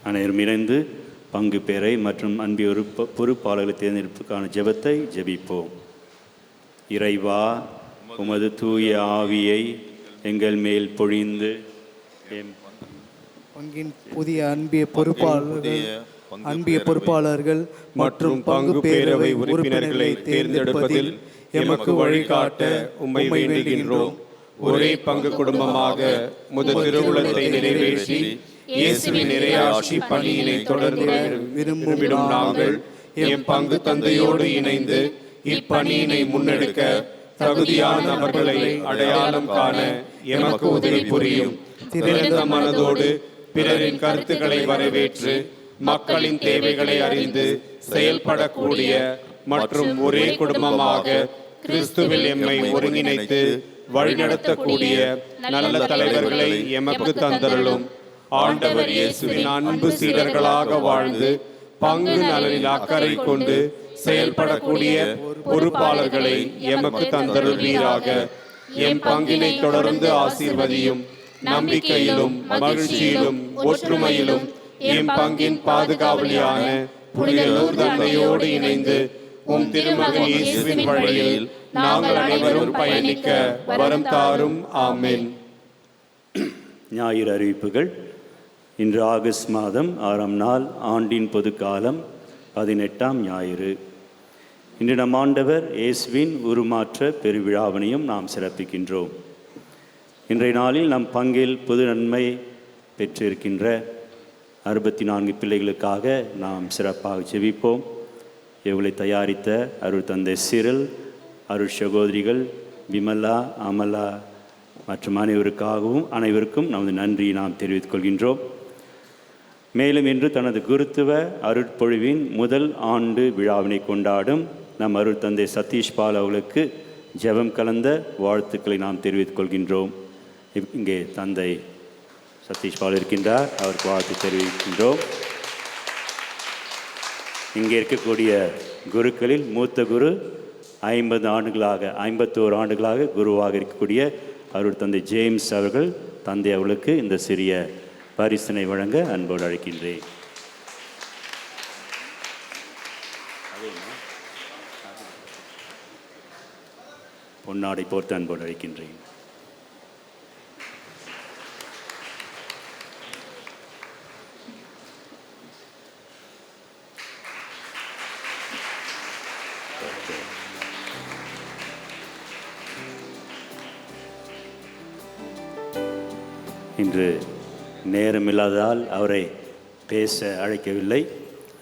அனைவரும் இணைந்து பங்கு பெறை மற்றும் அன்பிய பொறுப்பாளர்களை தேர்ந்தெடுப்புக்கான ஜெபத்தை ஜெபிப்போம். இறைவா, உமது தூய ஆவியை எங்கள் மேல் பொழிந்து பங்கின் புதிய அன்பிய பொறுப்பாளர்கள் மற்றும் பங்கு பேரவை உறுப்பினர்களை தேர்ந்தெடுப்பதில் எமக்கு வழிகாட்ட உம்மை வேண்டுகின்றோம். ஒரே பங்கு குடும்பமாக முதல் திருவுளத்தை நிறைவேற்றி இயேசுவின் இறையாட்சி பணியினை தொடர்ந்து விரும்பிடும் நாங்கள் எம் பங்கு தந்தையோடு இணைந்து இப்பணியினை முன்னெடுக்க தகுதியான நபர்களை அடையாளம் காண எமக்கு உதவி புரியும். திறந்த மனதோடு பிறரின் கருத்துக்களை வரவேற்று மக்களின் தேவைகளை அறிந்து செயல்படக்கூடிய மற்றும் ஒரே குடும்பமாக கிறிஸ்துவில் எம்மை ஒருங்கிணைத்து வழிநடத்தக்கூடிய நல்ல தலைவர்களை எமக்கு தந்தருளும். ஆண்டவர் இயேசுவின் அன்பு சீடர்களாக வாழ்ந்து பங்கு நலனில் அக்கறை கொண்டு செயல்படக்கூடிய பொறுப்பாளர்களை எமக்கு தந்தருள்வீராக. எம் பங்கினை தொடர்ந்து ஆசீர்வதியும். நம்பிக்கையிலும் மகிழ்ச்சியிலும் ஒற்றுமையிலும் எம் பங்கின் பாதுகாவலியான புனித தந்தையோடு இணைந்து உம் திருமகன் இயேசுவின் வழியில் நாங்கள் அனைவரும் பயணிக்க வரம் தாரும். ஆமென். ஞாயிறு அறிவிப்புகள். இன்று ஆகஸ்ட் மாதம் 6ஆம் நாள், ஆண்டின் பொதுக்காலம், 18ஆம் ஞாயிறு. இன்று நம் ஆண்டவர் இயேசுவின் உருமாற்ற பெருவிழாவினையும் நாம் சிறப்பிக்கின்றோம். இன்றைய நாளில் நம் பங்கில் பொது நன்மை பெற்றிருக்கின்ற 64 பிள்ளைகளுக்காக நாம் சிறப்பாக ஜெபிப்போம். இவர்களை தயாரித்த அருள் தந்தை சிரில், அருள் சகோதரிகள் விமலா, அமலா மற்றும் அனைவருக்கும் நமது நன்றி நாம் தெரிவித்துக் கொள்கின்றோம். மேலும் இன்று தனது குருத்துவ அருட்பொழிவின் முதல் ஆண்டு விழாவினை கொண்டாடும் நம் அருள் தந்தை சதீஷ் பால் அவர்களுக்கு ஜெபம் கலந்த வாழ்த்துக்களை நாம் தெரிவித்துக் கொள்கின்றோம். இங்கே தந்தை சதீஷ் பால் இருக்கின்றார், அவருக்கு வாழ்த்து தெரிவிக்கின்றோம். இங்கே இருக்கக்கூடிய குருக்களில் மூத்த குரு 51 ஆண்டுகளாக குருவாக இருக்கக்கூடிய அருள் தந்தை ஜேம்ஸ் அவர்கள், தந்தை அவர்களுக்கு இந்த சிறிய பரிசினை வழங்க அன்போடு அழைக்கின்றேன். பொன்னாடை போர்த்து அன்போடு அழைக்கின்றேன். இன்று நேரமில்லாததால் அவரை பேச அழைக்கவில்லை.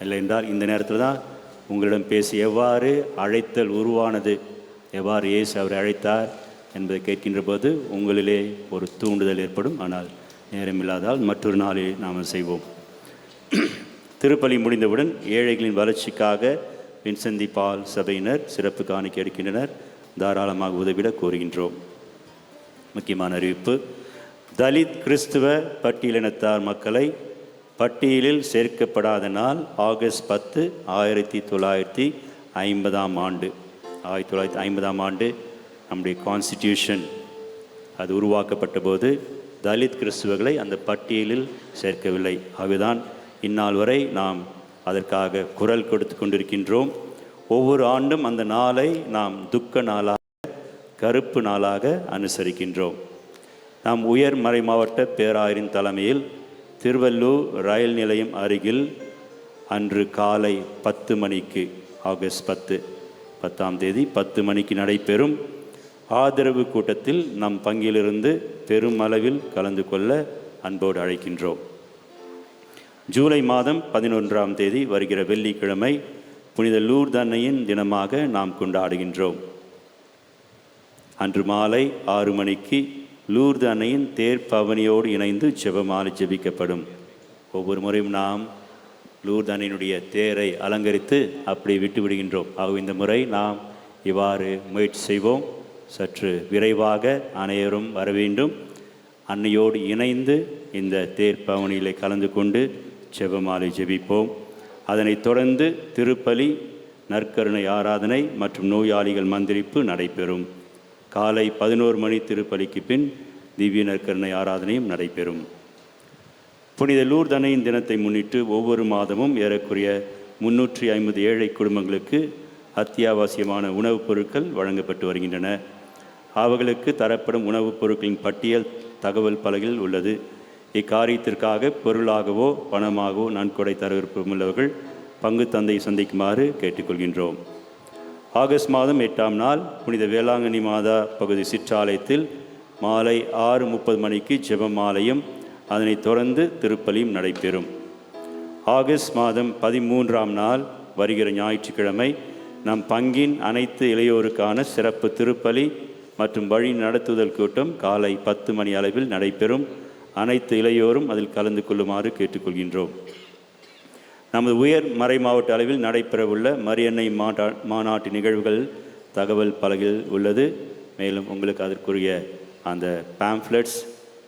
இல்லை என்றால் இந்த நேரத்தில் தான் உங்களிடம் பேசி எவ்வாறு அழைத்தல் உருவானது, எவ்வாறு இயேசு அவரை அழைத்தார் என்பதை கேட்கின்ற போது உங்களிலே ஒரு தூண்டுதல் ஏற்படும். ஆனால் நேரமில்லாதால் மற்றொரு நாளில் நாம் செய்வோம். திருப்பலி முடிந்தவுடன் ஏழைகளின் வளர்ச்சிக்காக வின்செந்தி பால் சபையினர் சிறப்பு காணிக்கை எடுக்கின்றனர். தாராளமாக உதவிட கோருகின்றோம். முக்கியமான அறிவிப்பு: தலித் கிறிஸ்துவ பட்டியலினத்தார் மக்களை பட்டியலில் சேர்க்கப்படாத நாள் ஆகஸ்ட் 10, 1950 ஆண்டு. 1950 ஆண்டு நம்முடைய கான்ஸ்டிடியூஷன் அது உருவாக்கப்பட்ட போது தலித் கிறிஸ்துவர்களை அந்த பட்டியலில் சேர்க்கவில்லை. ஆகவேதான் இந்நாள் வரை நாம் அதற்காக குரல் கொடுத்து கொண்டிருக்கின்றோம். ஒவ்வொரு ஆண்டும் அந்த நாளை நாம் துக்க நாளாக, கருப்பு நாளாக அனுசரிக்கின்றோம். நாம் உயர் மறை மாவட்ட பேராயரின் தலைமையில் திருவள்ளூர் ரயில் நிலையம் அருகில் அன்று காலை 10 மணிக்கு, ஆகஸ்ட் 10ஆம் தேதி 10 மணிக்கு நடைபெறும் ஆதரவு கூட்டத்தில் நம் பங்கிலிருந்து பெருமளவில் கலந்து கொள்ள அன்போடு அழைக்கின்றோம். ஜூலை மாதம் 11ஆம் தேதி வருகிற வெள்ளிக்கிழமை புனித லூர்து அன்னையின் தினமாக நாம் கொண்டாடுகின்றோம். அன்று மாலை 6 மணிக்கு லூர்து அன்னையின் தேர் பவனியோடு இணைந்து ஜெபமாலை ஜெபிக்கப்படும். ஒவ்வொரு முறையும் நாம் லூர்து அன்னையினுடைய தேரை அலங்கரித்து அப்படி விட்டு விடுகின்றோம். ஆக இந்த முறை நாம் இவ்வாறு முயற்சி செய்வோம். சற்று விரைவாக அனைவரும் வர வேண்டும். அன்னையோடு இணைந்து இந்த தேர் பவனியில் கலந்து கொண்டு ஜெபமாலை ஜெபிப்போம். அதனைத் தொடர்ந்து திருப்பலி, நற்கருணை ஆராதனை மற்றும் நோயாளிகள் மந்திரிப்பு நடைபெறும். காலை 11 மணி திருப்பலிக்கு பின் திவ்ய நற்கருணை ஆராதனையும் நடைபெறும். புனித லூர்து அன்னையின் தினத்தை முன்னிட்டு ஒவ்வொரு மாதமும் ஏறக்குறைய 350 ஏழை குடும்பங்களுக்கு அத்தியாவசியமான உணவுப் பொருட்கள் வழங்கப்பட்டு வருகின்றன. அவர்களுக்கு தரப்படும் உணவுப் பொருட்களின் பட்டியல் தகவல் பலகையில் உள்ளது. இக்காரியத்திற்காக பொருளாகவோ பணமாகவோ நன்கொடை தர விருப்பமுள்ளவர்கள் பங்கு தந்தை சந்திக்குமாறு கேட்டுக்கொள்கின்றோம். ஆகஸ்ட் மாதம் 8ஆம் நாள் புனித வேளாங்கண்ணி மாதா பகுதி சிற்றாலயத்தில் மாலை 6:30 மணிக்கு ஜெபமாலையும் அதனைத் தொடர்ந்து திருப்பலியும் நடைபெறும். ஆகஸ்ட் மாதம் 13ஆம் நாள் வருகிற ஞாயிற்றுக்கிழமை நம் பங்கின் அனைத்து இளையோருக்கான சிறப்பு திருப்பலி மற்றும் வழி நடத்துதல் கூட்டம் காலை 10 மணி அளவில் நடைபெறும். அனைத்து இளையோரும் அதில் கலந்து கொள்ளுமாறு கேட்டுக்கொள்கின்றோம். நமது உயர் மறை மாவட்ட அளவில் நடைபெறவுள்ள மரியன்னை மாநாட்டு நிகழ்வுகள் தகவல் பலகையில் உள்ளது. மேலும் உங்களுக்கு அதற்குரிய அந்த பாம்ஃப்ளெட்ஸ்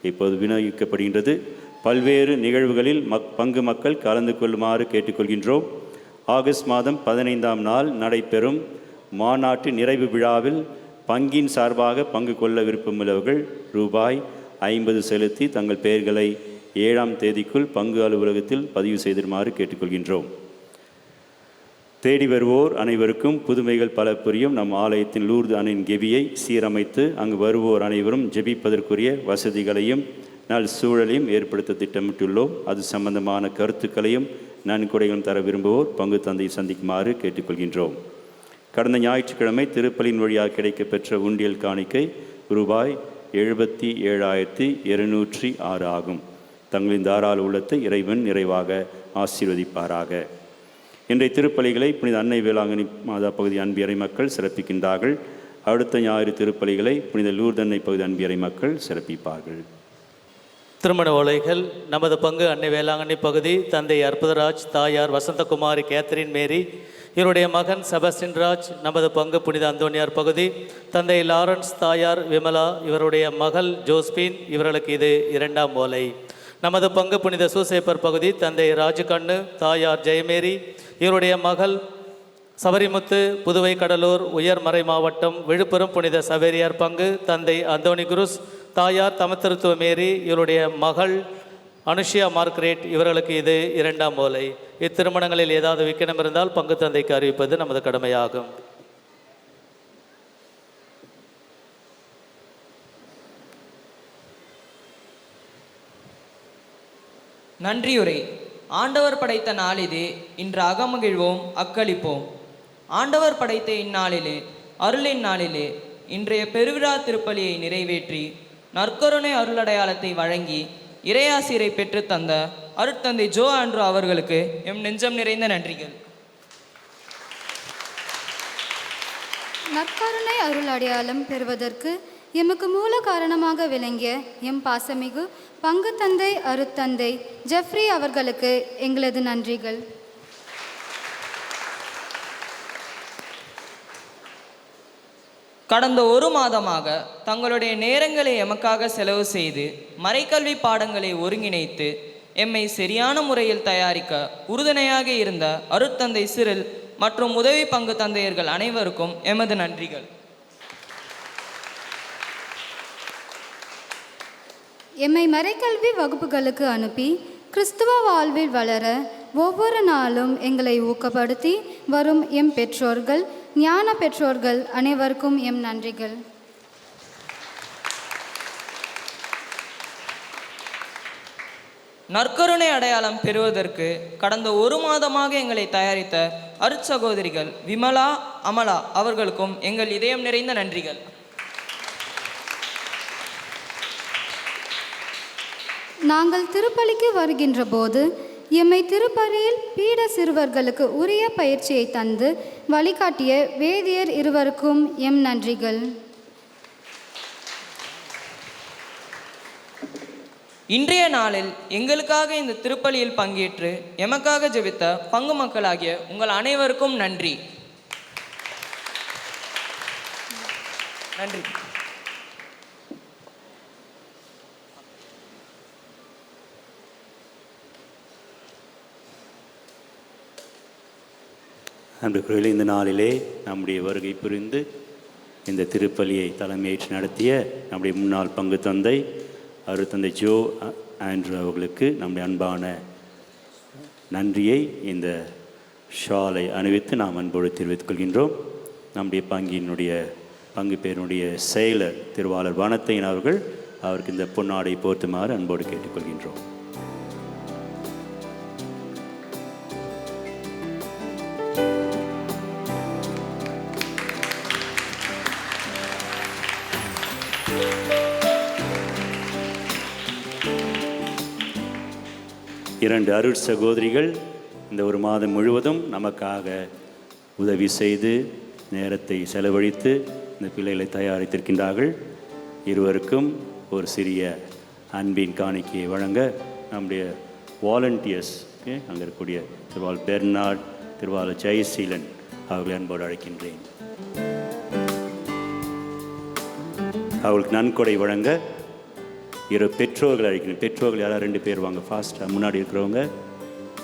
இப்போது விநியோகிக்கப்படுகின்றது. பல்வேறு நிகழ்வுகளில் பங்கு மக்கள் கலந்து கொள்ளுமாறு கேட்டுக்கொள்கின்றோம். ஆகஸ்ட் மாதம் 15ஆம் நாள் நடைபெறும் மாநாட்டு நிறைவு விழாவில் பங்கின் சார்பாக பங்கு கொள்ள விருப்பமுள்ளவர்கள் ரூபாய் 50 செலுத்தி தங்கள் பெயர்களை 7ஆம் தேதிக்குள் பங்கு அலுவலகத்தில் பதிவு செய்திருமாறு கேட்டுக்கொள்கின்றோம். தேடி வருவோர் அனைவருக்கும் புதுமைகள் பல புரியும் நம் ஆலயத்தின் லூர்து அன்னையின் கெபியை சீரமைத்து அங்கு வருவோர் அனைவரும் ஜெபிப்பதற்குரிய வசதிகளையும் நல் சூழலையும் ஏற்படுத்த திட்டமிட்டுள்ளோம். அது சம்பந்தமான கருத்துக்களையும் நன்கொடைகளும் தர விரும்புவோர் பங்கு தந்தையை சந்திக்குமாறு கேட்டுக்கொள்கின்றோம். கடந்த ஞாயிற்றுக்கிழமை திருப்பலின் வழியாக கிடைக்கப்பெற்ற உண்டியல் காணிக்கை ரூபாய் 77,206 ஆகும். தங்களின் தாராள உள்ளத்தை இறைவன் நிறைவாக ஆசீர்வதிப்பாராக. இன்றைய திருப்பலிகளை புனித அன்னை வேளாங்கண்ணி மாதா பகுதி அன்பியரை மக்கள் சிறப்பிக்கின்றார்கள். அடுத்த ஞாயிறு திருப்பலிகளை புனித லூர்து அன்னை பகுதி அன்பியரை மக்கள் சிறப்பிப்பார்கள். திருமண ஓலைகள். நமது பங்கு அன்னை வேளாங்கண்ணி பகுதி தந்தை அற்புதராஜ், தாயார் வசந்தகுமாரி கேத்தரின் மேரி, இவருடைய மகன் செபஸ்டின் ராஜ். நமது பங்கு புனித அந்தோனியார் பகுதி தந்தை லாரன்ஸ், தாயார் விமலா, இவருடைய மகள் ஜோஸ்பின். இவர்களுக்கு இது 2ஆம் ஓலை. நமது பங்கு புனித சூசேப்பர் பகுதி தந்தை ராஜுகண்ணு, தாயார் ஜெயமேரி, இவருடைய மகள் சபரிமுத்து. புதுவை கடலூர் உயர்மறை மாவட்டம் விழுப்புரம் புனித சவேரியார் பங்கு தந்தை அந்தோனி குருஸ், தாயார் தமத்திருத்துவ மேரி, இவருடைய மகள் அனுஷியா மார்க்ரேட். இவர்களுக்கு இது 2ஆம் ஓலை. இத்திருமணங்களில் ஏதாவது விக்கினம் இருந்தால் பங்கு தந்தைக்கு அறிவிப்பது நமது கடமையாகும். நன்றியுரை. ஆண்டவர் படைத்த நாளிதே, இன்று அகமகிழ்வோம் அக்களிப்போம். ஆண்டவர் படைத்த இந்நாளிலே, அருளின் நாளிலே, இன்றைய பெருவிழா திருப்பலியை நிறைவேற்றி நற்கருணை அருளடையாளத்தை வழங்கி இறையாசிரை பெற்று தந்த அருட்தந்தை ஜோ ஆண்ட்ரூ அவர்களுக்கு எம் நெஞ்சம் நிறைந்த நன்றிகள். நற்கருணை அருள் அடையாளம் பெறுவதற்கு எமக்கு மூல காரணமாக விளங்கிய எம் பாசமிகு பங்கு தந்தை அருட்தந்தை ஜெஃப்ரி அவர்களுக்கு எங்களது நன்றிகள். கடந்த ஒரு மாதமாக தங்களுடைய நேரங்களை எமக்காக செலவு செய்து மறைக்கல்வி பாடங்களை ஒருங்கிணைத்து எம்மை சரியான முறையில் தயாரிக்க உறுதுணையாக இருந்த அருட்தந்தை சிறில் மற்றும் உதவி பங்கு தந்தையர்கள் அனைவருக்கும் எமது நன்றிகள். எம்மை மறைக்கல்வி வகுப்புகளுக்கு அனுப்பி கிறிஸ்துவ வாழ்வில் வளர ஒவ்வொரு நாளும் எங்களை ஊக்கப்படுத்தி வரும் எம் பெற்றோர்கள், ஞான பெற்றோர்கள் அனைவருக்கும் எம் நன்றிகள். நற்கருணை அடையாளம் பெறுவதற்கு கடந்த ஒரு மாதமாக எங்களை தயாரித்த அருட்சகோதரிகள் விமலா, அமலா அவர்களுக்கும் எங்கள் இதயம் நிறைந்த நன்றிகள். நாங்கள் திருப்பலிக்கு வருகின்ற போது எம்மை திருப்பலியில் பீட சிறுவர்களுக்கு உரிய பயிற்சியை தந்து வழிகாட்டிய வேதியர் இருவருக்கும் எம் நன்றிகள். இன்றைய நாளில் எங்களுக்காக இந்த திருப்பலியில் பங்கேற்று எமக்காக ஜெபித்த பங்கு மக்களாகிய உங்கள் அனைவருக்கும் நன்றி. நன்றி. அன்புக்குரியவர்களே, இந்த நாளிலே நம்முடைய வருகை புரிந்து இந்த திருப்பலியை தலைமையேற்று நடத்திய நம்முடைய முன்னாள் பங்கு தந்தை அருட்தந்தை ஜோ ஆண்ட்ரூ அவர்களுக்கு நம்முடைய அன்பான நன்றியை இந்த ஷாலை அணிவித்து நாம் அன்போடு தெரிவித்துக் கொள்கின்றோம். நம்முடைய பங்கு பேருடைய செயலர் திருவாளர் வனத்தையன் அவருக்கு இந்த பொன்னாடை போர்த்துமாறு அன்போடு கேட்டுக்கொள்கின்றோம். இரண்டு அருட் சகோதரிகள் இந்த ஒரு மாதம் முழுவதும் நமக்காக உதவி செய்து நேரத்தை செலவழித்து இந்த பிள்ளைகளை தயாரித்திருக்கின்றார்கள். இருவருக்கும் ஒரு சிறிய அன்பின் காணிக்கையை வழங்க நம்முடைய வாலண்டியர்ஸ் அங்கே இருக்கக்கூடிய திருவாளர் பெர்னார்ட், திருவாளர் ஜெயசீலன் அவர்களை அன்போடு அழைக்கின்றேன். அவர்களுக்கு நன்கொடை வழங்க இரு பெற்றோர்கள் அழைக்கணும். பெற்றோர்கள் யாராவது 2 பேர் வாங்க. ஃபாஸ்ட்டாக முன்னாடி இருக்கிறவங்க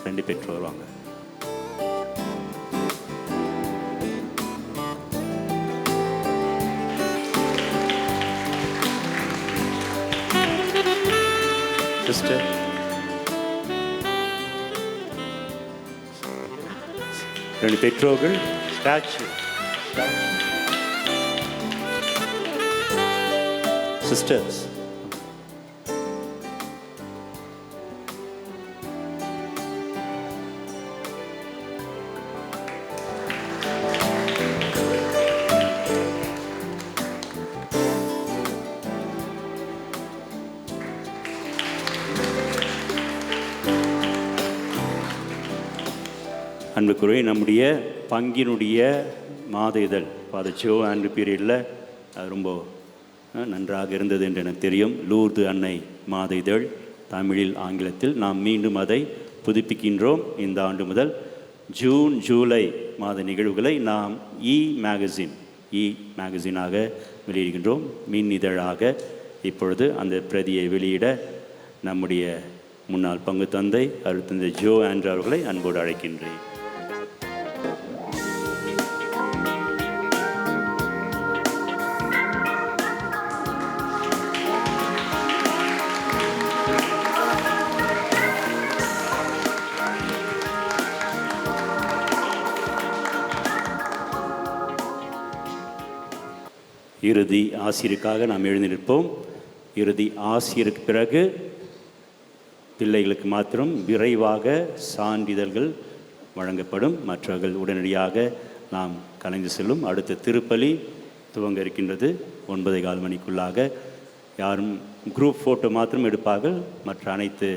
2 பெற்றோர் வாங்க. சிஸ்டர் ரெண்டு பெற்றோர்கள் ஸ்டாச்சு சிஸ்டர்ஸ். அன்புக்குரிய நம்முடைய பங்கினுடைய மாத இதழ் ஃபாதர் ஜோ ஆண்ட்ரூ பீரியடில் அது ரொம்ப நன்றாக இருந்தது என்று எனக்கு தெரியும். லூர்து அன்னை மாத இதழ் தமிழில் ஆங்கிலத்தில் நாம் மீண்டும் அதை புதுப்பிக்கின்றோம். இந்த ஆண்டு முதல் ஜூன் ஜூலை மாத நிகழ்வுகளை நாம் இ மேகசினாக வெளியிடுகின்றோம். மின் இதழாக இப்பொழுது அந்த பிரதியை வெளியிட நம்முடைய முன்னாள் பங்கு தந்தை அருட்தந்தை ஜோ ஆண்ட்ரூ அவர்களை அன்போடு அழைக்கின்றேன். இறுதி ஆசிரியருக்காக நாம் எழுந்து நிற்போம். இறுதி ஆசிரியருக்கு பிறகு பிள்ளைகளுக்கு மாத்திரம் விரைவாக சான்றிதழ்கள் வழங்கப்படும். மற்றவர்கள் உடனடியாக நாம் கலைந்து செல்லும். அடுத்த திருப்பலி துவங்க இருக்கின்றது 9:15 மணிக்குள்ளாக. யாரும் குரூப் ஃபோட்டோ மாத்திரம் எடுப்பார்கள். மற்ற அனைத்து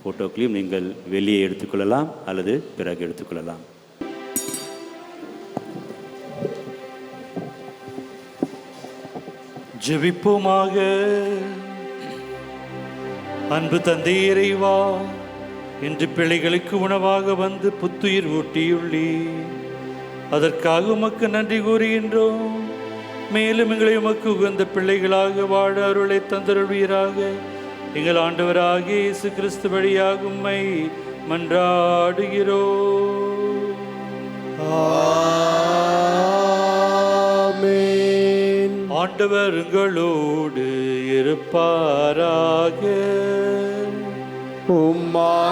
ஃபோட்டோக்களையும் நீங்கள் வெளியே எடுத்துக்கொள்ளலாம் அல்லது பிறகு எடுத்துக்கொள்ளலாம். ஜெபிப்போமாக. அன்பு தந்தை இறைவா, இன்று பிள்ளைகளுக்கு உணவாக வந்து புத்துயிர் ஊட்டியுள்ளே, அதற்காக உமக்கு நன்றி கூறுகின்றோம். மேலும் எங்களை உமக்கு உகந்த பிள்ளைகளாக வாழ அருளை தந்தருள்வீராக. எங்கள் ஆண்டவராகிய இயேசு கிறிஸ்து வழியாக உம்மை மன்றாடுகிறோம். ஆண்டவர் உங்களோடு இருப்பாராக. உம்மான்மாவோடும்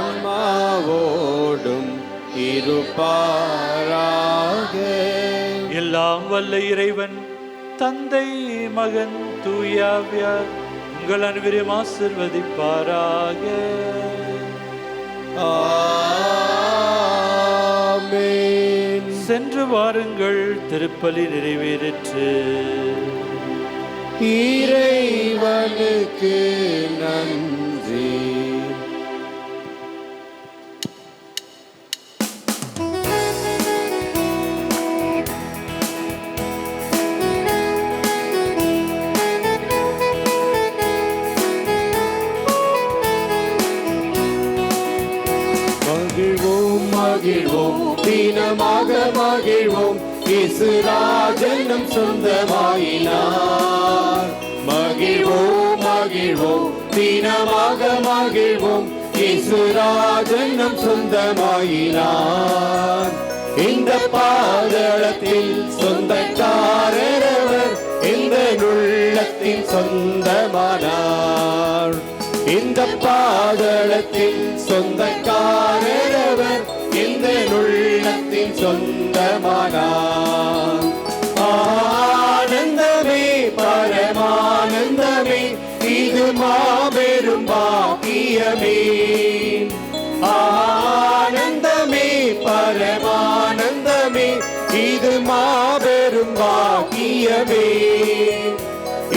இருப்பாராக. எல்லாம் வல்ல இறைவன் தந்தை மகன் தூயாவியார் உங்கள் அனைவரையும் ஆசிர்வதிப்பாராக. ஆமென். சென்று வாருங்கள், திருப்பலி நிறைவேறிற்று. இறைவனுக்கு நன்றி. மகிழ்வோம் மகிழ்வோம் தினமாக மகிழ்வோம், இயேசு ராஜன் நம் சொந்தமாயினார். மகிழ்வோம் மகிழ்வோம் தினமாக மகிழ்வோம், இயேசு ராஜன் நம் சொந்தமாயினார். இந்த பாதளத்தில் சொந்தக்காரரவர், இந்த உள்ளத்தின் சொந்தமானார். இந்த பாதளத்தில் சொந்தக்காரரவர், இந்த உள்ளத்தின் சொந்தமானார். ஆனந்தமே பரமானந்தமே, இது மாபெரும் பாக்கியமே. ஆனந்தமே பரமானந்தமே, இது மாபெரும் பாக்கியமே.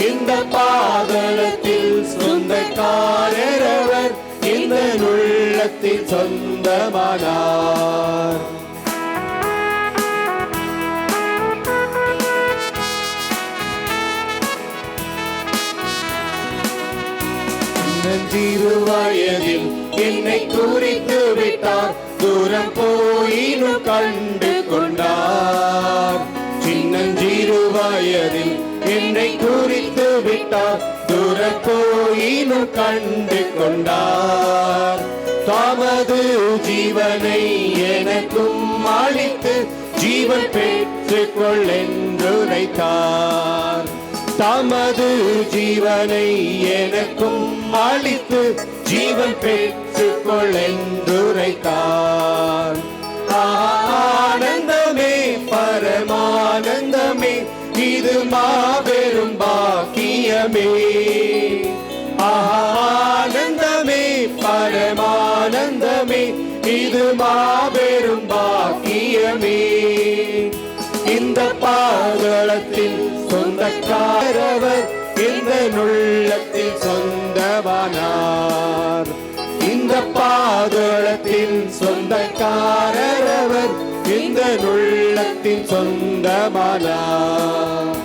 இந்த பாதளத்தில் சொந்தக்காரரவர், இந்த உள்ளத்தில் சொந்தமானார். சிறு வயதில் என்னை குறித்து விட்டார், தூரம் போயினும் கண்டு கொண்டார். சின்னஞ்சிறு வயதில் என்னை குறித்து விட்டார், தூரம் போயினும் கண்டு கொண்டார். தமது ஜீவனை எனக்கும் அளித்து ஜீவன் பெற்றுக்கொள் என்று உரைத்தார். தமது ஜீவனை எனக்கும் அளித்து ஜீவன் பெற்றுக்கொள் என்று உரைத்தார். ஆனந்தமே பரமானந்தமே, இது மாபெரும் பாக்கியமே. ஆனந்தமே பரமானந்தமே, இது மாபெரும் பாக்கியமே. இந்த பாதளத்தில் சொந்தக்காரவர், இந்த உள்ளத்தில் சொந்தமானார். இந்த பாதளத்தில் சொந்தக்காரவர், இந்த உள்ளத்தில் சொந்தமானார்.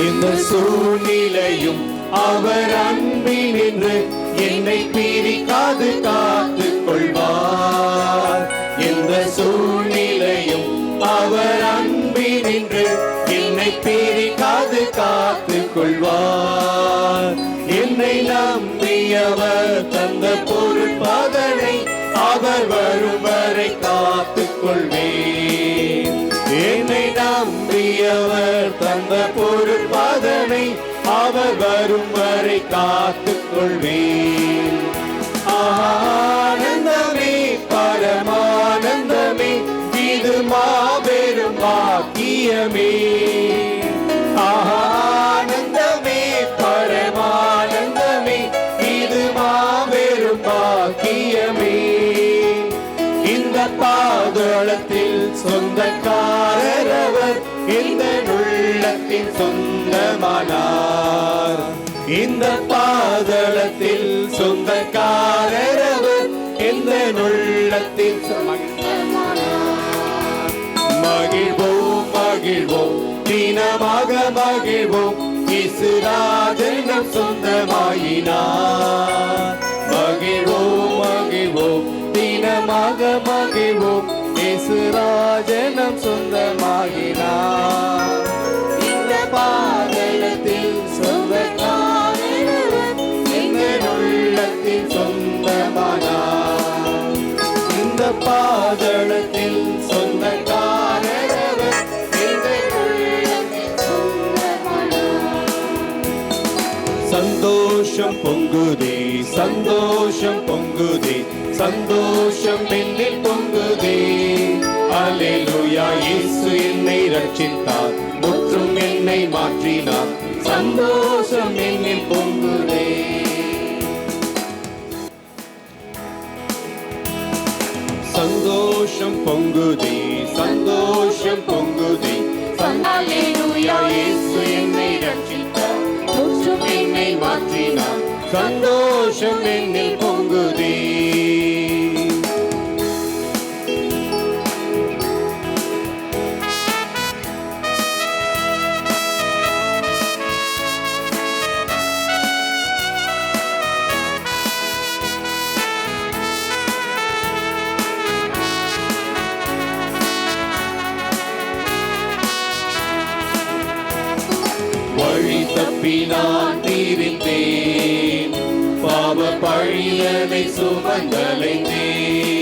இந்த சூழ்நிலையும் அவர் அன்பினின்று என்னை பிரிக்காது காத்து கொள்வார். இந்த சூழ்நிலையும் அவர் அன்பினின்று என்னை பிரிக்காது காத்து கொள்வார். என்னை நம்பியவர் தந்த பொறுப்பதனை அவர் வரும் வரை காத்து கொள்வேன். என்னை நம்பியவர் தந்த பொறுப்பதனை அவர் வரும் வரை காத்துக் கொள்வேன். ஆனந்தமே பரமானந்தமே, இது மாபெரும் பாக்கியமே. ஆஹா உள்ளத்தின் சொந்தமானார். இந்த பாதளத்தில் சொந்தக்காரரவர் எந்த உள்ளத்தின் மகிழ்வோம் மகிழ்வோம் தினமாக மகிழ்வோம் இசுராஜன் நம் சொந்தமாயினார். மகிழ்வோம் மகிழ்வோம் தினமாக மகிழ்வோம் இசுராஜன் நம் சொந்தமாயினார். இந்த பாதளத்தில் சொந்தக்காரரவர் எங்கள் உள்ளத்தில் சொந்தமானார். இந்த பாதளத்தில் சொந்தக்காரரவர் எங்கள் உள்ளத்தில் சொந்தமானார். சந்தோஷம் பொங்குதே சந்தோஷம் பொங்குதே சந்தோஷம் என்னில் பொங்குதே. அல்லேலூயா இயேசு என்னை ரட்சித்தார், முற்றும் என்னை மாற்றினார். சந்தோஷம் என்னில் பொங்குதே. சந்தோஷம் பொங்குதே சந்தோஷம் பொங்குதே. அல்லேலூயா இயேசு என்னை ரட்சித்தார், முற்றும் என்னை மாற்றினார். சந்தோஷம் என்னில் பொங்குதே. வழி தப்பி நான் தீர்த்தேன், பாவ பழியனை சுமந்தலைந்தேன்.